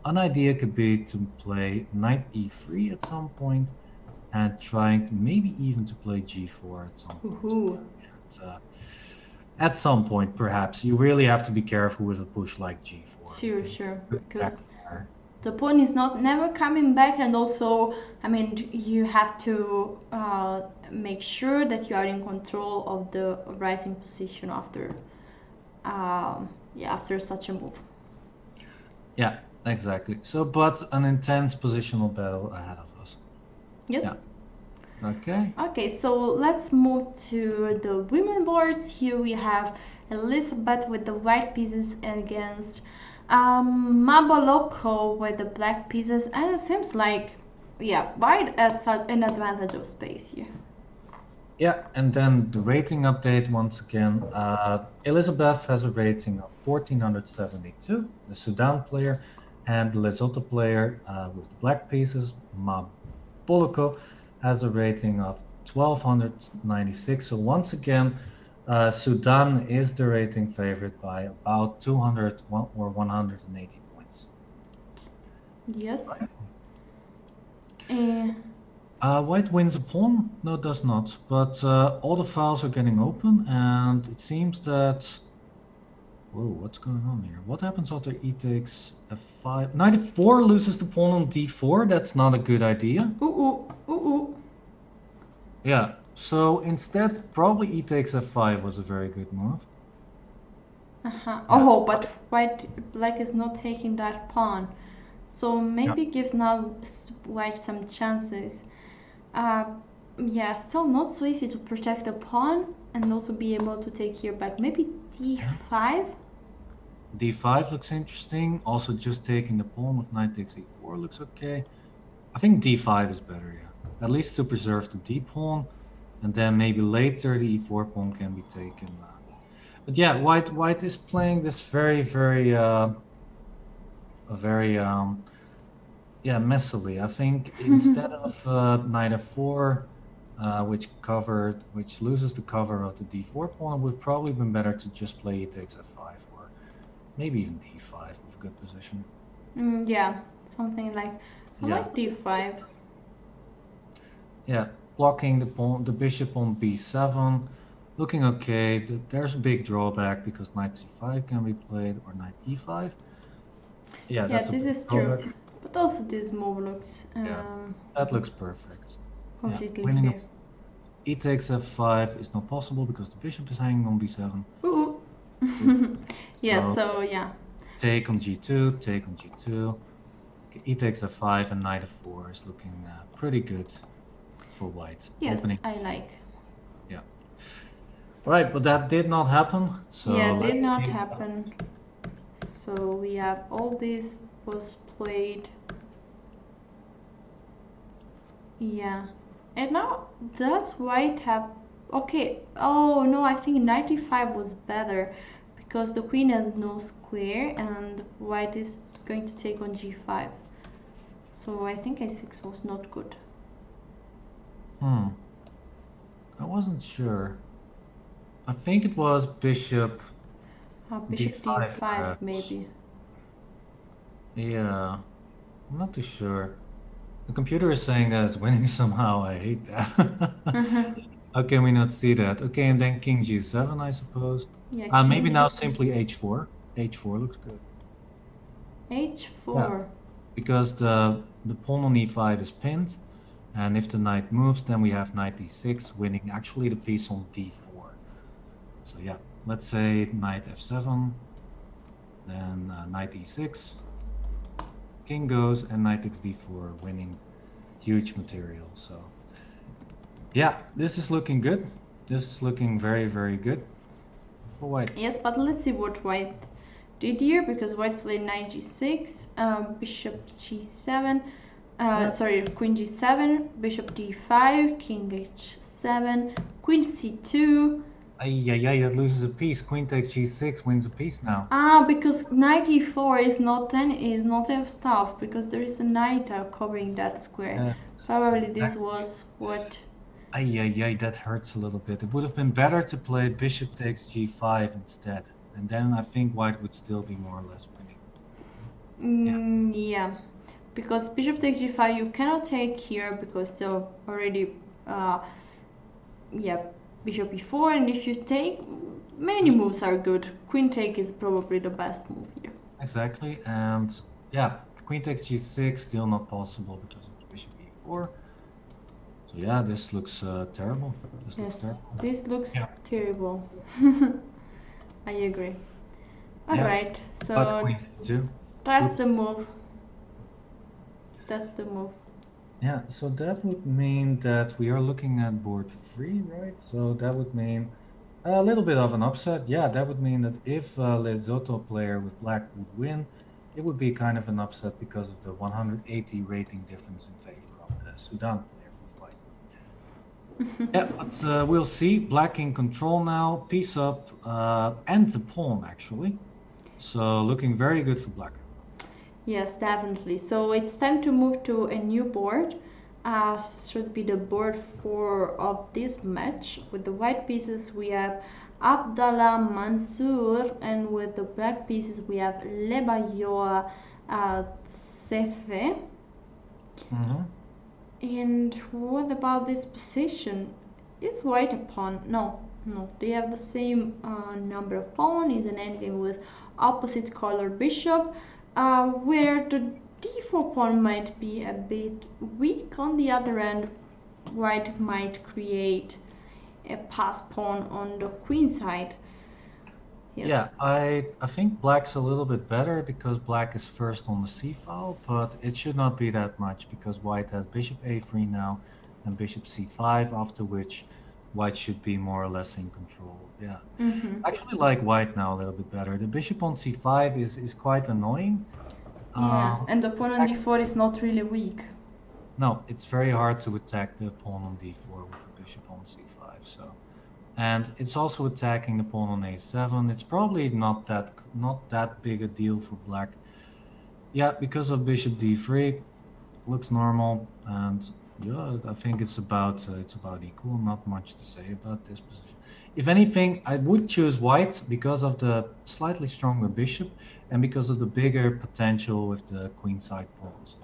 an idea could be to play knight e3 at some point and trying to maybe even to play g4 at some point. Ooh, And, at some point, perhaps you really have to be careful with a push like g4 sure, because it sure, could because backfire. the pawn is not never coming back, and also, I mean, you have to make sure that you are in control of the rising position after, yeah, after such a move. Yeah, exactly. So, but an intense positional battle ahead of us. Yes. Yeah. Okay. Okay, so let's move to the women boards. Here we have Elizabeth with the white pieces against Maboloko with the black pieces, and it seems like, yeah, white has an advantage of space here. Yeah, and then the rating update once again. Elizabeth has a rating of 1472, the Sudan player, and the Lesotho player with the black pieces, Maboloko, has a rating of 1296. So once again, Sudan is the rating favorite by about 200 or 180 points. Yes. Right. Uh, White wins a pawn? No, it does not. But all the files are getting open, and it seems that. Whoa, what's going on here? What happens after e takes f5? Knight f4 loses the pawn on d4. That's not a good idea. ooh, ooh, ooh, ooh. Yeah, so instead, probably e takes f5 was a very good move. Uh-huh. Yeah, Oh, but black is not taking that pawn, so yeah. maybe gives now white some chances. Uh, yeah, still not so easy to protect the pawn and also be able to take here back. Maybe d5. d5 looks interesting. Also, just taking the pawn with knight takes e4 looks okay. I think d5 is better, yeah. At least to preserve the d pawn, and then maybe later the e4 pawn can be taken. But yeah, white is playing this very yeah, messily. I think instead of knight f4, which loses the cover of the d4 pawn, it would probably been better to just play e takes f5 or maybe even d5 with good position. Yeah, something like I Yeah, like d5. yeah, blocking the bishop on b7, looking okay. There's a big drawback because knight c5 can be played or knight e5. Yeah, Yeah, that's a this big is true. drawback. But also this move looks Yeah, that looks perfect. Yeah, completely winning fair. e takes f5 is not possible because the bishop is hanging on b7. Ooh. Yeah, So so yeah. take on g2, take on g2. Okay, e takes f5 and knight f4 is looking pretty good for white. Yes, Opening, I like. yeah. Right, but that did not happen. Yeah, So did let's not see. happen. So we have all this was played. Yeah. And now does white have okay. Oh no, I think 95 was better because the queen has no square and white is going to take on g5. So I think a6 was not good. I wasn't sure. I think it was bishop Bishop d5 d5 perhaps. maybe. Yeah, I'm not too sure. The computer is saying that it's winning somehow. I hate that. How can we not see that? Okay, and then king g7, I suppose. Yeah, Maybe king now simply h4. h4 looks good. Yeah, h4. because the pawn on e5 is pinned, and if the knight moves, then we have knight d6, winning actually the piece on d4. So yeah, let's say knight f7, then knight e6, king goes, and knight takes d4, winning huge material. So yeah, this is looking good. This is looking very, very good for white. Yes, but let's see what white did here, because white played knight g6, bishop g7, Yeah. sorry, queen g7, bishop d5, king h7, queen c2. Ay, that loses a piece. Queen takes g6, wins a piece now. Because knight e4 is not stuff, because there is a knight covering that square. Probably this was what. Ay, that hurts a little bit. It would have been better to play bishop takes g5 instead. And then I think white would still be more or less winning. Yeah, because bishop takes g5 you cannot take here, because still already yeah, bishop e4, and if you take, many moves are good. Queen take is probably the best move here. Exactly. And yeah, queen takes g6, still not possible because of bishop e4. So yeah, this looks terrible. This looks terrible. This looks terrible. I agree. Yeah. Alright, But so queen c2. that's the move. That's the move. Yeah, so that would mean that we are looking at board 3, right? So that would mean a little bit of an upset. Yeah, that would mean that if Lesotho player with black would win, it would be kind of an upset because of the 180 rating difference in favor of the Sudan player with white. Yeah, but we'll see. Black in control now, piece up, and the pawn actually. So looking very good for black. Yes, definitely. So it's time to move to a new board. Should be the board 4 of this match. With the white pieces we have Abdallah Mansour, and with the black pieces we have Lebayoa Sefe. And what about this position? Is white a pawn? No, they have the same number of pawn. Is an endgame with opposite color bishop, where the d4 pawn might be a bit weak. On the other end, white might create a pass pawn on the queen side. Yes. Yeah, I think black's a little bit better because black is first on the c file, but it should not be that much because white has bishop a3 now and bishop c5, after which white should be more or less in control. Yeah. I actually like white now a little bit better. The bishop on c5 is quite annoying. Yeah, and the pawn on d4 is not really weak. No, it's very hard to attack the pawn on d4 with the bishop on c5, so. And it's also attacking the pawn on a7. It's probably not that big a deal for black. Yeah, because of bishop d3, looks normal, and yeah, I think it's about equal. Not much to say about this position. If anything, I would choose white because of the slightly stronger bishop and because of the bigger potential with the queenside pawns.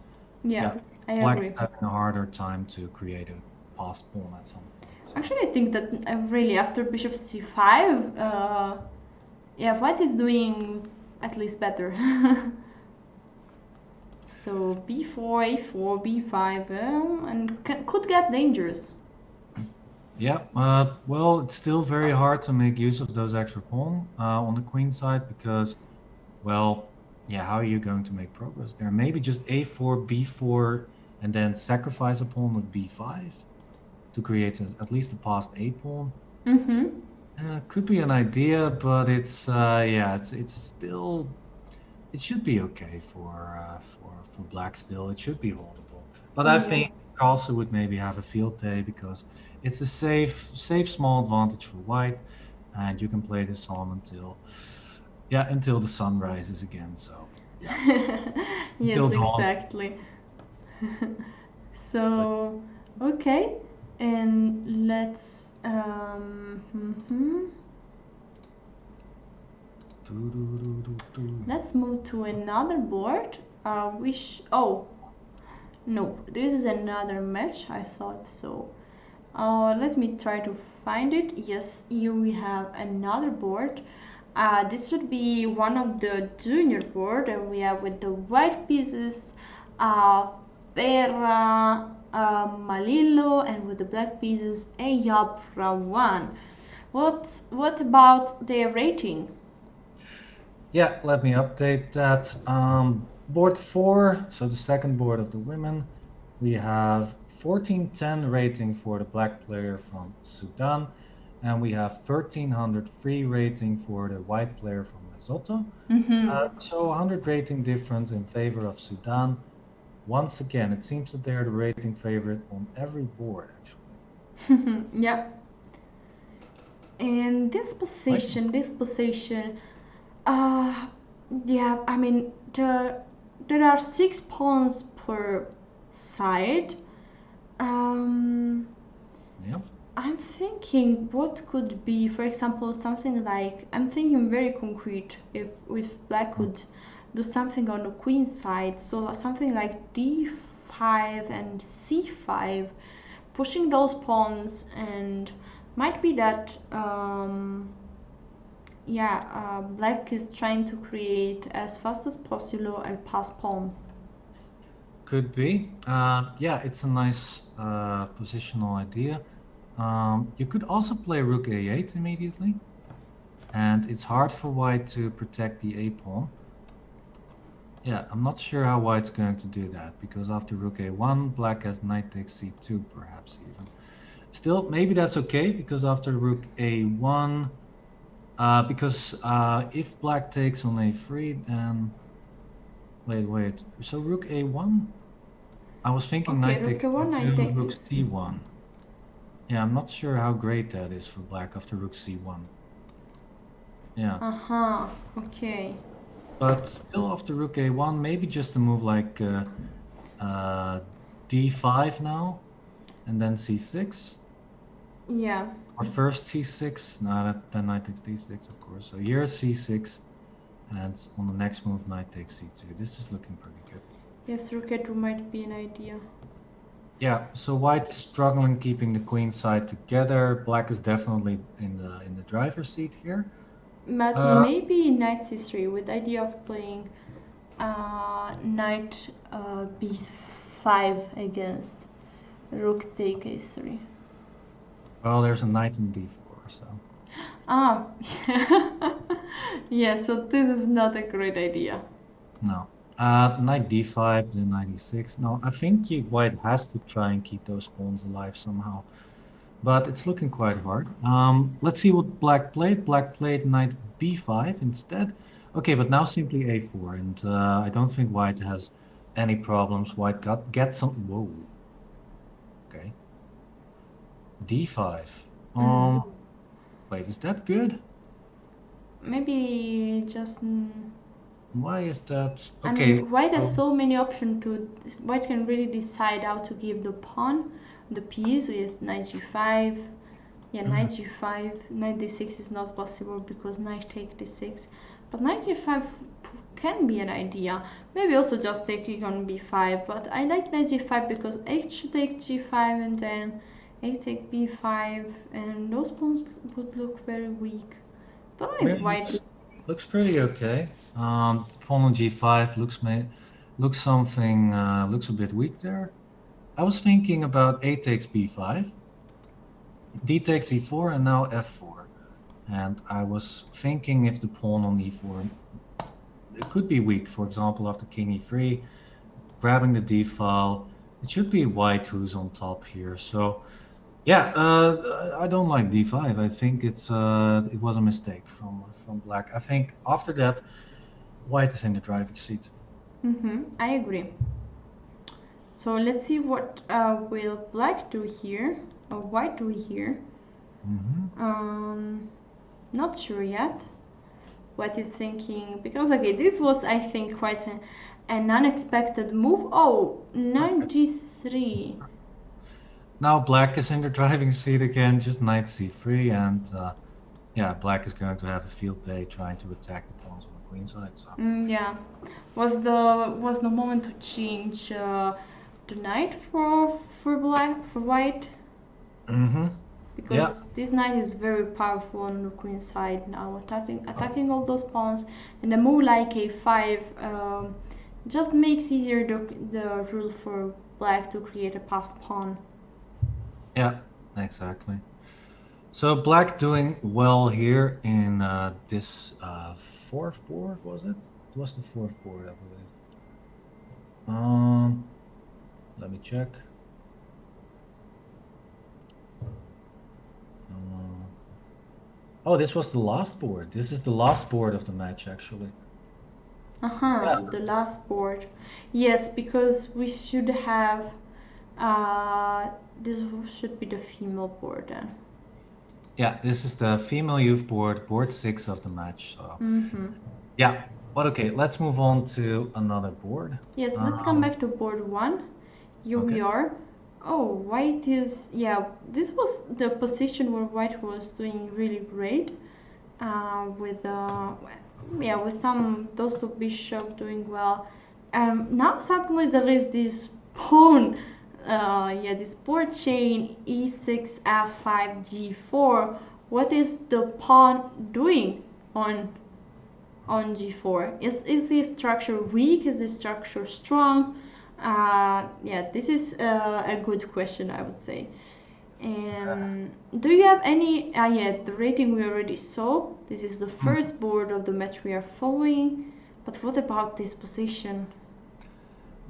Yeah, I black agree. is having a harder time to create a passed pawn at some point. So. Actually, I think that really after bishop c5, yeah, white is doing at least better. So b4, a4, b5, and could get dangerous. Yeah, well, it's still very hard to make use of those extra pawn on the queen side because, well, yeah, how are you going to make progress there? Maybe just a4, b4, and then sacrifice a pawn with b5 to create at least a passed a pawn. Could be an idea, but it's yeah, it's still, it should be okay for black still. It should be holdable, but I think Carlsen would maybe have a field day because it's a safe small advantage for white, and you can play this on until the sun rises again. So yeah. Yes, exactly. So, okay, and let's move to another board. Oh, no, this is another match. I thought so. Let me try to find it. Yes, here we have another board. This would be one of the junior board, and we have with the white pieces, Pera, Malilo, and with the black pieces, Ayab Rawan. What about their rating? Yeah, let me update that. Board 4, so the second board of the women, we have 1410 rating for the black player from Sudan, and we have 1300 free rating for the white player from Lesotho. So 100 rating difference in favor of Sudan. Once again, it seems that they're the rating favorite on every board, actually. Yeah. And this position, uh, yeah, I mean, there are 6 pawns per side. Yeah. I'm thinking what could be, for example, something like, I'm thinking very concrete, if black could do something on the queen side, so something like d5 and c5, pushing those pawns, and might be that black is trying to create as fast as possible a pass pawn. Could be. Yeah, it's a nice positional idea. You could also play rook a8 immediately, and it's hard for white to protect the a pawn. Yeah, I'm not sure how white's going to do that, because after rook a1, black has knight takes c2, perhaps even. Still, maybe that's okay, because after rook a1, if black takes on a3, then... Wait. So rook a1? I was thinking Okay, knight takes rook a1, knight c2, rook takes. c1. Yeah, I'm not sure how great that is for black after rook c1. Yeah. Okay. But still after rook a1, maybe just a move like d5 now, and then c6. Yeah. Or first c6, then knight takes d6, of course. So here c6, and on the next move, knight takes c2. This is looking pretty good. Yes, rook a2 might be an idea. Yeah, so white is struggling keeping the queen side together. Black is definitely in the driver's seat here. But maybe knight c3 with the idea of playing knight b5 against rook take a3. Well, there's a knight in d4, so. Ah, yeah, so this is not a great idea. No. Knight d5, then knight e6. No, I think white has to try and keep those pawns alive somehow. But it's looking quite hard. Let's see what black played. Black played knight b5 instead. Okay, but now simply a4, and I don't think white has any problems. White gets some... Whoa. Okay. d5. Wait, is that good? Maybe just. Why is that? I Okay. mean, white has so many options to. White can really decide how to give the pawn, the piece with knight g5. Yeah, knight g5. Knight d6 is not possible because knight take d6. But knight g5 can be an idea. Maybe also just taking on b5. But I like knight g5 because h take g5 and then a take b5, and those pawns would look very weak. Don't know if white. Looks pretty okay. Pawn on g5 looks a bit weak there. I was thinking about a takes b5, d takes e4, and now f4. And I was thinking if the pawn on e4, it could be weak. For example, after king e3, grabbing the d file, it should be white who's on top here. So yeah, I don't like d5. I think it was a mistake from black. I think after that, white is in the driving seat. I agree. So let's see what will black do here, or white do here. Not sure yet. What is thinking? Because okay, this was I think quite an unexpected move. Oh, knight g3. Now black is in the driving seat again, just knight c3, and yeah, black is going to have a field day trying to attack the pawns on the queen side. So Yeah, was the moment to change the knight for black for white, yeah, because this knight is very powerful on the queen side now, attacking all those pawns, and a move like a5 just makes easier the rule for black to create a passed pawn. yeah, exactly. So black doing well here in this fourth board, was it? It was the fourth board, I believe. Let me check. Oh, this was the last board. This is the last board of the match, actually. Yeah. The last board. Yes, because we should have this should be the female board then. Yeah, this is the female youth board, board 6 of the match. So yeah, but okay, let's move on to another board. Yes, let's come back to board 1. Here we are. Oh, white is, yeah, this was the position where white was doing really great, with those two bishops doing well. Now suddenly there is this pawn, this board chain e6 f5 g4. What is the pawn doing on g4? Is the structure weak? Is the structure strong? This is a good question, I would say. Do you have any? The rating we already saw. This is the first board of the match we are following. But what about this position?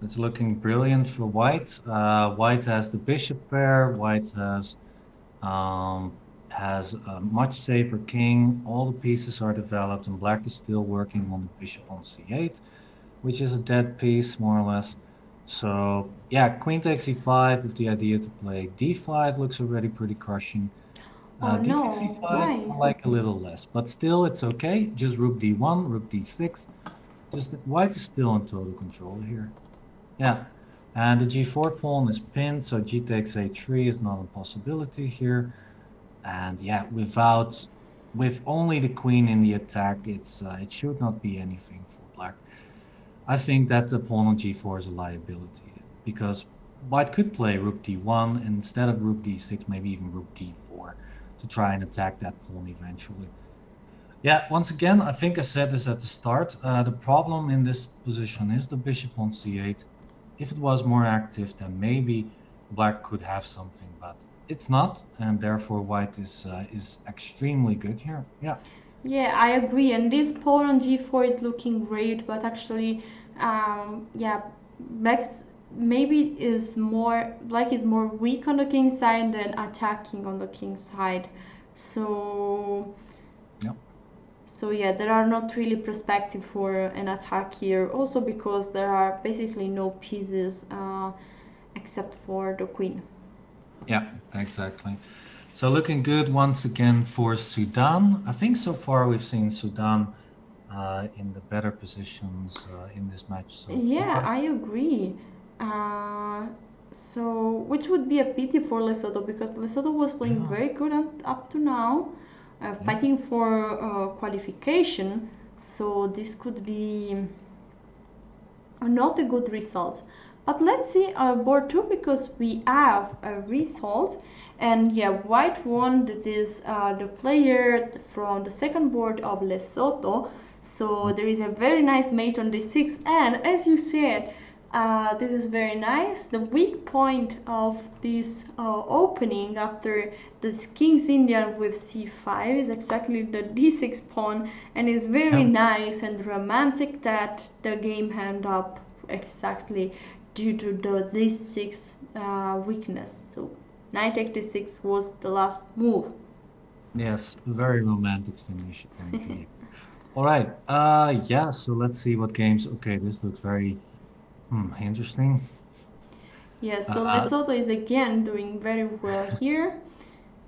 It's looking brilliant for white. White has the bishop pair. White has a much safer king. All the pieces are developed, and black is still working on the bishop on c8, which is a dead piece, more or less. So yeah, queen takes e5 with the idea to play d5 looks already pretty crushing. D takes e5, Why? I like a little less, but still it's okay. Just rook d1, rook d6. Just white is still in total control here. Yeah, and the g4 pawn is pinned, so g takes a3 is not a possibility here. And yeah, with only the queen in the attack, it should not be anything for black. I think that the pawn on g4 is a liability, because white could play rook d1 and instead of rook d6, maybe even rook d4 to try and attack that pawn eventually. Yeah, once again, I think I said this at the start. The problem in this position is the bishop on c8. If it was more active, then maybe black could have something, but it's not, and therefore white is extremely good here. Yeah. Yeah, I agree. And this pawn on g4 is looking great, but actually, black's black is more weak on the king side than attacking on the king side. So Yep. So yeah, there are not really perspective for an attack here. Also because there are basically no pieces except for the queen. Yeah, exactly. So looking good once again for Sudan. I think so far we've seen Sudan in the better positions in this match so Yeah, far. I agree. Which would be a pity for Lesotho, because Lesotho was playing very good up to now, fighting for qualification. So this could be not a good result. But let's see board 2, because we have a result. And yeah, white won. That is the player from the second board of Lesotho. So there is a very nice mate on d6, and as you said, this is very nice. The weak point of this opening after this King's Indian with c5 is exactly the d6 pawn, and it's very nice and romantic that the game end up exactly due to the d6 weakness. So knight takes d6 was the last move. Yes, very romantic finish indeed. All right. Yeah, so let's see what games. Okay, this looks very interesting. Yes, so Lesotho is again doing very well here.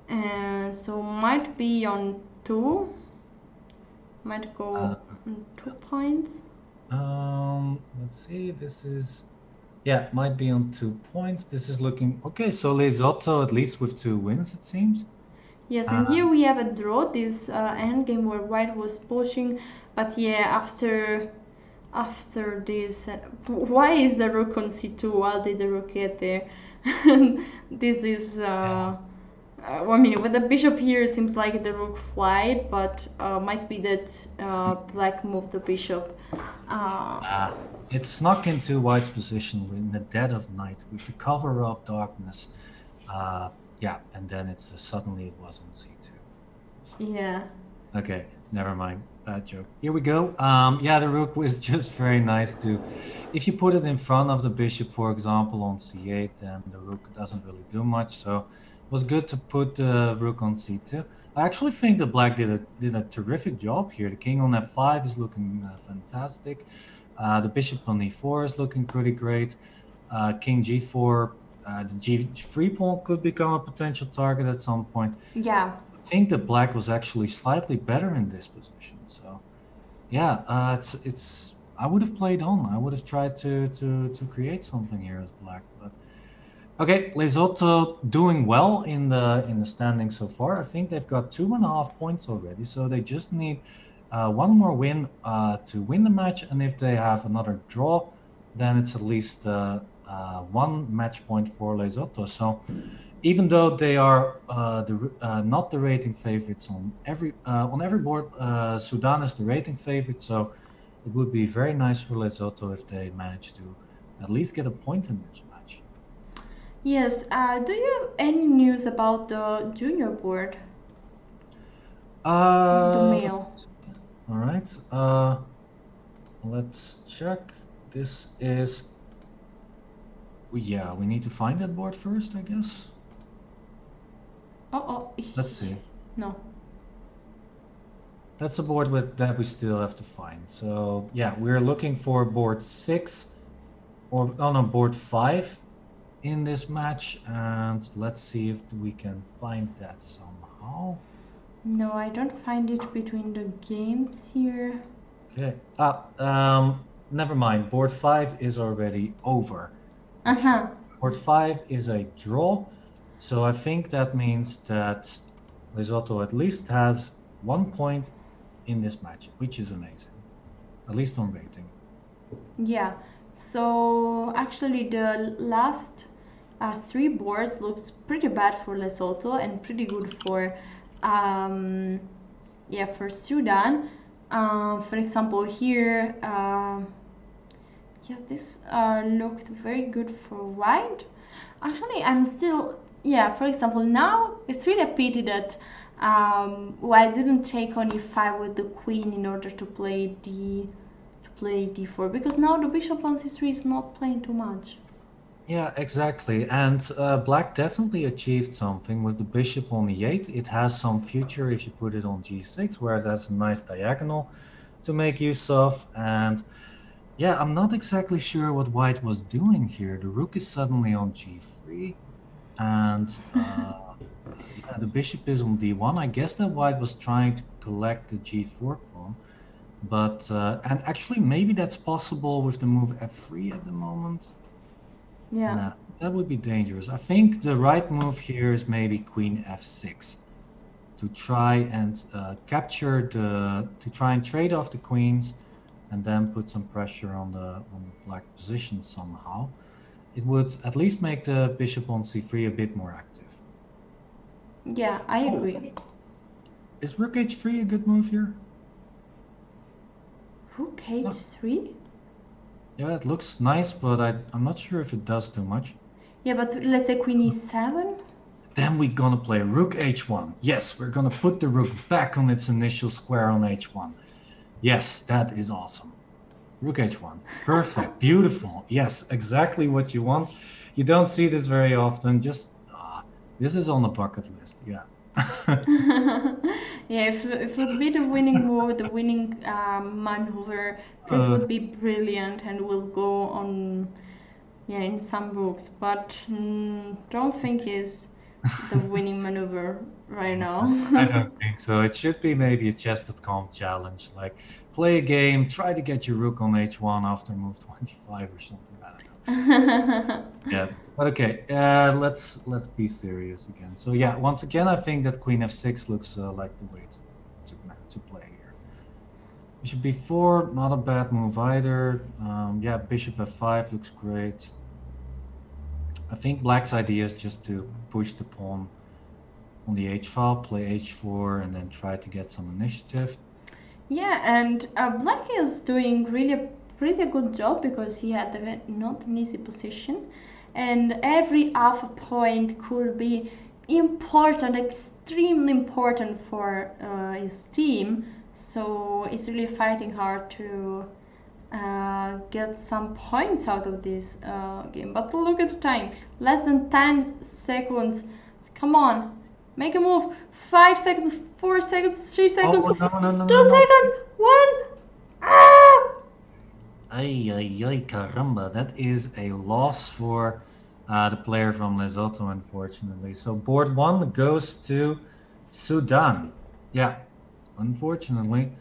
And so might be on 2. Might go on 2 points. Let's see. This is, yeah, might be on 2 points. This is looking okay. So Lesotho at least with 2 wins, it seems. Yes, and here And we have a draw. This endgame where white was pushing, but yeah, after this, why is the rook on c2? How did the rook get there? This is. yeah, I mean, with the bishop here, it seems like the rook flied, but might be that black moved the bishop. uh, it snuck into white's position in the dead of night with the cover of darkness. Yeah, and then it's suddenly it was on c2. Yeah. Okay, never mind. Bad joke. Here we go. Yeah, the rook was just very nice to. If you put it in front of the bishop, for example, on c8, then the rook doesn't really do much. So it was good to put the rook on c2. I actually think the black did a terrific job here. The king on f5 is looking fantastic. The bishop on e4 is looking pretty great. King g4, the g3 pawn could become a potential target at some point. Yeah. Think that black was actually slightly better in this position. So yeah, it's I would have played on. I would have tried to create something here as black. But okay, Lesotho doing well in the standings so far. I think they've got 2.5 points already. So they just need one more win to win the match. And if they have another draw, then it's at least one match point for Lesotho. So even though they are not the rating favorites on every board, Sudan is the rating favorite. So it would be very nice for Lesotho if they manage to at least get a point in this match. Yes. Do you have any news about the junior board, the Uh, male? all right. Let's check. This is. Yeah, we need to find that board first, I guess. Oh. Let's see. No. That's a board that we still have to find. So yeah, we're looking for board 6 or oh no, board 5 in this match, and let's see if we can find that somehow. No, I don't find it between the games here. Okay. Never mind. Board 5 is already over. Uh-huh. Board 5 is a draw. So I think that means that Lesotho at least has 1 point in this match, which is amazing. At least on rating. Yeah. So actually the last 3 boards looks pretty bad for Lesotho and pretty good for for Sudan. For example, here, this looked very good for white. Actually, I'm still, for example, now it's really a pity that white didn't take on e5 with the queen in order to play d4, because now the bishop on c3 is not playing too much. Yeah, exactly. And black definitely achieved something with the bishop on e8. It has some future if you put it on g6, where it has a nice diagonal to make use of. And yeah, I'm not exactly sure what white was doing here. The rook is suddenly on g3, and yeah, the bishop is on d1. I guess that white was trying to collect the g4 pawn. But, and actually, maybe that's possible with the move f3 at the moment. Yeah. Nah, that would be dangerous. I think the right move here is maybe queen f6 to try and to try and trade off the queens and then put some pressure on the black position somehow. It would at least make the bishop on c3 a bit more active. Yeah, I agree. Is rook h3 a good move here? Rook h3? Yeah, it looks nice, but I'm not sure if it does too much. Yeah, but let's say queen e7? Then we're gonna play rook h1. Yes, we're gonna put the rook back on its initial square on h1. Yes, that is awesome. Rook h1. Perfect. Beautiful. Yes, exactly what you want. You don't see this very often. Just, this is on the bucket list. Yeah. Yeah, if it would be the winning move, the winning maneuver, this would be brilliant and will go on, in some books. But don't think is the winning maneuver right now. I don't think so. It should be maybe a Chess.com challenge, like play a game, try to get your rook on h1 after move 25 or something. I don't know. Yeah, but okay. Let's be serious again. So yeah, once again, I think that Queen f6 looks like the way to play here. Bishop b4, not a bad move either. Yeah, Bishop f5 looks great. I think Black's idea is just to push the pawn on the h file, play h4, and then try to get some initiative. Yeah, and Black is doing really a pretty good job because he had not an easy position, and every half a point could be important, extremely important for his team. So he's really fighting hard to get some points out of this game. But look at the time, less than 10 seconds. Come on, make a move. 5 seconds, 4 seconds, 3 seconds, Oh, no, 2 seconds, 1. Ah! Ay, ay, ay, caramba. That is a loss for the player from Lesotho, unfortunately. So board one goes to Sudan. Yeah, unfortunately.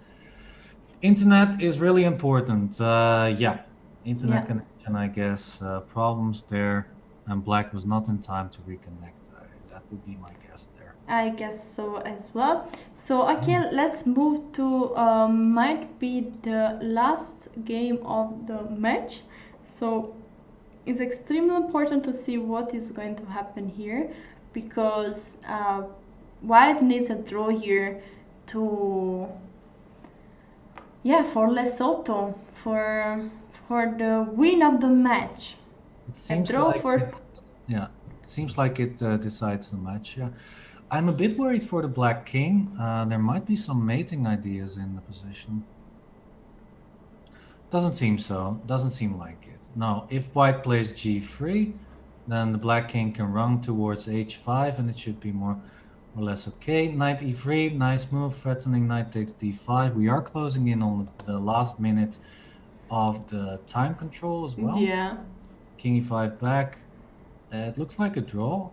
Internet is really important. Yeah, internet Yeah. connection, I guess. Problems there. And Black was not in time to reconnect. That would be my guess there. I guess so as well. So okay, let's move to might be the last game of the match. So it's extremely important to see what is going to happen here because White needs a draw here to for Lesotho for the win of the match. It A seems draw like for yeah, it seems like it decides the match. Yeah, I'm a bit worried for the Black King. There might be some mating ideas in the position. Doesn't seem so. Doesn't seem like it. No, if White plays G3, then the Black King can run towards H5, and it should be more or less okay. Knight E3, nice move. Threatening knight takes D5. We are closing in on the last minute of the time control as well. yeah. King E5 back. It looks like a draw.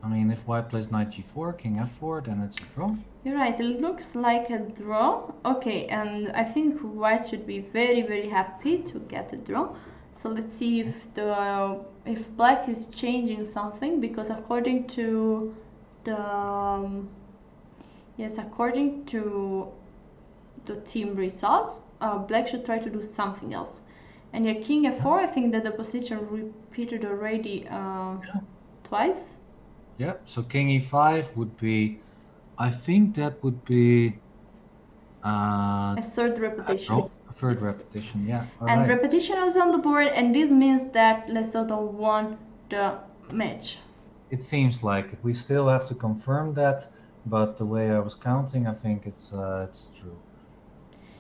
I mean, if White plays knight G4, King F4, then it's a draw. You're right, it looks like a draw. Okay, and I think White should be very very happy to get a draw. So let's see if Black is changing something because according to the according to the team results, Black should try to do something else. And your King F4, I think that the position repeated already twice. Yeah, so King E5 would be, I think that would be A third repetition. a third Yes. repetition, yeah. All And right. repetition was on the board, and this means that Lesotho won the match. It seems like it. We still have to confirm that, but the way I was counting, I think it's true.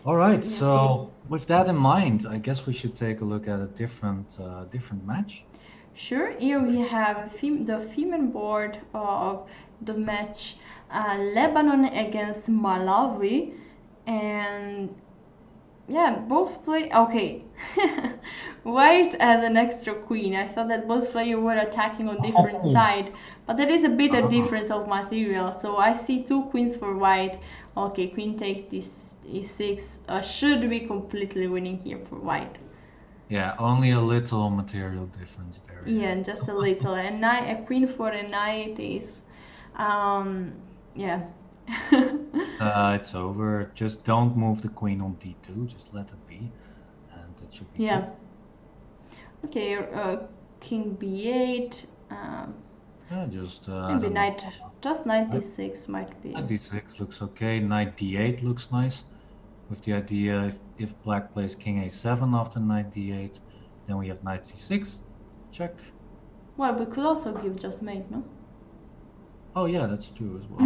All right, Yes. so with that in mind, I guess we should take a look at a different match. Sure, here we have the female board of the match Lebanon against Malawi, and yeah, both play okay. White as an extra queen. I thought that both players were attacking on different Oh. side, but there is a bit of difference of material. So I see two queens for White. Okay, queen takes this e6. Should be completely winning here for White. Yeah, only a little material difference there. Yeah, just a little. And a queen for a knight is, yeah. It's over. Just don't move the queen on d2. Just let it be, and it should be Yeah. good. Okay, king b8. Yeah, just Maybe knight, just knight d6 might be. Knight d6 looks okay. Knight d8 looks nice. With the idea, if black plays king a7 after knight d8, then we have knight c6. Check. Well, we could also give just mate, no? Oh yeah, that's true as well.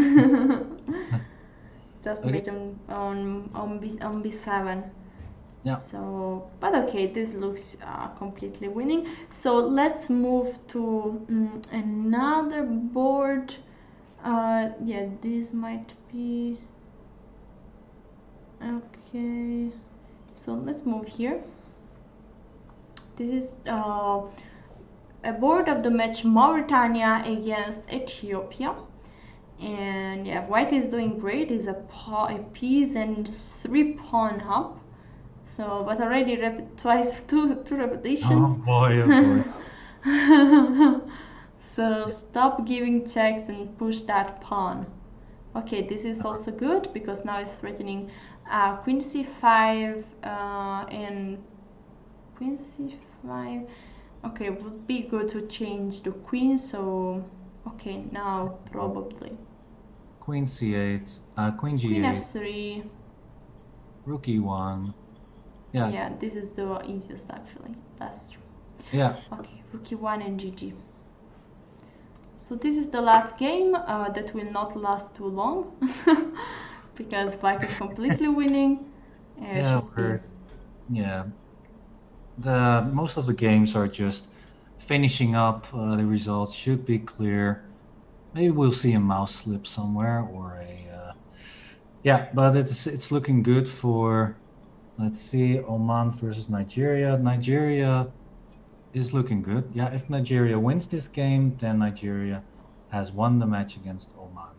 Just Okay. mate on b7. Yeah. So, but okay, this looks completely winning. So let's move to another board. Yeah, this might be okay. So let's move here. This is a board of the match Mauritania against Ethiopia. And yeah, white is doing great. Is a piece and 3 pawn up. So, but already twice, two repetitions. Oh boy, oh boy. So stop giving checks and push that pawn. Okay, this is also good because now it's threatening queen c5 and queen c5. Okay, would be good to change the queen. So okay, now probably Queen c8, queen queen g8, f3. rook e1. Yeah. Yeah, this is the easiest actually. That's true. Yeah. Okay, rook e1 and gg. So this is the last game that will not last too long because black is completely winning. Yeah, yeah. The most of the games are just finishing up. The results should be clear. Maybe we'll see a mouse slip somewhere or a yeah, but it's looking good for, let's see, Oman versus Nigeria. Nigeria is looking good. Yeah, if Nigeria wins this game, then Nigeria has won the match against Oman.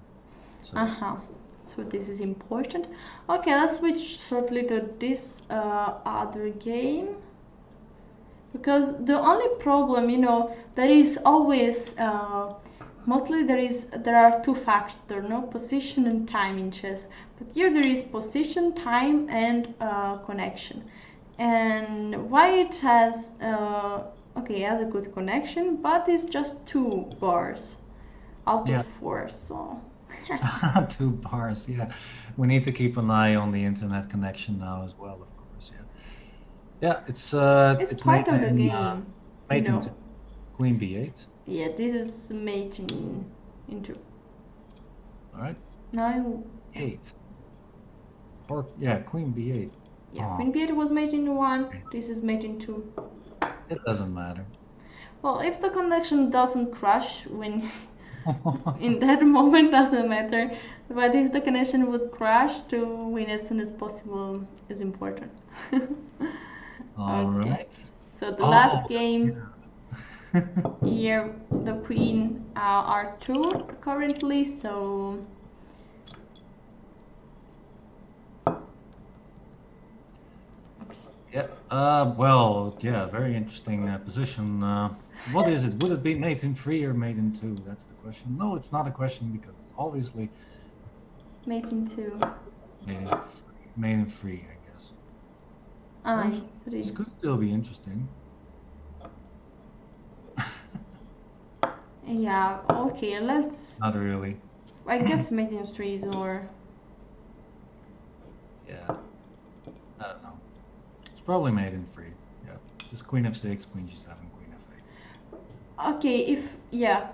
So, so this is important. Okay, let's switch shortly to this other game. Because the only problem, there is always mostly there are two factors, no, position and time in chess. But here there is position, time, and connection. And white has has a good connection, but it's just 2 bars out of 4. So 2 bars, yeah. We need to keep an eye on the internet connection now as well, of course. Yeah, it's part of the game. Mate into queen b8. Yeah, this is mate into. All right. Now 8. Or yeah, queen b8. Yeah, queen b8 was mate into 1. This is mate into 2. It doesn't matter. Well, if the connection doesn't crash when in that moment doesn't matter. But if the connection would crash, to win as soon as possible is important. All right. So the last game here, the queen r2 currently. So yeah. Well, yeah. Very interesting position. What is it? Would it be mate in 3 or mate in 2? That's the question. No, it's not a question because it's obviously mate in 2. Mate in 3, I guess. This could still be interesting. Yeah. Okay. Let's. Not really. I guess mate in 3 is more. Yeah. I don't know. It's probably mate in 3. Yeah. Just queen f6, queen g7, queen f8. Okay,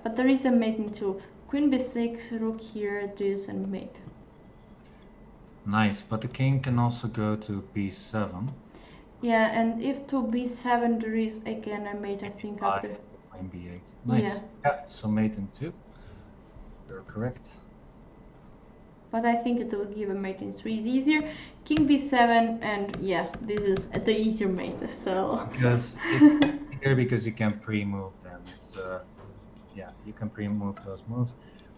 but there is a mate in 2. Queen b6, rook here, this, and mate. Nice, but the king can also go to b7. Yeah, and if to b7 there is again a mate, I think after. Queen b8. Nice. Yeah, so mate in 2. You're correct. But I think it will give a mate in 3 is easier. King b7, and yeah, this is the easier mate. So. Because it's easier because you can pre-move them. It's yeah, you can pre-move those moves.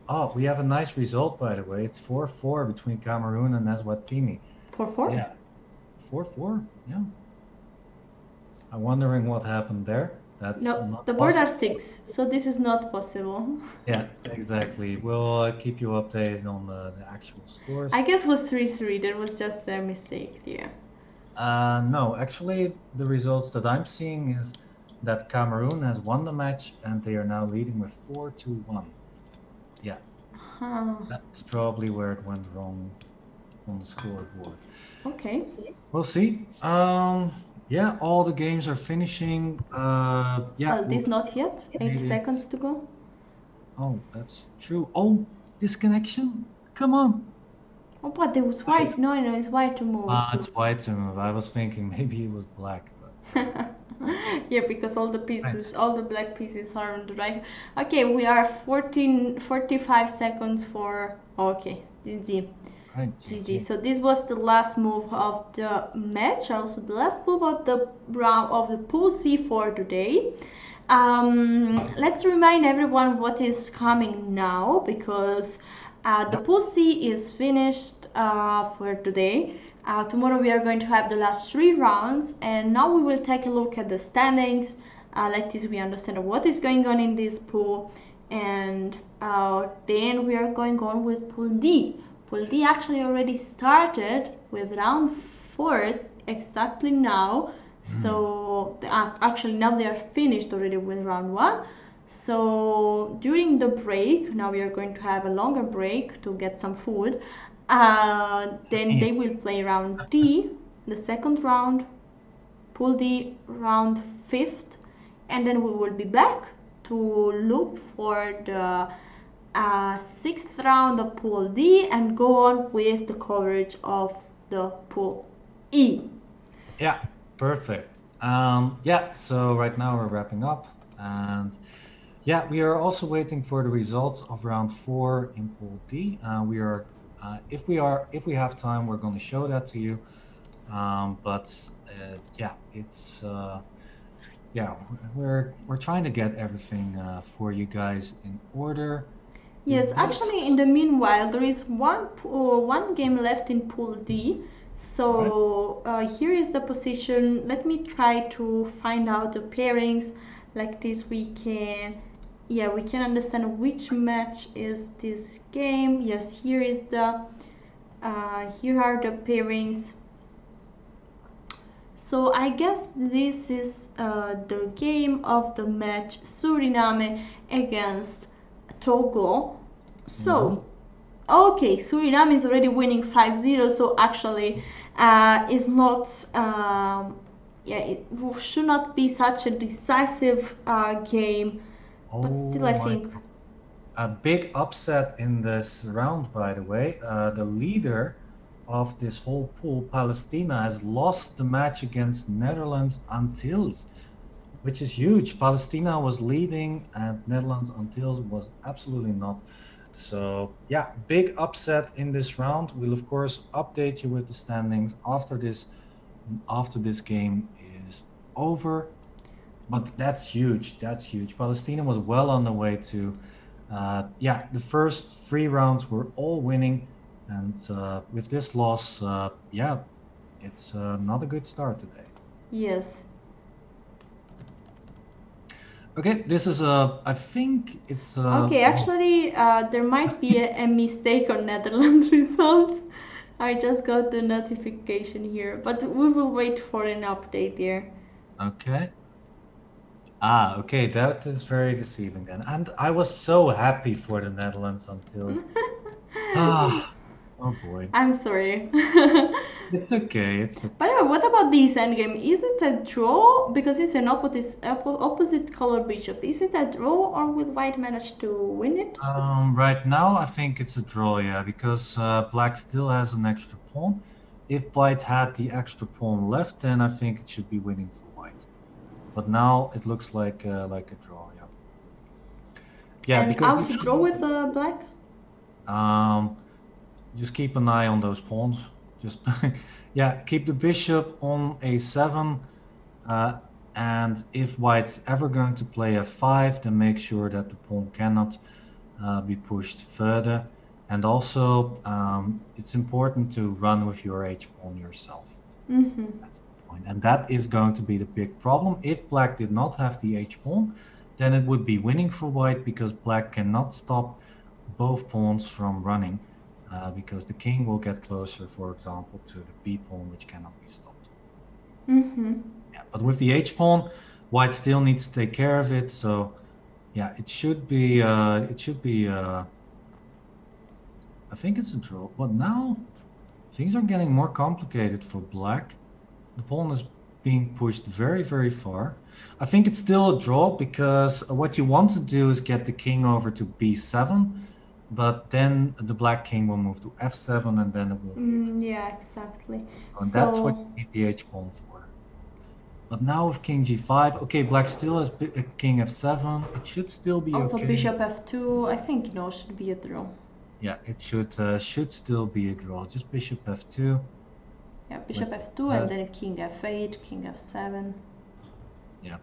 Oh, we have a nice result, by the way. It's 4-4 between Cameroon and Eswatini. 4-4? Yeah. 4-4, yeah. I'm wondering what happened there. That's not the board are 6, so this is not possible. Yeah, exactly. We'll keep you updated on the actual scores. I guess it was 3-3. There was just a mistake there. No, actually, the results that I'm seeing is that Cameroon has won the match and they are now leading with 4-1. Yeah. That's probably where it went wrong on the scoreboard. Okay. We'll see. Yeah, all the games are finishing. Yeah. Well, this not yet. 8 seconds to go. Oh, that's true. Oh, disconnection? Come on. Oh, but there was white. No, it's white to move. It's white to move. I was thinking maybe it was black. But... yeah, because all the pieces, all the black pieces are on the right. Okay, we are 45 seconds for... Okay, GG. Right, GG. So this was the last move of the match, also the last move of the round of the pool C for today. Let's remind everyone what is coming now, because the pool C is finished for today. Tomorrow we are going to have the last 3 rounds, and now we will take a look at the standings. Like this, we understand what is going on in this pool, and then we are going on with pool D. Pool D actually already started with round 4 exactly now. So actually now they are finished already with round 1. So during the break, now we are going to have a longer break to get some food. Then they will play round D, the second round, pool D round 5th, and then we will be back to look for the 6th round of pool D and go on with the coverage of the pool E. Yeah, perfect. Yeah, so right now we're wrapping up, and yeah, we are also waiting for the results of round 4 in pool D. If we have time, we're going to show that to you. Yeah, it's yeah, we're trying to get everything for you guys in order. Yes, actually, in the meanwhile, there is one game left in Pool D. So here is the position. Let me try to find out the pairings. Like this, we can understand which match is this game. Yes, here is the here are the pairings. So I guess this is the game of the match, Suriname against Togo. So, okay, Suriname is already winning 5-0, so actually is not, it should not be such a decisive game, but still I think. A big upset in this round, by the way. The leader of this whole pool, Palestina, has lost the match against Netherlands Antilles, which is huge. Palestina was leading and Netherlands Antilles was absolutely not. So yeah, big upset in this round. We'll of course update you with the standings after this game is over. But that's huge. That's huge. Palestina was well on the way to yeah, the first 3 rounds were all winning, and with this loss, yeah, it's not a good start today. Yes. Okay, this is I think it's okay, actually, there might be a mistake on Netherlands results. I just got the notification here, but we will wait for an update there. Okay. Okay, that is very deceiving then. And I was so happy for the Netherlands until oh boy. I'm sorry. It's okay. It's okay. By the way, what about this endgame? Is it a draw? Because it's an opposite color bishop. Is it a draw, or will white manage to win it? Right now, I think it's a draw, yeah, because black still has an extra pawn. If white had the extra pawn left, then I think it should be winning for white. But now it looks like a draw, yeah. Yeah, and because how to draw with black? Just keep an eye on those pawns. Just yeah, keep the bishop on a7, and if white's ever going to play f5, then make sure that the pawn cannot be pushed further. And also, it's important to run with your h-pawn yourself. That's the point. And that is going to be the big problem. If black did not have the h-pawn, then it would be winning for white, because black cannot stop both pawns from running, because the king will get closer, for example, to the b-pawn, which cannot be stopped. Yeah, but with the h-pawn, white still needs to take care of it. So yeah, it should be I think it's a draw. But now things are getting more complicated for black. The pawn is being pushed very, very far. I think it's still a draw, because what you want to do is get the king over to b7, but then the black king will move to f7, and then it will yeah, exactly. And that's what you need the h-pawn for. But now with king g5, okay, black still has king f7. It should still be also okay. Bishop f2, I think, should be a draw. Yeah, it should still be a draw. Just bishop f2. Yeah, bishop f2 and then king f8, king f7. Yeah,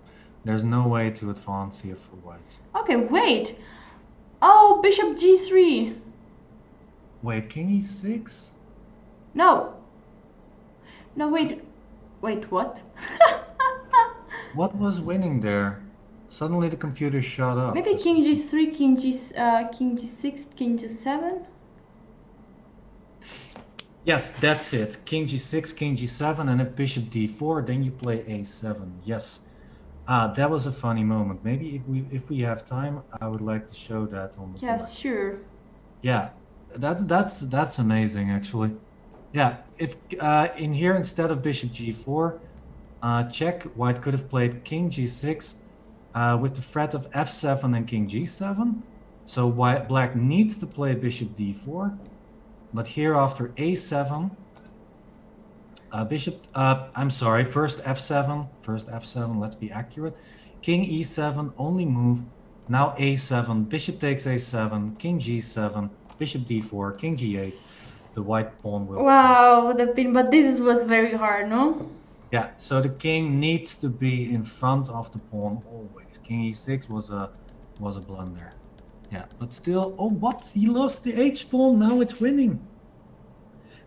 There's no way to advance here for white. Okay, wait. Oh, bishop g3. Wait, king e6? No. No, wait. Wait, what? What was winning there? Suddenly the computer shut up Maybe for king some reason. g3, king g6, king g7. Yes, that's it. King g6, king g7, and if bishop d4, then you play a7. Yes. That was a funny moment. Maybe if we have time, I would like to show that on the board. Yes, sure. Yeah, that's amazing actually. Yeah, if in here instead of bishop g4, check, white could have played king g6 with the threat of f7 and king g7. So black needs to play bishop d4, but here after a7, I'm sorry, first f7, let's be accurate. King e7, only move. Now a7, bishop takes a7, king g7, bishop d4, king g8. The white pawn will. Wow, the pin, but this was very hard, no? Yeah, so the king needs to be in front of the pawn always. King e6 was a blunder. Yeah, but still, oh, what? He lost the h pawn. Now it's winning.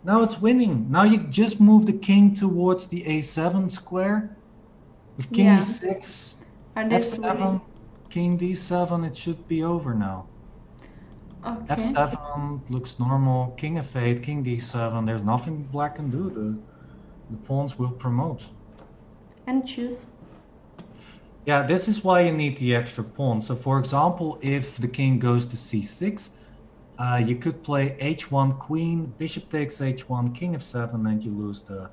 Now it's winning. Now you just move the king towards the a7 square. With king Yeah. e6, And this f7, winning. king d7, it should be over now. Okay. f7 looks normal. King f8, king d7. There's nothing black can do. The pawns will promote. And choose. Yeah, this is why you need the extra pawn. So for example, if the king goes to c6, you could play h1 queen, bishop takes h1, king f7, and you lose the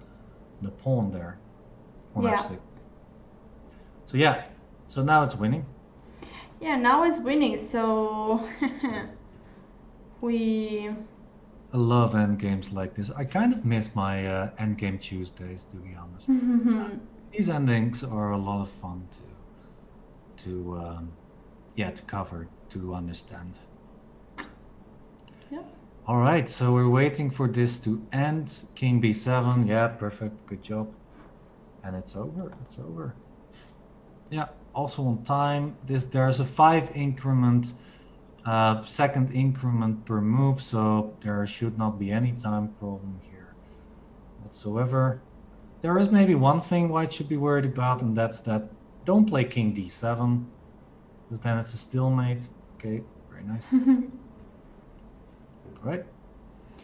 pawn there on Yeah. f6. So yeah, so now it's winning. Yeah, now it's winning, so we. I love endgames like this. I kind of miss my endgame Tuesdays, to be honest. These endings are a lot of fun to cover, to understand. Yeah. All right, so we're waiting for this to end. King b7, yeah, perfect, good job. And it's over, it's over. Yeah, also on time. There's a 5 increment, second increment per move, so there should not be any time problem here whatsoever. There is maybe one thing white should be worried about, and that's that don't play king d7, because then it's a stalemate. Okay, very nice. Right,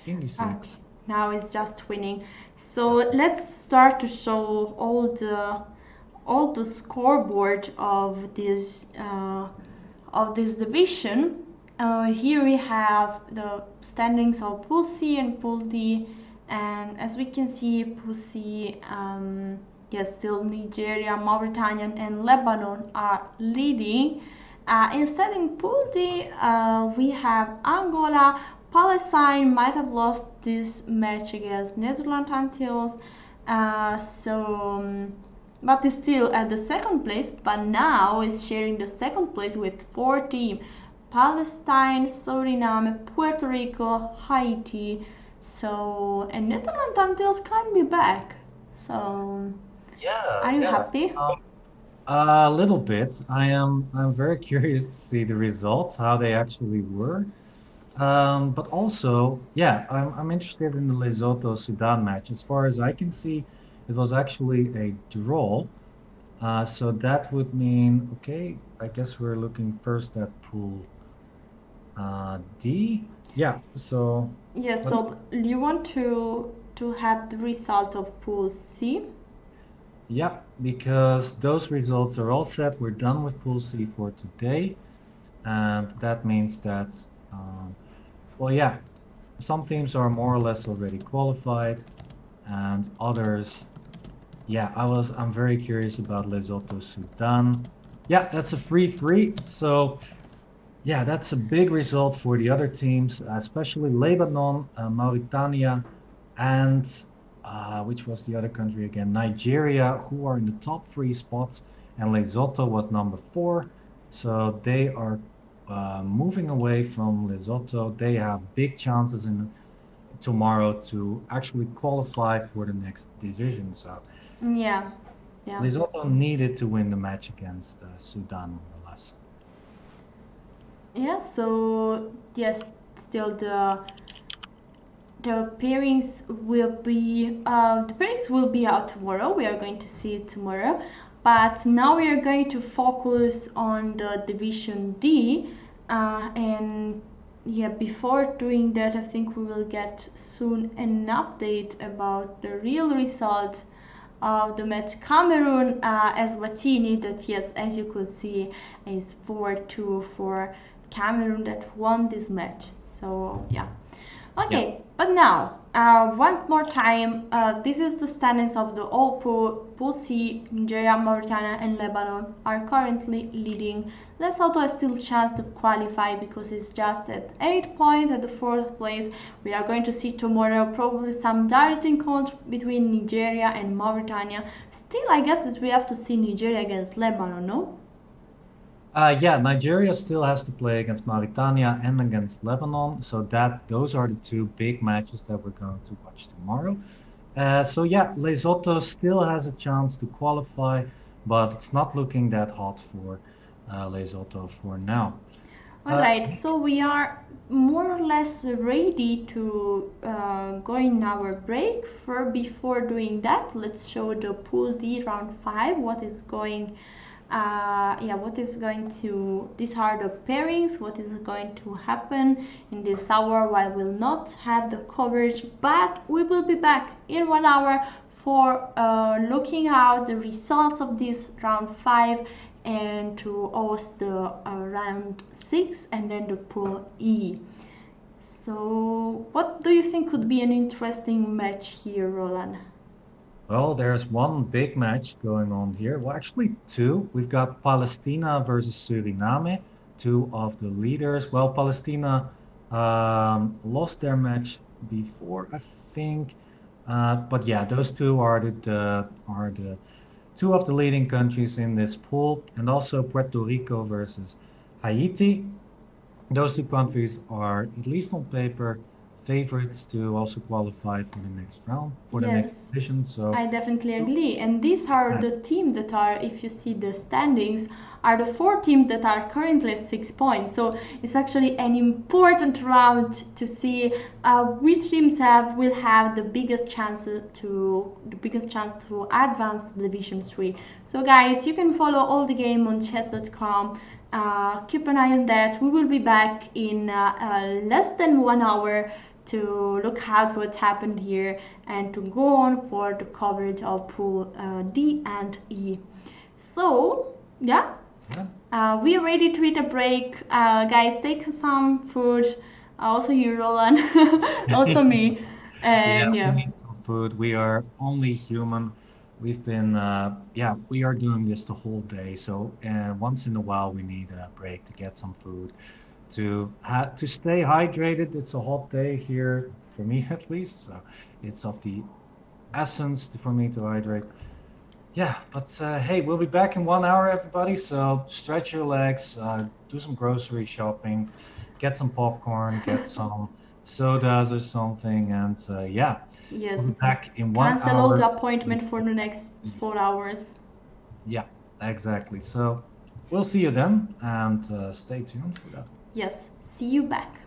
king d6. Okay. Now it's just winning. So yes. Let's start to show all the scoreboard of this division. Here we have the standings of Pool C and Pool D, and as we can see, Pool C, yes, still Nigeria, Mauritania, and Lebanon are leading. Instead, in Pool D, we have Angola. Palestine might have lost this match against Netherlands Antilles, but is still at the second place, but now is sharing the second place with 4 teams: Palestine, Suriname, Puerto Rico, Haiti. So, and Netherlands Antilles can be back. So, Yeah, are you happy? A little bit. I'm very curious to see the results, how they actually were. But also, yeah, I'm interested in the Lesotho Sudan match. As far as I can see, it was actually a draw. So that would mean, okay, I guess we're looking first at Pool D. Yeah, so. Yes, so you want to have the result of Pool C? Yeah, because those results are all set. We're done with Pool C for today. And that means that, well, yeah, some teams are more or less already qualified, and others, yeah, I'm very curious about Lesotho Sudan. Yeah, that's a 3-3. So, yeah, that's a big result for the other teams, especially Lebanon, Mauritania, and which was the other country again? Nigeria, who are in the top 3 spots, and Lesotho was number 4. So they are moving away from Lesotho. They have big chances in tomorrow to actually qualify for the next division. So yeah, Yeah. Lesotho needed to win the match against Sudan, more or less. Yeah, so yes, still the pairings will be out tomorrow. We are going to see it tomorrow, but now we are going to focus on the division D, and yeah, before doing that, I think we will get soon an update about the real result of the match. Cameroon Eswatini, that yes, as you could see, is 4-2 for Cameroon that won this match. So yeah. Okay, Yeah. but now, once more time, this is the standings of the all pool C. Nigeria, Mauritania, and Lebanon are currently leading. Lesotho has still chance to qualify because it's just at 8 points at the 4th place. We are going to see tomorrow probably some direct encounter between Nigeria and Mauritania. Still, I guess that we have to see Nigeria against Lebanon, no? Yeah, Nigeria still has to play against Mauritania and against Lebanon, so those are the two big matches that we're going to watch tomorrow. So yeah, Lesotho still has a chance to qualify, but it's not looking that hot for Lesotho for now. Alright, so we are more or less ready to go in our break. Before doing that, let's show the pool D round 5. What is going to, these are the pairings, what is going to happen in this hour. While we'll not have the coverage, but we will be back in 1 hour for looking out the results of this round 5 and to host the round 6 and then the pool E. So what do you think could be an interesting match here, Roland? Well, there's one big match going on here. Well, actually two. We've got Palestina versus Suriname, two of the leaders. Well, Palestina lost their match before, I think. But yeah, those two are the two of the leading countries in this pool, and also Puerto Rico versus Haiti. Those two countries are, at least on paper, favorites to also qualify for the next round, for the next Yes, division. So, I definitely agree. And these are the teams that are, if you see the standings, are the 4 teams that are currently at 6 points. So it's actually an important round to see which teams will have the biggest chance to advance to Division 3. So guys, you can follow all the game on Chess.com. Keep an eye on that. We will be back in less than 1 hour to look at what happened here and to go on for the coverage of pool D and E. So, yeah, we are ready to eat a break. Guys, take some food. Also you, Roland. Also me. yeah, And we yeah. need some food. We are only human. We've been, we are doing this the whole day. So, once in a while, we need a break to get some food, to stay hydrated. It's a hot day here for me, at least. So, it's of the essence for me to hydrate. Yeah, but hey, we'll be back in 1 hour, everybody. So stretch your legs, do some grocery shopping, get some popcorn, get some sodas or something, and yeah, we'll Yes. be back in one Cancel all hour. the appointment for the next 4 hours. Yeah, exactly. So we'll see you then, and stay tuned for that. Yes. See you back.